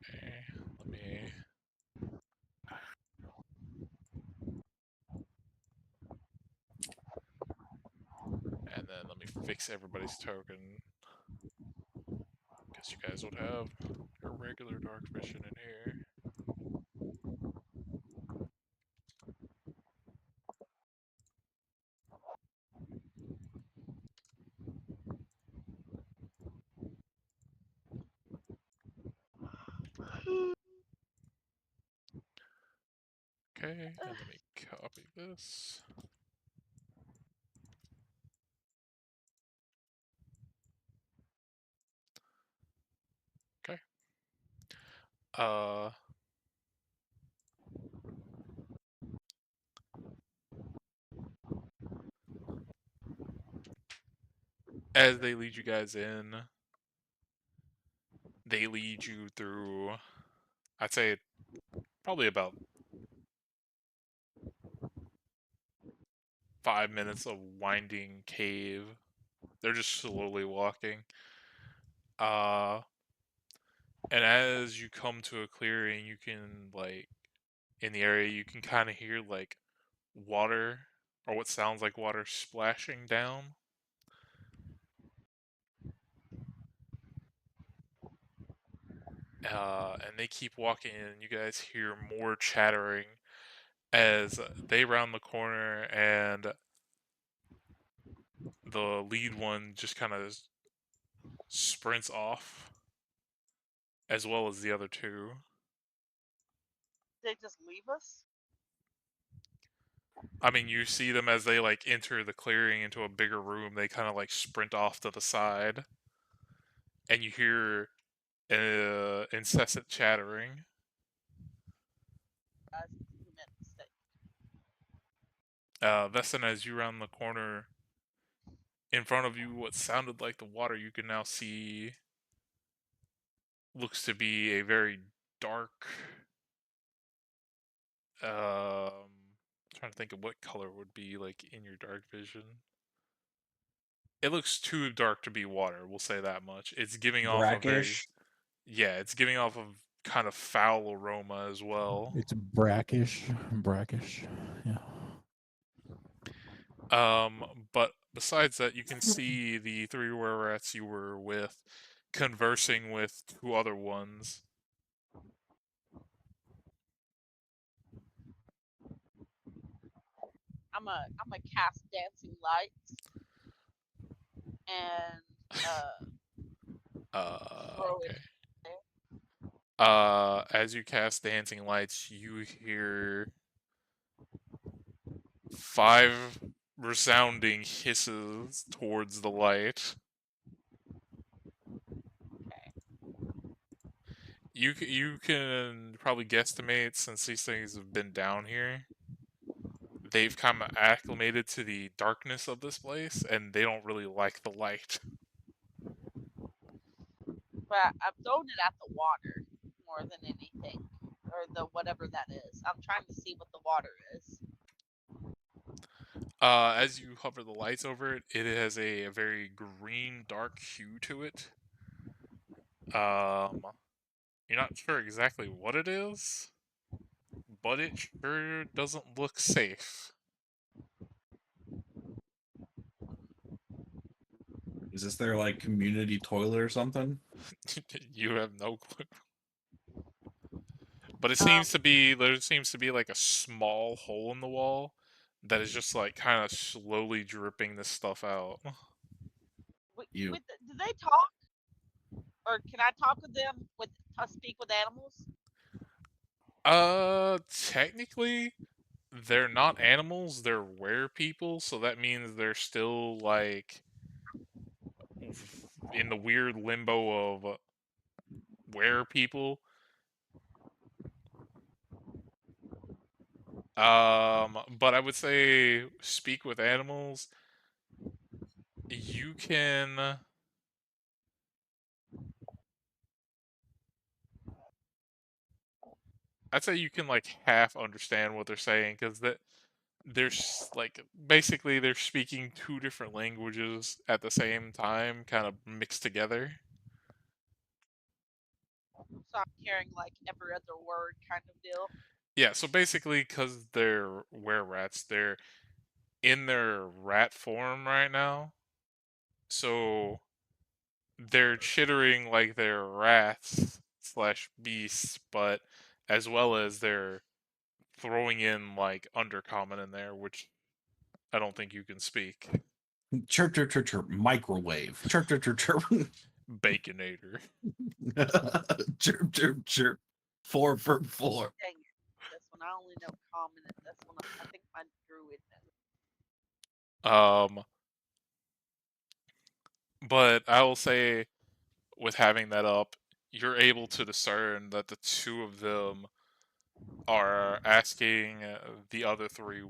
let me. And then let me fix everybody's token. Guess you guys would have your regular dark vision in here. Okay, and let me copy this. Okay. As they lead you guys in, they lead you through, I'd say, probably about 5 minutes of winding cave. They're just slowly walking. And as you come to a clearing, you can, like, in the area, you can kind of hear, like, water, or what sounds like water splashing down. And they keep walking, and you guys hear more chattering as they round the corner, and the lead one just kind of sprints off, as well as the other two. They just leave us? I mean, you see them as they like enter the clearing into a bigger room. They kind of like sprint off to the side, and you hear incessant chattering. Guys, we made a mistake. Vesson, as you round the corner, in front of you, what sounded like the water, you can now see looks to be a very dark. Trying to think of what color would be like in your dark vision. It looks too dark to be water. We'll say that much. It's giving off a very it's giving off a kind of foul aroma as well. It's brackish. Yeah. But besides that, you can see the 3 were-rats you were with conversing with 2 other ones. I'm a cast dancing lights and throw Okay. it there. As you cast dancing lights, you hear 5 resounding hisses towards the light. Okay. You can probably guesstimate, since these things have been down here, they've kind of acclimated to the darkness of this place, and they don't really like the light. But I've thrown it at the water more than anything, or the whatever that is. I'm trying to see what the water is. As you hover the lights over it, it has a very green, dark hue to it. You're not sure exactly what it is, but it sure doesn't look safe. Is this their like community toilet or something? You have no clue. But it seems to be, there seems to be like a small hole in the wall that is just like kind of slowly dripping this stuff out. You. Do they talk? Or can I talk with them? Speak with animals? Technically, they're not animals, they're were-people, so that means they're still like in the weird limbo of were-people. But I would say speak with animals. You can. I'd say you can like half understand what they're saying, because there's like basically they're speaking 2 different languages at the same time, kind of mixed together. So I'm hearing like every other word kind of deal. Yeah, so basically, because they're were-rats, they're in their rat form right now. So they're chittering like they're rats slash beasts, but as well as they're throwing in like undercommon in there, which I don't think you can speak. Chirp, chirp, chirp, chirp. Microwave. Chirp, chirp, chirp, chirp. Baconator. Chirp, chirp, chirp. 4 for 4. Dang it. This one. I only know common, and that's one. I think my druid knows. But I will say, with having that up, you're able to discern that the two of them are asking the other three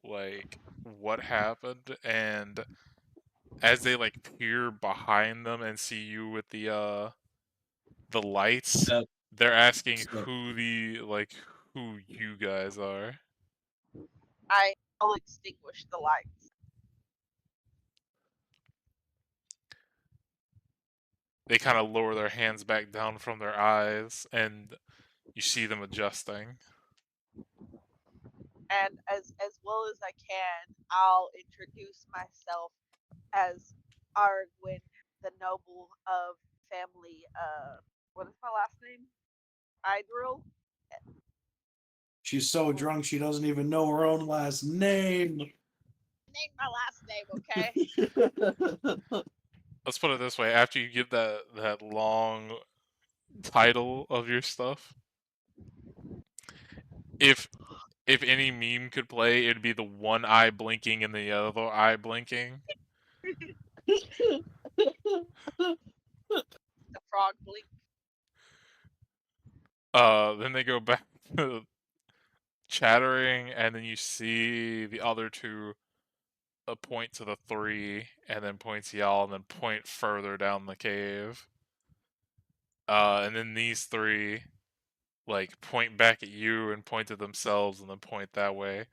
like what happened, and as they like peer behind them and see you with the lights, Yep. they're asking So- who you guys are. I'll extinguish the lights. They kind of lower their hands back down from their eyes, and you see them adjusting. And as well as I can, I'll introduce myself as Argwin, the noble of family. What is my last name? Idril. She's so drunk she doesn't even know her own last name. Name my last name, okay? Let's put it this way: after you give that long title of your stuff, if any meme could play, it'd be the one eye blinking and the other eye blinking. The frog blink. Then they go back to chattering, and then you see the other two point to the three, and then point to y'all, and then point further down the cave. And then these three like point back at you and point to themselves, and then point that way,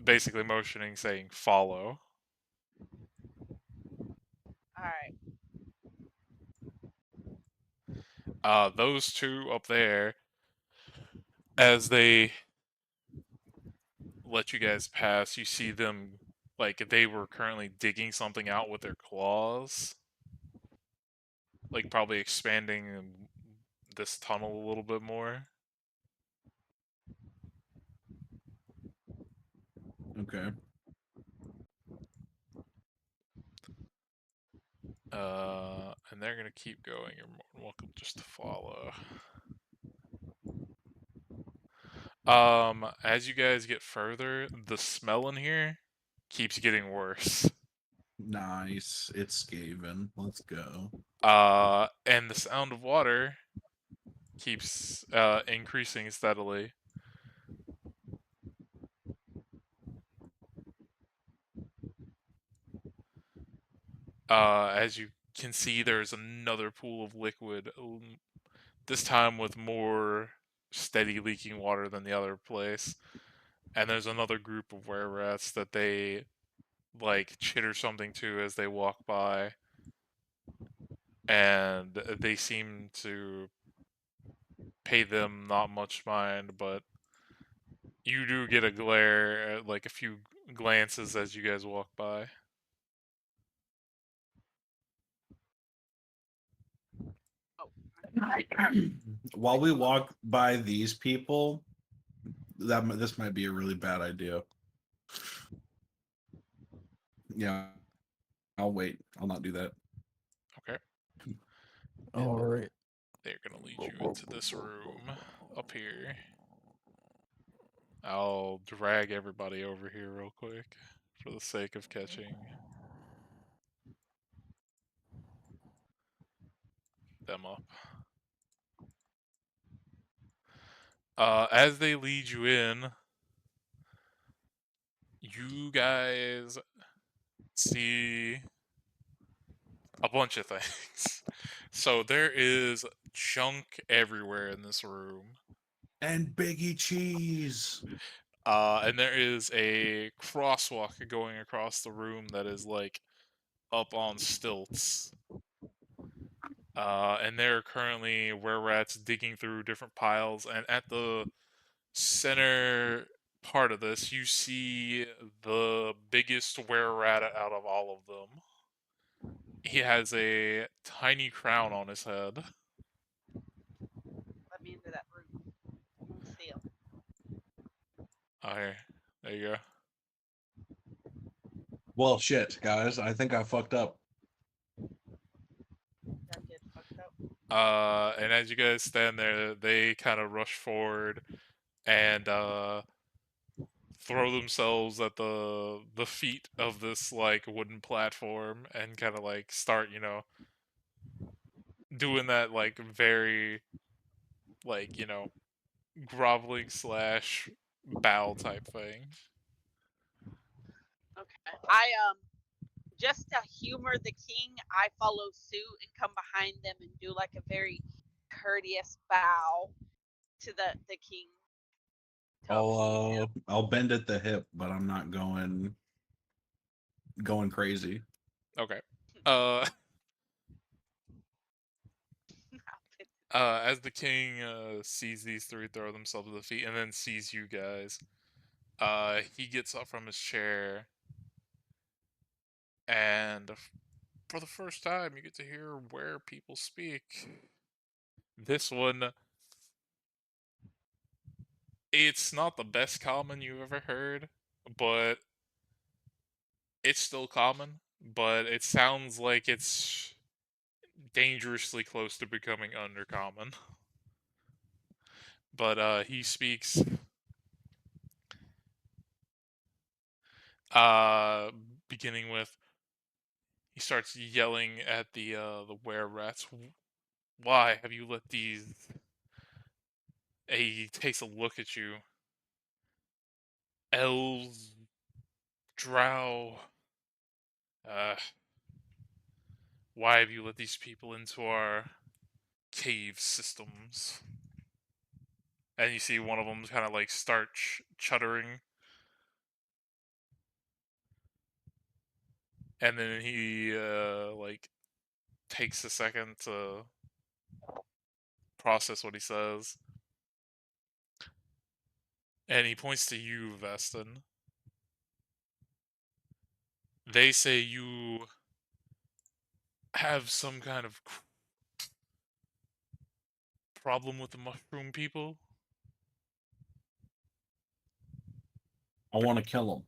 basically motioning, saying follow. Alright. Those two up there, as they let you guys pass, you see them like they were currently digging something out with their claws, like probably expanding this tunnel a little bit more. Okay. And they're gonna keep going. You're more than welcome just to follow. As you guys get further, the smell in here keeps getting worse. Nice. It's Skaven. Let's go. And the sound of water keeps increasing steadily. As you can see, there's another pool of liquid, this time with more steady leaking water than the other place. And there's another group of were-rats that they like chitter something to as they walk by, and they seem to pay them not much mind, but you do get a glare, like a few glances as you guys walk by. While we walk by these people, this might be a really bad idea. Yeah, I'll wait. I'll not do that. Okay. All right. They're gonna lead you into this room up here. I'll drag everybody over here real quick for the sake of catching them up. As they lead you in, you guys see a bunch of things. So there is junk everywhere in this room. And Biggie Cheese. And there is a crosswalk going across the room that is like up on stilts. And there are currently were-rats digging through different piles, and at the center part of this, you see the biggest were-rat out of all of them. He has a tiny crown on his head. Let me into that room. Let me see him. Okay, there you go. Well, shit, guys. I think I fucked up. That kid fucked up. And as you guys stand there, they kind of rush forward, and throw themselves at the feet of this like wooden platform and kind of like start, doing that like very like, groveling slash bow type thing. Okay. I just to humor the king, I follow suit and come behind them and do like a very courteous bow to the king. to appease him. I'll bend at the hip, but I'm not going crazy. Okay. As the king sees these three throw themselves at the feet and then sees you guys, he gets up from his chair, and for the first time, you get to hear where people speak. This one, it's not the best common you've ever heard, but it's still common. But it sounds like it's dangerously close to becoming undercommon. But he speaks. Uh, Beginning with, he starts yelling at the were rats. Why have you let these? He takes a look at you. Elves, drow. Uh, why have you let these people into our cave systems? And you see one of them kind of like start chuttering, and then he like takes a second to process what he says, and he points to you, Veston. They say you have some kind of problem with the mushroom people. I want to kill them,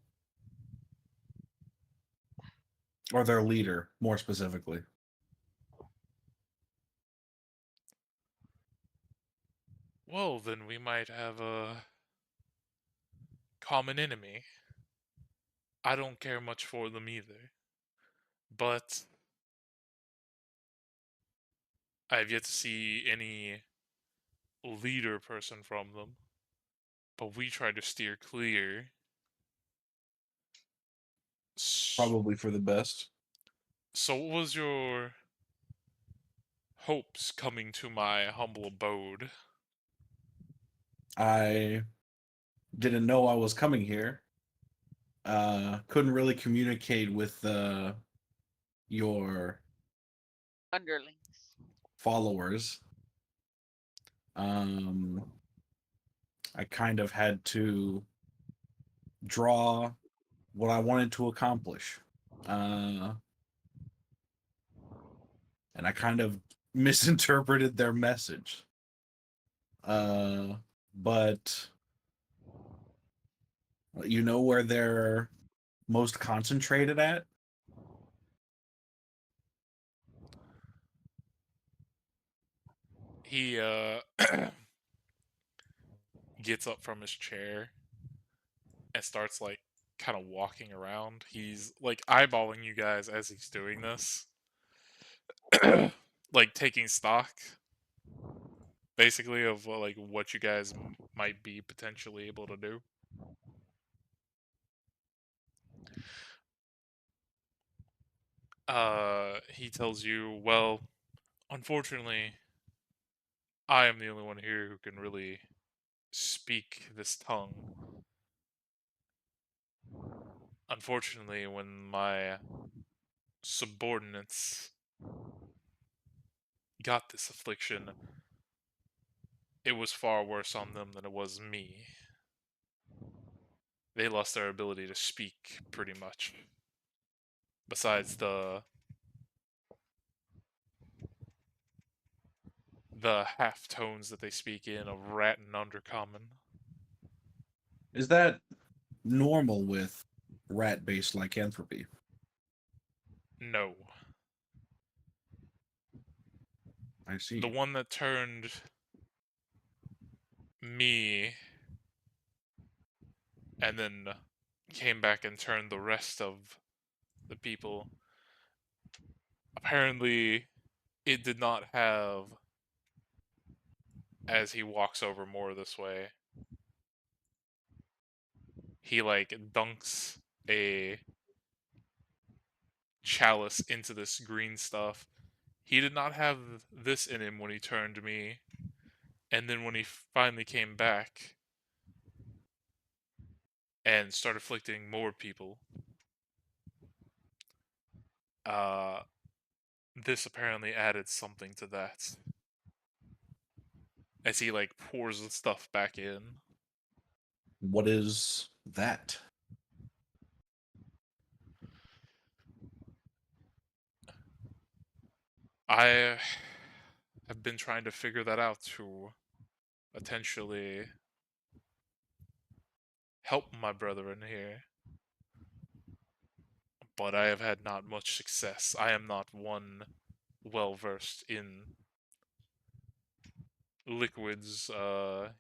or their leader, more specifically. Well, then we might have a common enemy. I don't care much for them either. But I have yet to see any leader person from them. But we try to steer clear. Probably for the best. So, what was your hopes coming to my humble abode? I didn't know I was coming here. Couldn't really communicate with your Underlings. followers. I kind of had to draw what I wanted to accomplish. And I kind of misinterpreted their message. But you know where they're most concentrated at? He gets up from his chair and starts like kind of walking around. He's like eyeballing you guys as he's doing this. Like taking stock basically of like what you guys might be potentially able to do. He tells you, well, unfortunately, I am the only one here who can really speak this tongue. Unfortunately, when my subordinates got this affliction, it was far worse on them than it was me. They lost their ability to speak, pretty much. Besides the half tones that they speak in of rat and undercommon. Is that normal with rat-based lycanthropy? No. I see. The one that turned me and then came back and turned the rest of the people. Apparently, it did not have, as he walks over more this way, he like dunks a chalice into this green stuff. He did not have this in him when he turned me, and then when he finally came back and started afflicting more people, uh, this apparently added something to that. As he like pours the stuff back in. What is that? I have been trying to figure that out to potentially help my brother in here, but I have had not much success. I am not one well versed in liquids.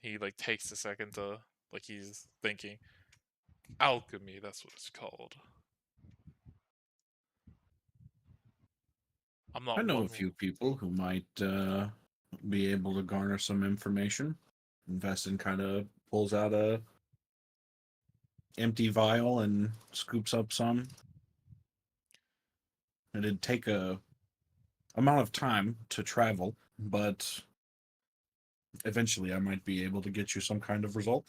He like takes a second to like he's thinking. Alchemy, that's what it's called. I'm I not know one. a few people who might be able to garner some information. Investon kind of pulls out a empty vial and scoops up some. It'd take a amount of time to travel, but eventually I might be able to get you some kind of result.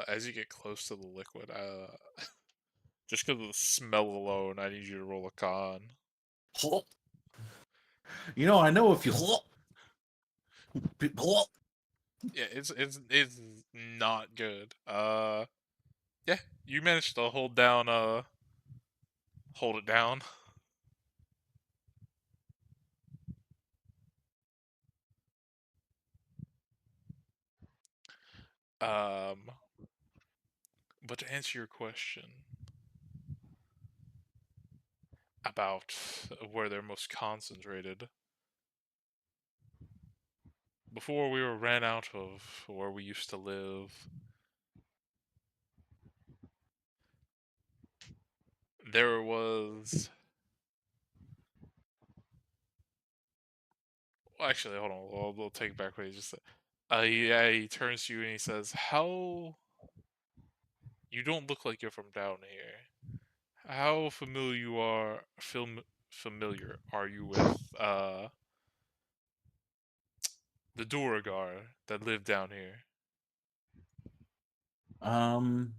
As you get close to the liquid, just because of the smell alone, I need you to roll a con. You know, I know if you Yeah, it's not good. Yeah, you managed to hold it down. Um, but to answer your question about where they're most concentrated, before we were ran out of where we used to live, there was. Well, actually, hold on. We'll take back what he just said. Yeah, he turns to you and he says, "How? You don't look like you're from down here. How familiar are you with the Duragar that live down here?" um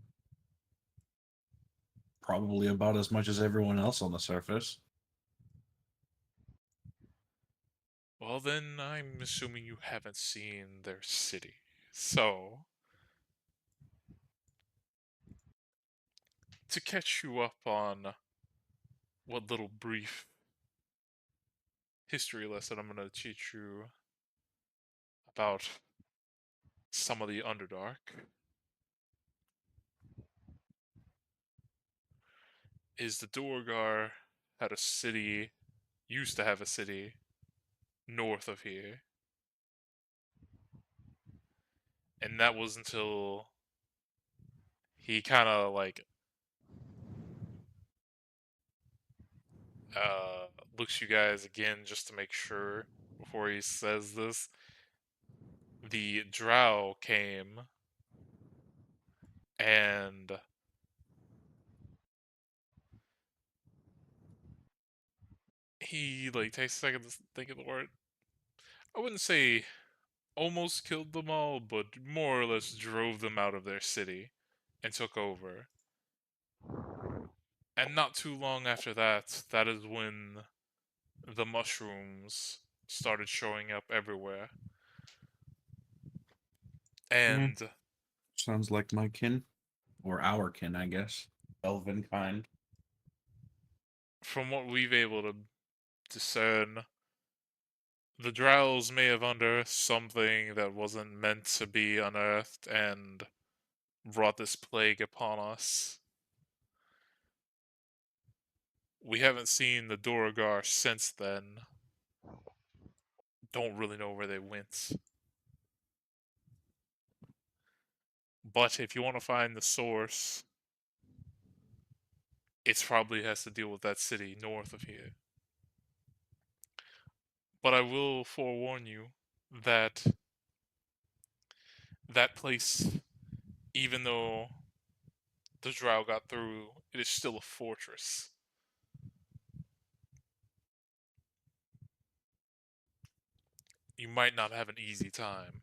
probably about as much as everyone else on the surface. Well, then I'm assuming you haven't seen their city. So, to catch you up on what little brief history lesson I'm going to teach you about some of the Underdark, is the Duergar had a city, used to have a city north of here, and that was until he kind of like uh looks you guys again just to make sure before he says this. The Drow came and he like takes a second to think of the word. I wouldn't say almost killed them all, but more or less drove them out of their city and took over. And not too long after that, that is when the mushrooms started showing up everywhere. And Sounds like my kin, or our kin, I guess. Elven kind. from what we've able to discern, the Drowls may have unearthed something that wasn't meant to be unearthed and brought this plague upon us. We haven't seen the Duragar since then. Don't really know where they went. But if you want to find the source, it probably has to deal with that city north of here. But I will forewarn you that that place, even though the drow got through, it is still a fortress. You might not have an easy time.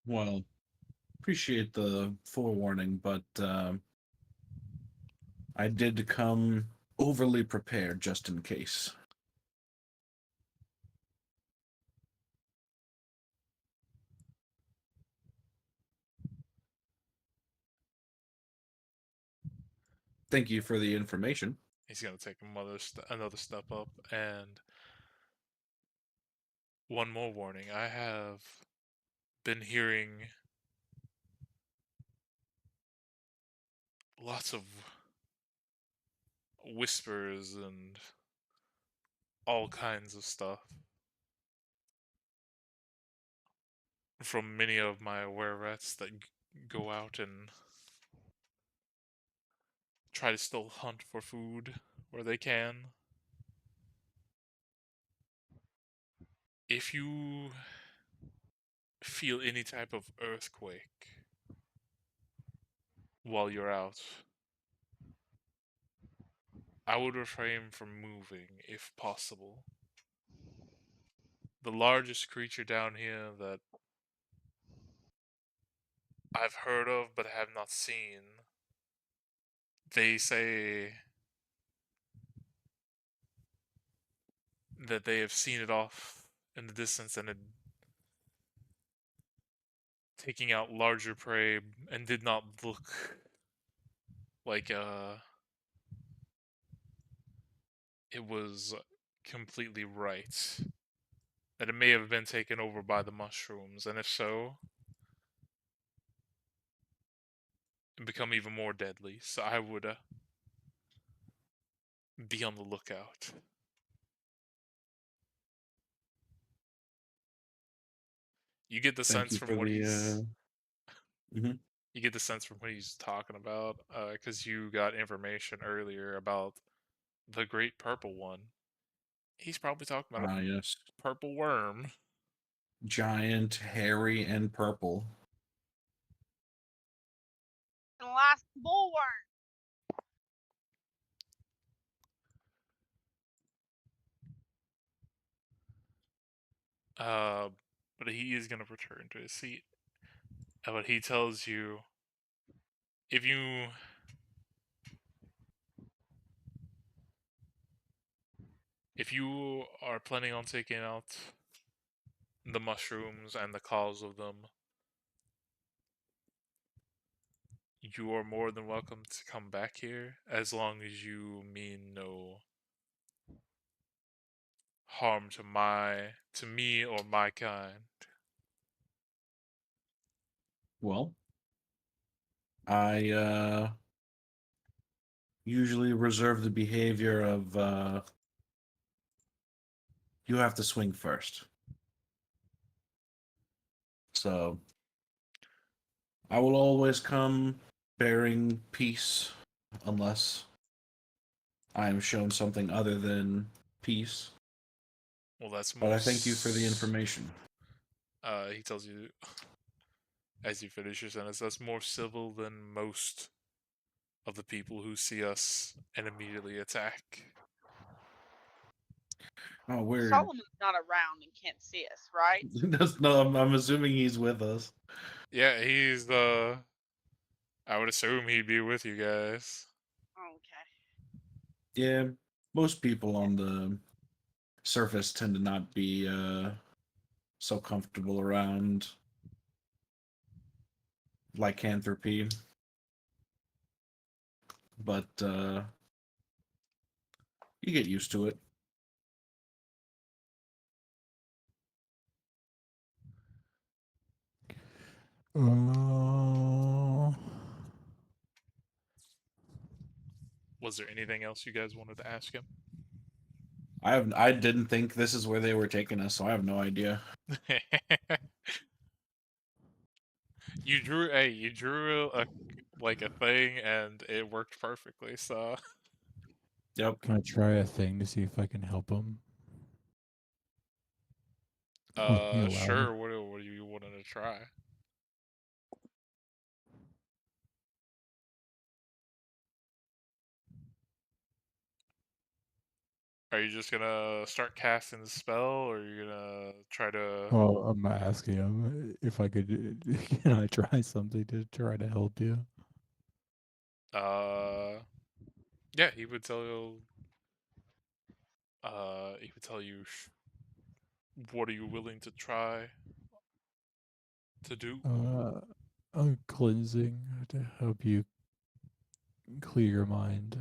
Well, appreciate the forewarning, but I did come overly prepared just in case. Thank you for the information. He's gonna take another step up, and one more warning. I have been hearing lots of whispers and all kinds of stuff from many of my were-rats that go out and try to still hunt for food where they can. If you feel any type of earthquake while you're out, I would refrain from moving if possible. The largest creature down here that I've heard of but have not seen, they say that they have seen it off in the distance and it taking out larger prey and did not look like it was completely right. That it may have been taken over by the mushrooms, and if so, it become even more deadly. So I would be on the lookout. You get the Thank sense you from for what the. he's Mhm. you get the sense from what he's talking about, because you got information earlier about the Great Purple One. He's probably talking about a Yes. purple worm. Giant, hairy, and purple. The last bullworm. Uh, but he is gonna return to his seat. But he tells you if you are planning on taking out the mushrooms and the cause of them, you are more than welcome to come back here as long as you mean no harm to me or my kind. Well, I usually reserve the behavior of you have to swing first. So I will always come bearing peace unless I am shown something other than peace. Well, that's But more. I thank you for the information. He tells you as you finish your sentence. That's more civil than most of the people who see us and immediately attack. Oh, weird. Solomon's not around and can't see us, right? No, I'm assuming he's with us. Yeah, he's the. I would assume he'd be with you guys. Okay. Yeah, most people on the surface tend to not be so comfortable around lycanthropy. But you get used to it. Was there anything else you guys wanted to ask him? I didn't think this is where they were taking us, so I have no idea. You drew a like a thing and it worked perfectly. So Yep. Can I try a thing to see if I can help him? Will he allow me? sure. What do you wanting to try? Are you just gonna start casting the spell, or are you gonna try to? Well, I'm asking him if I could. Can I try something to try to help you? Yeah, he would tell you. He would tell you. What are you willing to try to do? I'm cleansing to help you clear your mind.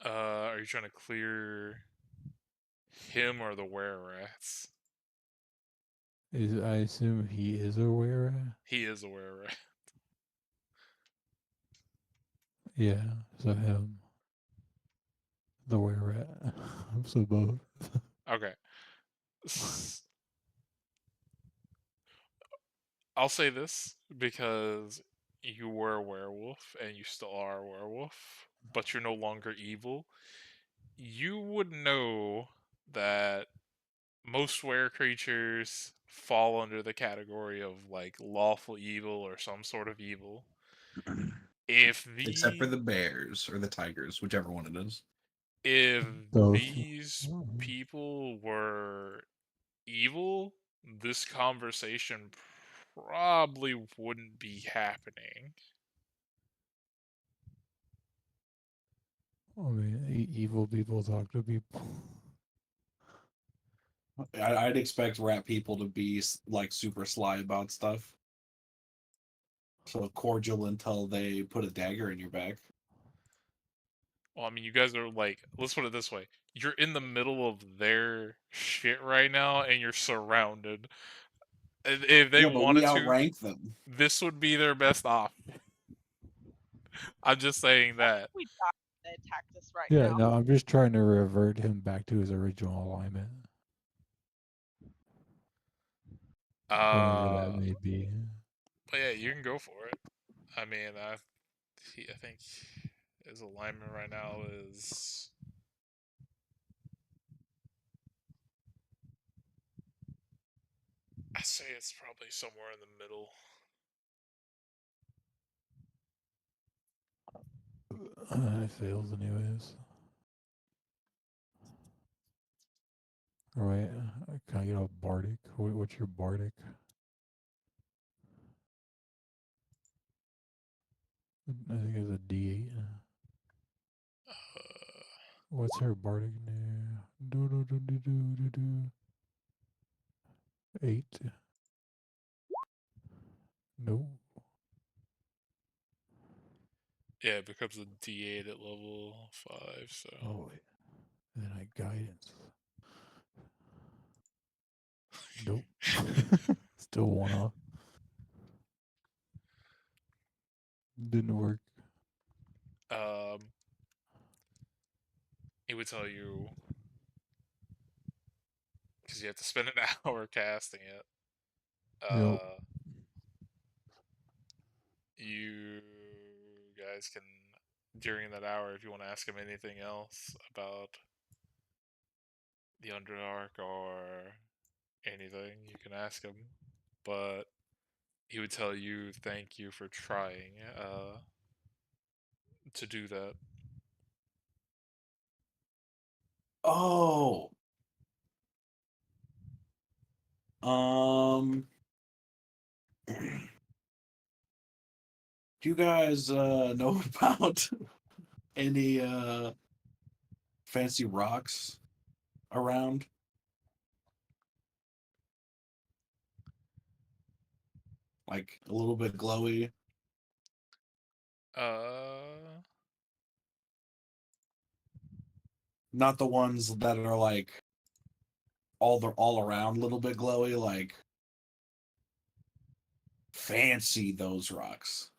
Are you trying to clear him or the were rats? I assume he is aware. He is a were rat. Yeah, so him, the were rat. So both. Okay. I'll say this because you were a werewolf and you still are a werewolf, but you're no longer evil. You would know that most were creatures fall under the category of like lawful evil or some sort of evil. If Except for the the bears or the tigers, whichever one it is. if Both. these people were evil, this conversation probably wouldn't be happening. I mean, evil people talk to people. I'd expect rat people to be like super sly about stuff. So cordial until they put a dagger in your back. Well, I mean, you guys are like, let's put it this way. You're in the middle of their shit right now and you're surrounded. If they Yeah, but we wanted to, outrank them. this would be their best option. I'm just saying that. We die if they attacked us right Yeah, now. no, I'm just trying to revert him back to his original alignment, whenever that may be. But yeah, you can go for it. I mean, I think his alignment right now is. I say it's probably somewhere in the middle. It fails anyways. Alright, can I get a bardic? What's your bardic? I think it's a D8. Uh, What's her bardic now? Do. 8. No. yeah, it becomes a D8 at level 5. So. Oh, wait. And then I guidance. Nope. Still one off. Didn't work. He would tell you because you have to spend an hour casting it. Yep. You guys can during that hour if you want to ask him anything else about the Underdark or anything, you can ask him. But he would tell you thank you for trying to do that. Oh. Do you guys know about any fancy rocks around? Like a little bit glowy? Uh, Not the ones that are like all around a little bit glowy, like fancy those rocks.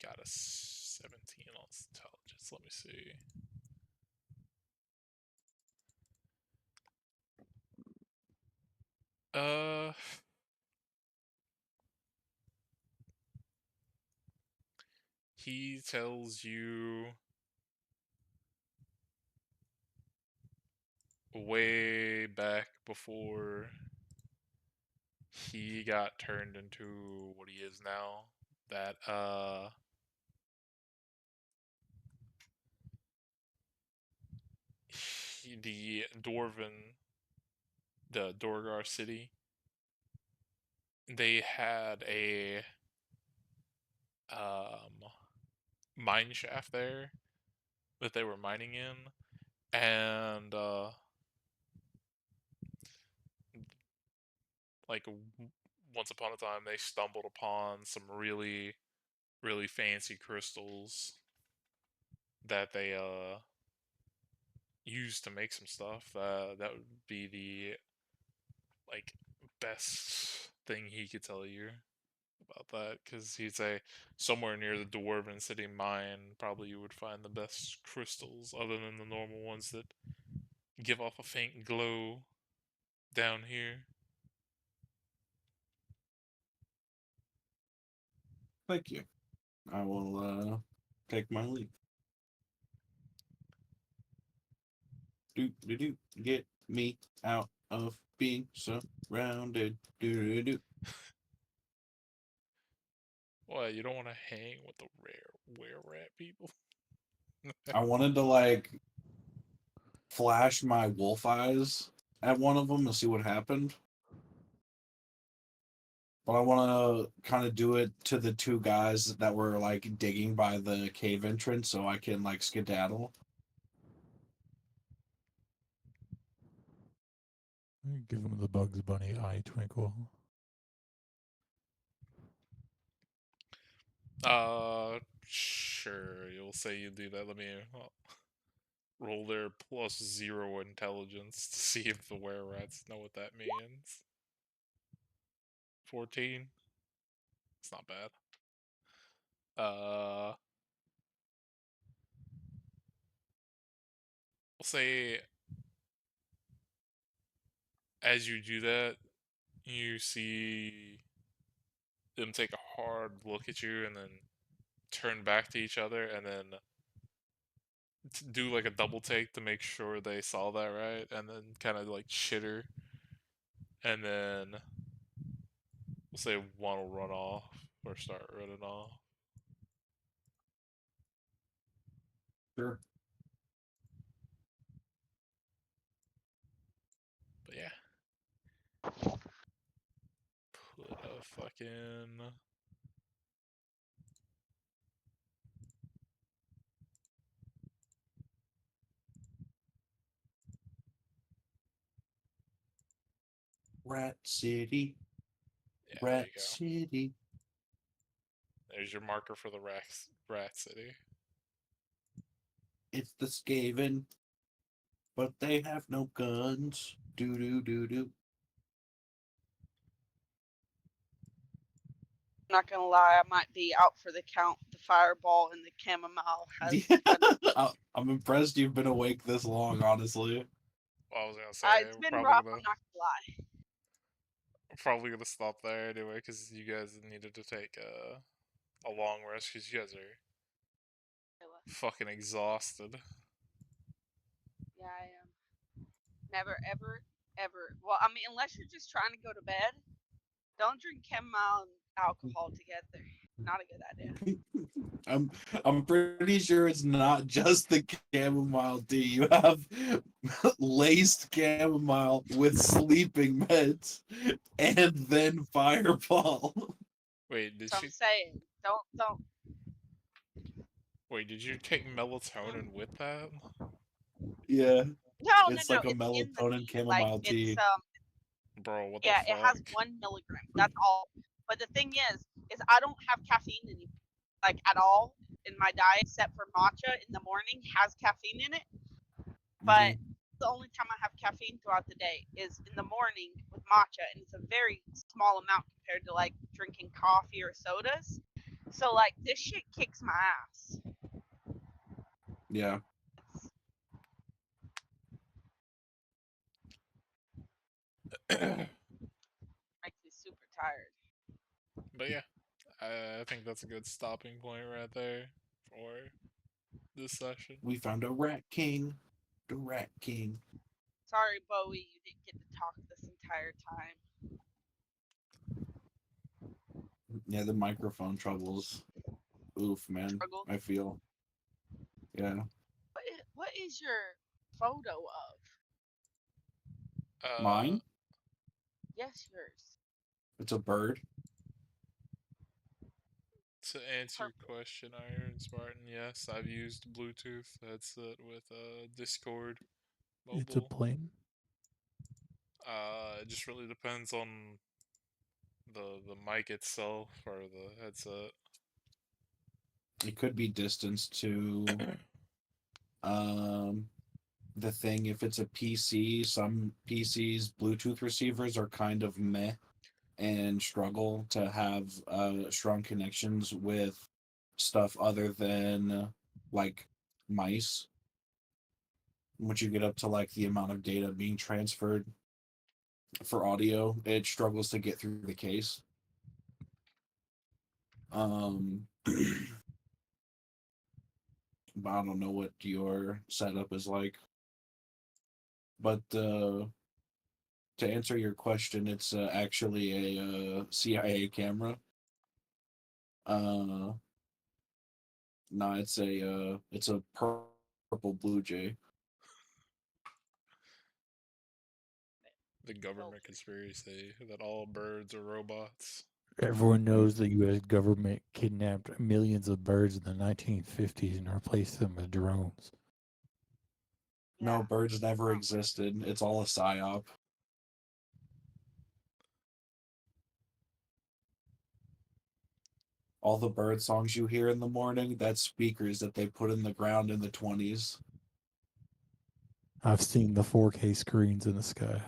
got a 17 on intelligence. Let me see. Uh, he tells you way back before he got turned into what he is now that the Dorgar city, they had a mine shaft there that they were mining in, and like once upon a time they stumbled upon some really fancy crystals that they used to make some stuff. That would be the like best thing he could tell you about that, because he'd say somewhere near the Dwarven City mine probably you would find the best crystals other than the normal ones that give off a faint glow down here. Thank you. I will take my leave. Do. Get me out of being surrounded. Do. What, you don't want to hang with the rare rat people? I wanted to like flash my wolf eyes at one of them to see what happened. But I want to kind of do it to the two guys that were like digging by the cave entrance so I can like skedaddle. Give him the Bugs Bunny eye twinkle. Sure, you'll say you do that. Let me roll their +0 intelligence to see if the were rats know what that means. 14. It's not bad. We'll say as you do that, you see them take a hard look at you and then turn back to each other and then do like a double take to make sure they saw that right, and then kind of like chitter, and then we'll say one will run off or start running off. Sure. But yeah. Put a fucking Rat City. yeah, there Rat you go. City. There's your marker for the rat city. It's the Skaven, but they have no guns. Do. Not gonna lie, I might be out for the count. The fireball and the chamomile has kind of. I'm impressed you've been awake this long, honestly. Well, I was gonna say It's we're been probably rough. gonna I'm not gonna lie. stop there anyway, because you guys needed to take a long rest because you guys are fucking exhausted. Yeah, I am. Never, ever. Well, I mean, unless you're just trying to go to bed, don't drink chamomile and alcohol together. Not a good idea. I'm pretty sure it's not just the chamomile tea. You have laced chamomile with sleeping meds and then fireball. Wait, did So you I'm saying, don't. wait? Did you take melatonin with that? Yeah, No, no, it's no. like a It's in the melatonin tea. Like chamomile it's tea. Bro, what the yeah, it has fuck? 1 milligram. That's all. But the thing is I don't have caffeine anymore, like at all in my diet, except for matcha in the morning has caffeine in it. But the only time I have caffeine throughout the day is in the morning with matcha, and it's a very small amount compared to like drinking coffee or sodas. So like this shit kicks my ass. Yeah. But yeah, I think that's a good stopping point right there for this session. We found a rat king. The rat king. Sorry, Bowie, you didn't get to talk this entire time. Yeah, the microphone troubles. Oof, man. Struggle. I feel. Yeah. What is your photo of? Uh, Mine? Yes, yours. It's a bird. to answer your Perfect. question, Iron Spartan, yes, I've used Bluetooth headset with Discord It's a mobile. plane. It just really depends on the mic itself or the headset. It could be distance to the thing. If it's a PC, some PCs Bluetooth receivers are kind of meh and struggle to have strong connections with stuff other than like mice. Once you get up to like the amount of data being transferred for audio, it struggles to get through the case. But I don't know what your setup is like. But to answer your question, it's actually a CIA camera. No, it's a purple blue jay. The government conspiracy that all birds are robots. Everyone knows the U.S. government kidnapped millions of birds in the 1950s and replaced them with drones. No, Yeah. birds never existed. It's all a psyop. All the bird songs you hear in the morning, that's speakers that they put in the ground in the 20s. I've seen the 4K screens in the sky.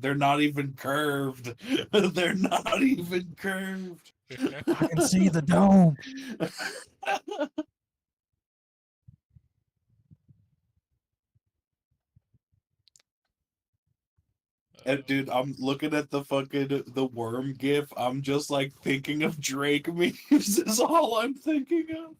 They're not even curved. They're not even curved. I can see the dome. And dude, I'm looking at the worm gif. I'm just like thinking of Drake memes is all I'm thinking of.